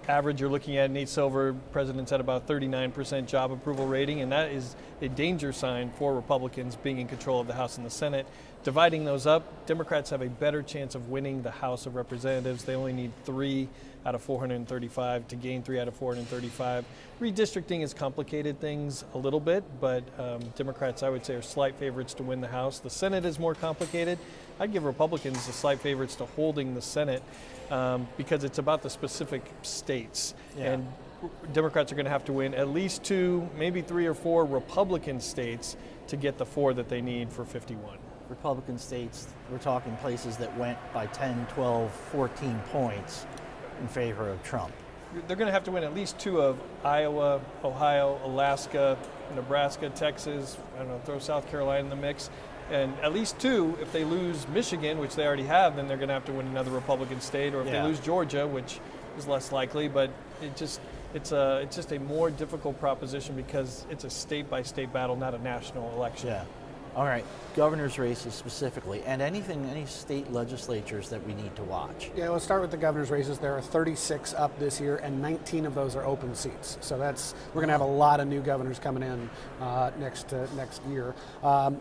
average you're looking at, Nate Silver, president's at about 39% job approval rating, and that is a danger sign for Republicans being in control of the House and the Senate. Dividing those up, Democrats have a better chance of winning the House of Representatives. They only need 3 out of 435 to gain 3 out of 435. Redistricting has complicated things a little bit, but Democrats, I would say, are slight favorites to win the House. The Senate is more complicated. I'd give Republicans the slight favorites to holding the Senate because it's about the specific states. Yeah. And Democrats are going to have to win at least 2, maybe 3 or 4 Republican states to get the 4 that they need for 51. Republican states, we're talking places that went by 10, 12, 14 points in favor of Trump. They're going to have to win at least 2 of Iowa, Ohio, Alaska, Nebraska, Texas, I don't know, throw South Carolina in the mix. And at least 2, if they lose Michigan, which they already have, then they're going to have to win another Republican state. Or if they lose Georgia, which is less likely, but it's just a more difficult proposition because it's a state-by-state battle, not a national election. Yeah. All right, governor's races specifically, and any state legislatures that we need to watch. Yeah, let's start with the governor's races. There are 36 up this year, and 19 of those are open seats. So we're going to have a lot of new governors coming in next year. A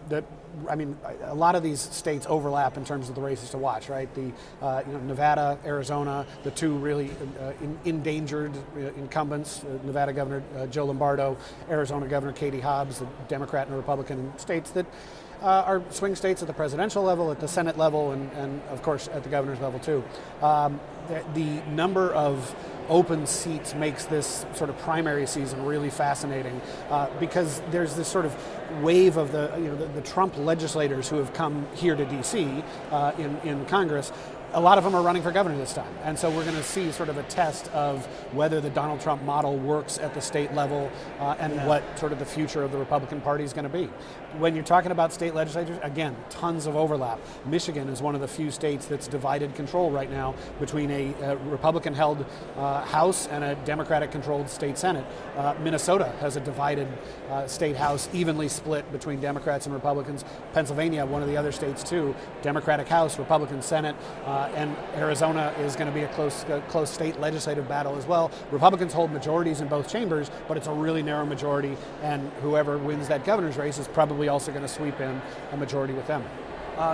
lot of these states overlap in terms of the races to watch, right? Nevada, Arizona, the 2 really endangered incumbents, Nevada Governor Joe Lombardo, Arizona Governor Katie Hobbs, the Democrat and Republican states that are swing states at the presidential level, at the Senate level, and of course at the governor's level too. The number of open seats makes this sort of primary season really fascinating because there's this sort of wave of the Trump legislators who have come here to D.C. in Congress. A lot of them are running for governor this time. And so we're going to see sort of a test of whether the Donald Trump model works at the state level what sort of the future of the Republican Party is going to be. When you're talking about state legislatures, again, tons of overlap. Michigan is one of the few states that's divided control right now between a Republican-held House and a Democratic-controlled state Senate. Minnesota has a divided state House, evenly split between Democrats and Republicans. Pennsylvania, one of the other states too, Democratic House, Republican Senate. And Arizona is going to be a close state legislative battle as well. Republicans hold majorities in both chambers, but it's a really narrow majority, and whoever wins that governor's race is probably also going to sweep in a majority with them.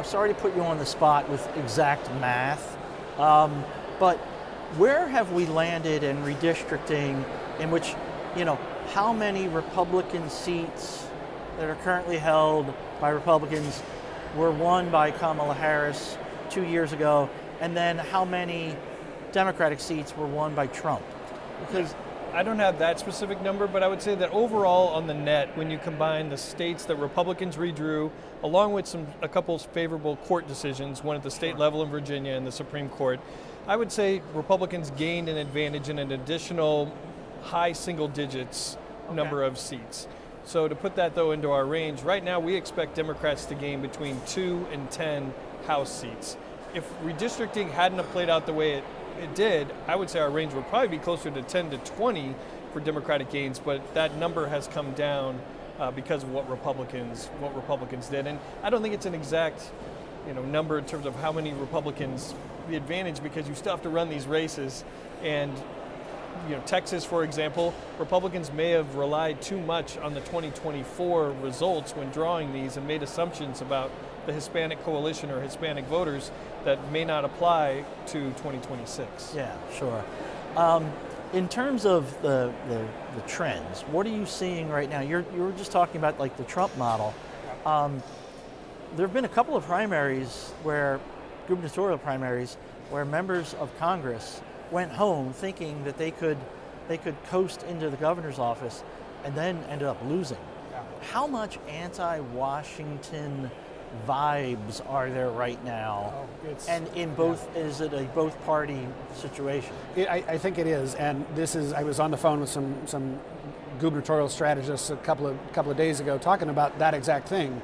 Sorry to put you on the spot with exact math, but where have we landed in redistricting in which, how many Republican seats that are currently held by Republicans were won by Kamala Harris 2 years ago, and then how many Democratic seats were won by Trump? Because I don't have that specific number, but I would say that overall on the net, when you combine the states that Republicans redrew, along with a couple favorable court decisions, one at the state level in Virginia and the Supreme Court, I would say Republicans gained an advantage in an additional high single digits number of seats. So to put that, though, into our range, right now we expect Democrats to gain between 2 and 10 House seats. If redistricting hadn't have played out the way it did, I would say our range would probably be closer to 10 to 20 for Democratic gains, but that number has come down because of what Republicans did. And I don't think it's an exact number in terms of how many Republicans the advantage, because you still have to run these races. And Texas, for example, Republicans may have relied too much on the 2024 results when drawing these and made assumptions about the Hispanic coalition or Hispanic voters that may not apply to 2026. Yeah, sure. In terms of the trends, what are you seeing right now? You were just talking about like the Trump model. There have been a couple of gubernatorial primaries, where members of Congress went home thinking that they could coast into the governor's office and then ended up losing. Yeah. How much anti-Washington vibes are there right now? And in both, is it a both party situation? I think it is, and I was on the phone with some gubernatorial strategists a couple of days ago talking about that exact thing.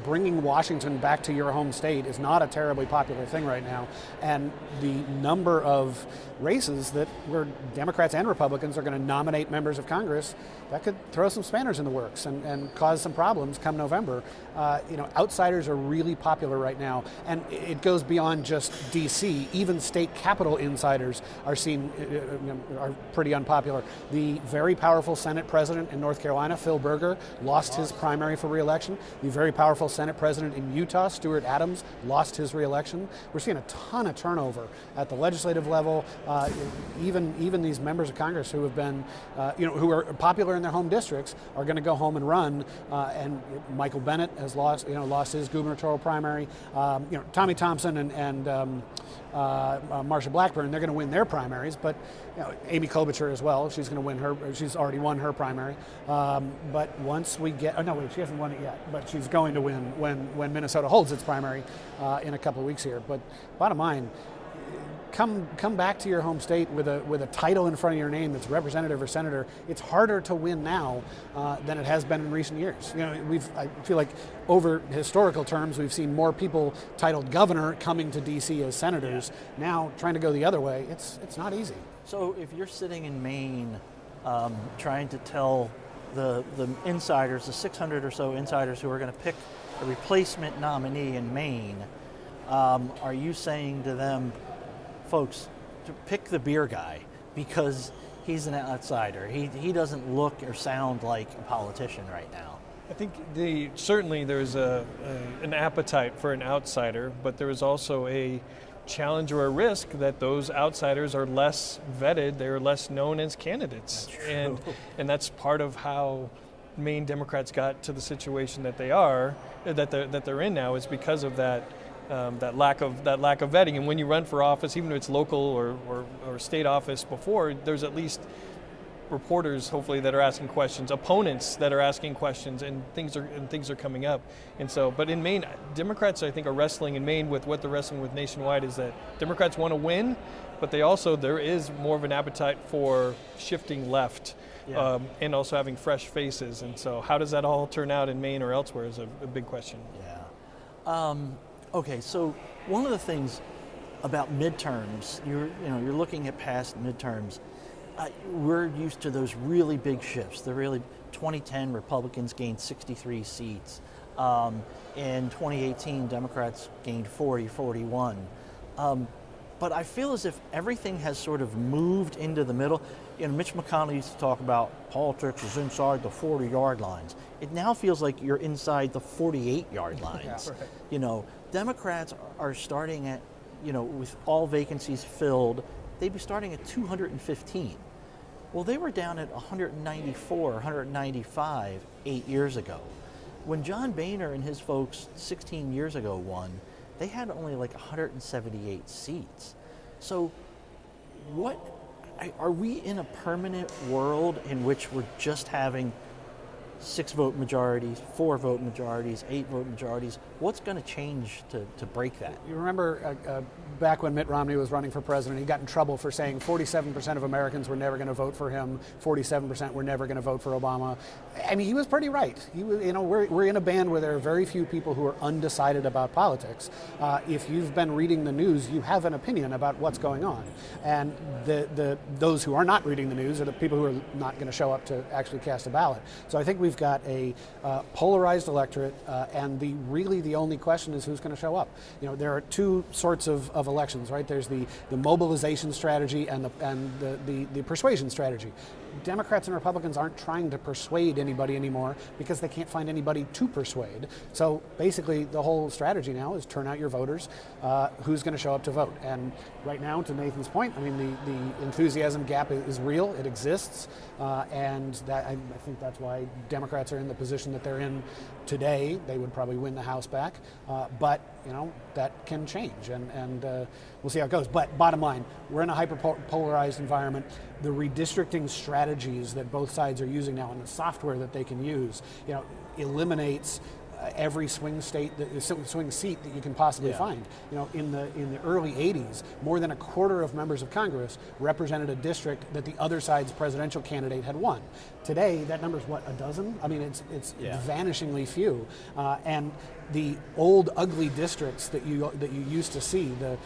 Bringing Washington back to your home state is not a terribly popular thing right now, and the number of races where Democrats and Republicans are going to nominate members of Congress, that could throw some spanners in the works and cause some problems come November. Outsiders are really popular right now, and it goes beyond just DC. Even state capital insiders are pretty unpopular. The very powerful Senate president in North Carolina, Phil Berger, lost his primary for re-election. The very powerful Senate president in Utah, Stuart Adams, lost his re-election. We're seeing a ton of turnover at the legislative level. Even these members of Congress who have been, who are popular in their home districts are going to go home and run. And Michael Bennet has lost his gubernatorial primary. Tommy Thompson and Marsha Blackburn, they're going to win their primaries, but Amy Klobuchar as well. She's going to win she's already won her primary. But once we get, she hasn't won it yet, but she's going to win when Minnesota holds its primary in a couple of weeks here. But bottom line, come back to your home state with a title in front of your name that's representative or senator. It's harder to win now than it has been in recent years. I feel like over historical terms, we've seen more people titled governor coming to DC as senators. Yeah. Now trying to go the other way, it's not easy. So if you're sitting in Maine trying to tell the insiders, the 600 or so insiders who are going to pick a replacement nominee in Maine, are you saying to them, folks, to pick the beer guy because he's an outsider? He doesn't look or sound like a politician right now. I think certainly there's an appetite for an outsider, but there is also a challenge or a risk that those outsiders are less vetted, they're less known as candidates. And that's part of how Maine Democrats got to the situation that they're in now, is because of that lack of vetting. And when you run for office, even if it's local or state office before, there's at least reporters, hopefully, that are asking questions, opponents that are asking questions, and things are coming up. And so, but in Maine, Democrats, I think, are wrestling in Maine with what they're wrestling with nationwide, is that Democrats want to win, but there is more of an appetite for shifting left. Yeah. And also having fresh faces. And so how does that all turn out in Maine or elsewhere is a big question. Yeah. Okay, so one of the things about midterms, you're looking at past midterms, we're used to those really big shifts. 2010, Republicans gained 63 seats. In 2018, Democrats gained 41. But I feel as if everything has sort of moved into the middle. Mitch McConnell used to talk about politics is inside the 40-yard lines. It now feels like you're inside the 48-yard lines. Yeah, right. Democrats are starting at, with all vacancies filled, they'd be starting at 215. Well, they were down at 194, 195 8 years ago. When John Boehner and his folks 16 years ago won, they had only like 178 seats. So Are we in a permanent world in which we're just having 6-vote majorities, 4-vote majorities, 8-vote majorities? What's going to change to break that? You remember back when Mitt Romney was running for president, he got in trouble for saying 47% of Americans were never going to vote for him, 47% were never going to vote for Obama. I mean, he was pretty right. We're in a band where there are very few people who are undecided about politics. If you've been reading the news, you have an opinion about what's going on. And those who are not reading the news are the people who are not going to show up to actually cast a ballot. So I think we've got a polarized electorate, and the only question is who's going to show up. There are two sorts of elections, right? There's the mobilization strategy and the persuasion strategy. Democrats and Republicans aren't trying to persuade anybody anymore because they can't find anybody to persuade. So basically the whole strategy now is turn out your voters, who's going to show up to vote. And right now, to Nathan's point, I mean, the enthusiasm gap is real, it exists, and that I think that's why Democrats are in the position that they're in today. They would probably win the House back, but that can change, and we'll see how it goes. But bottom line, we're in a hyper-polarized environment. The redistricting strategies that both sides are using now and the software that they can use, eliminates every swing seat that you can possibly find. In the early 80s, more than a quarter of members of Congress represented a district that the other side's presidential candidate had won. Today, that number's what, a dozen? I mean, it's vanishingly few. And the old ugly districts that you used to see, the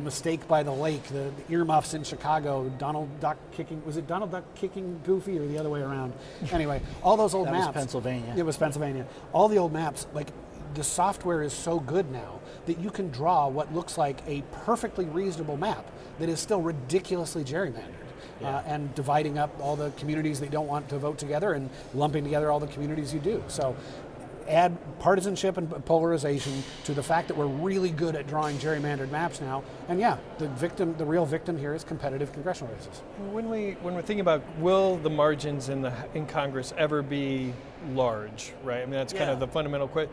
mistake by the lake, the earmuffs in Chicago, Donald Duck kicking Goofy, or the other way around? Anyway, all those old maps. That was Pennsylvania. It was Pennsylvania. All the old maps, like, the software is so good now that you can draw what looks like a perfectly reasonable map that is still ridiculously gerrymandered. And dividing up all the communities that don't want to vote together and lumping together all the communities you do. So add partisanship and polarization to the fact that we're really good at drawing gerrymandered maps now. And the real victim here is competitive congressional races. When we're thinking about, will the margins in Congress ever be large, right? I mean, that's kind of the fundamental question.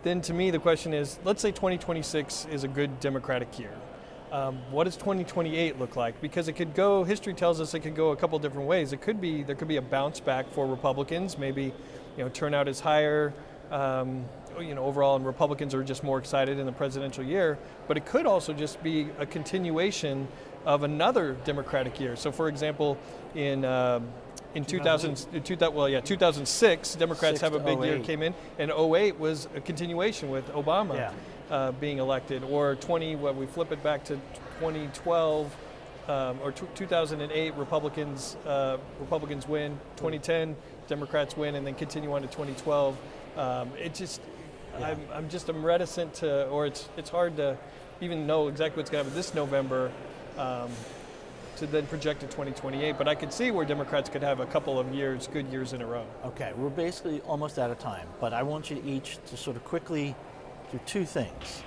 Then to me, the question is, let's say 2026 is a good Democratic year. What does 2028 look like? Because it could go, history tells us it could go a couple different ways. There could be a bounce back for Republicans. Maybe, turnout is higher, overall, and Republicans are just more excited in the presidential year. But it could also just be a continuation of another Democratic year. So, for example, in 2006, Democrats have a big year, came in, and 08 was a continuation with Obama being elected. Or we flip it back to 2012 or 2008, Republicans win. 2010, Democrats win, and then continue on to 2012. I'm reticent to, or it's hard to even know exactly what's going to happen this November. To then project to 2028, but I could see where Democrats could have a couple of good years in a row. Okay, we're basically almost out of time, but I want you each to sort of quickly do two things.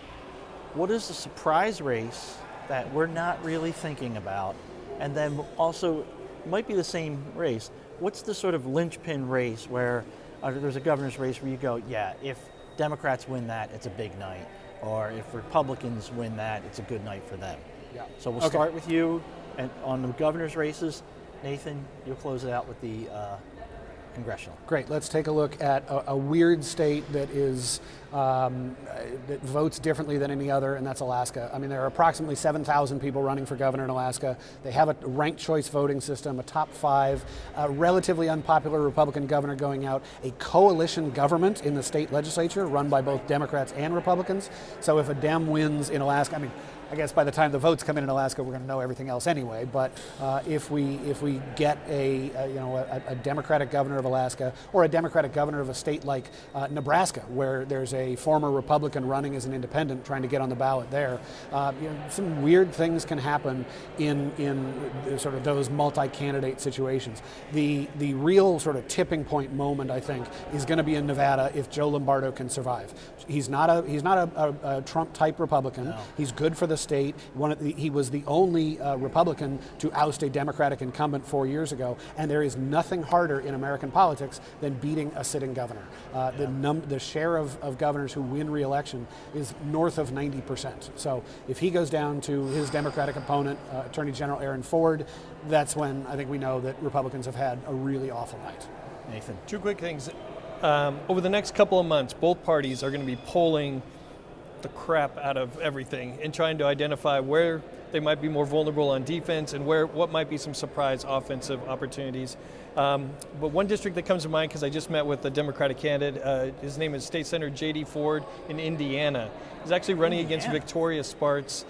What is the surprise race that we're not really thinking about? And then also, might be the same race, what's the sort of linchpin race where there's a governor's race where you go, if Democrats win that, it's a big night, or if Republicans win that, it's a good night for them. So we'll start with you. And on the governor's races, Nathan, you'll close it out with the congressional. Great. Let's take a look at a weird state that is that votes differently than any other, and that's Alaska. I mean, there are approximately 7,000 people running for governor in Alaska. They have a ranked choice voting system, a top 5, a relatively unpopular Republican governor going out, a coalition government in the state legislature run by both Democrats and Republicans. So if a Dem wins in Alaska, I guess by the time the votes come in Alaska, we're going to know everything else anyway. But if we get a Democratic governor of Alaska, or a Democratic governor of a state like Nebraska, where there's a former Republican running as an independent trying to get on the ballot there, some weird things can happen in sort of those multi-candidate situations. The real sort of tipping point moment, I think, is going to be in Nevada if Joe Lombardo can survive. He's not a Trump type Republican. No. He's good for the state. He was the only Republican to oust a Democratic incumbent 4 years ago, and there is nothing harder in American politics than beating a sitting governor. The share of governors governors who win re-election is north of 90%. So if he goes down to his Democratic opponent, Attorney General Aaron Ford, that's when I think we know that Republicans have had a really awful night. Nathan. Two quick things. Over the next couple of months, both parties are going to be polling the crap out of everything and trying to identify where they might be more vulnerable on defense and what might be some surprise offensive opportunities. But one district that comes to mind, because I just met with the Democratic candidate, his name is State Senator J.D. Ford in Indiana. He's actually running against Victoria Sparks.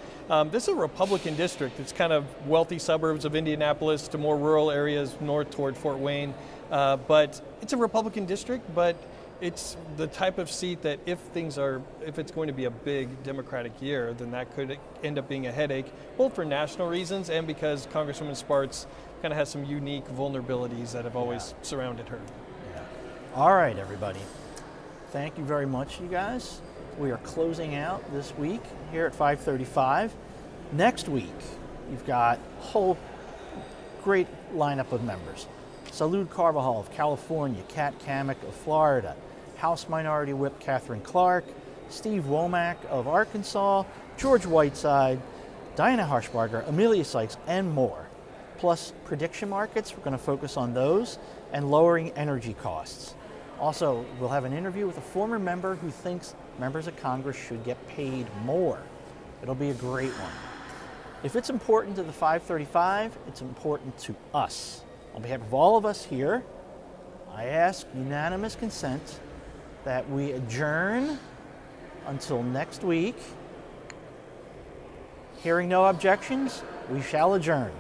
This is a Republican district. It's kind of wealthy suburbs of Indianapolis to more rural areas north toward Fort Wayne. But it's a Republican district, but it's the type of seat that if it's going to be a big Democratic year, then that could end up being a headache, both for national reasons and because Congresswoman Sparks kind of has some unique vulnerabilities that have always surrounded her. Yeah. All right, everybody. Thank you very much, you guys. We are closing out this week here at 5:35. Next week, you've got a whole great lineup of members. Salud Carvajal of California, Kat Kamek of Florida, House Minority Whip Catherine Clark, Steve Womack of Arkansas, George Whiteside, Diana Harshbarger, Amelia Sykes, and more. Plus prediction markets, we're going to focus on those, and lowering energy costs. Also, we'll have an interview with a former member who thinks members of Congress should get paid more. It'll be a great one. If it's important to the 535, it's important to us. On behalf of all of us here, I ask unanimous consent that we adjourn until next week. Hearing no objections, we shall adjourn.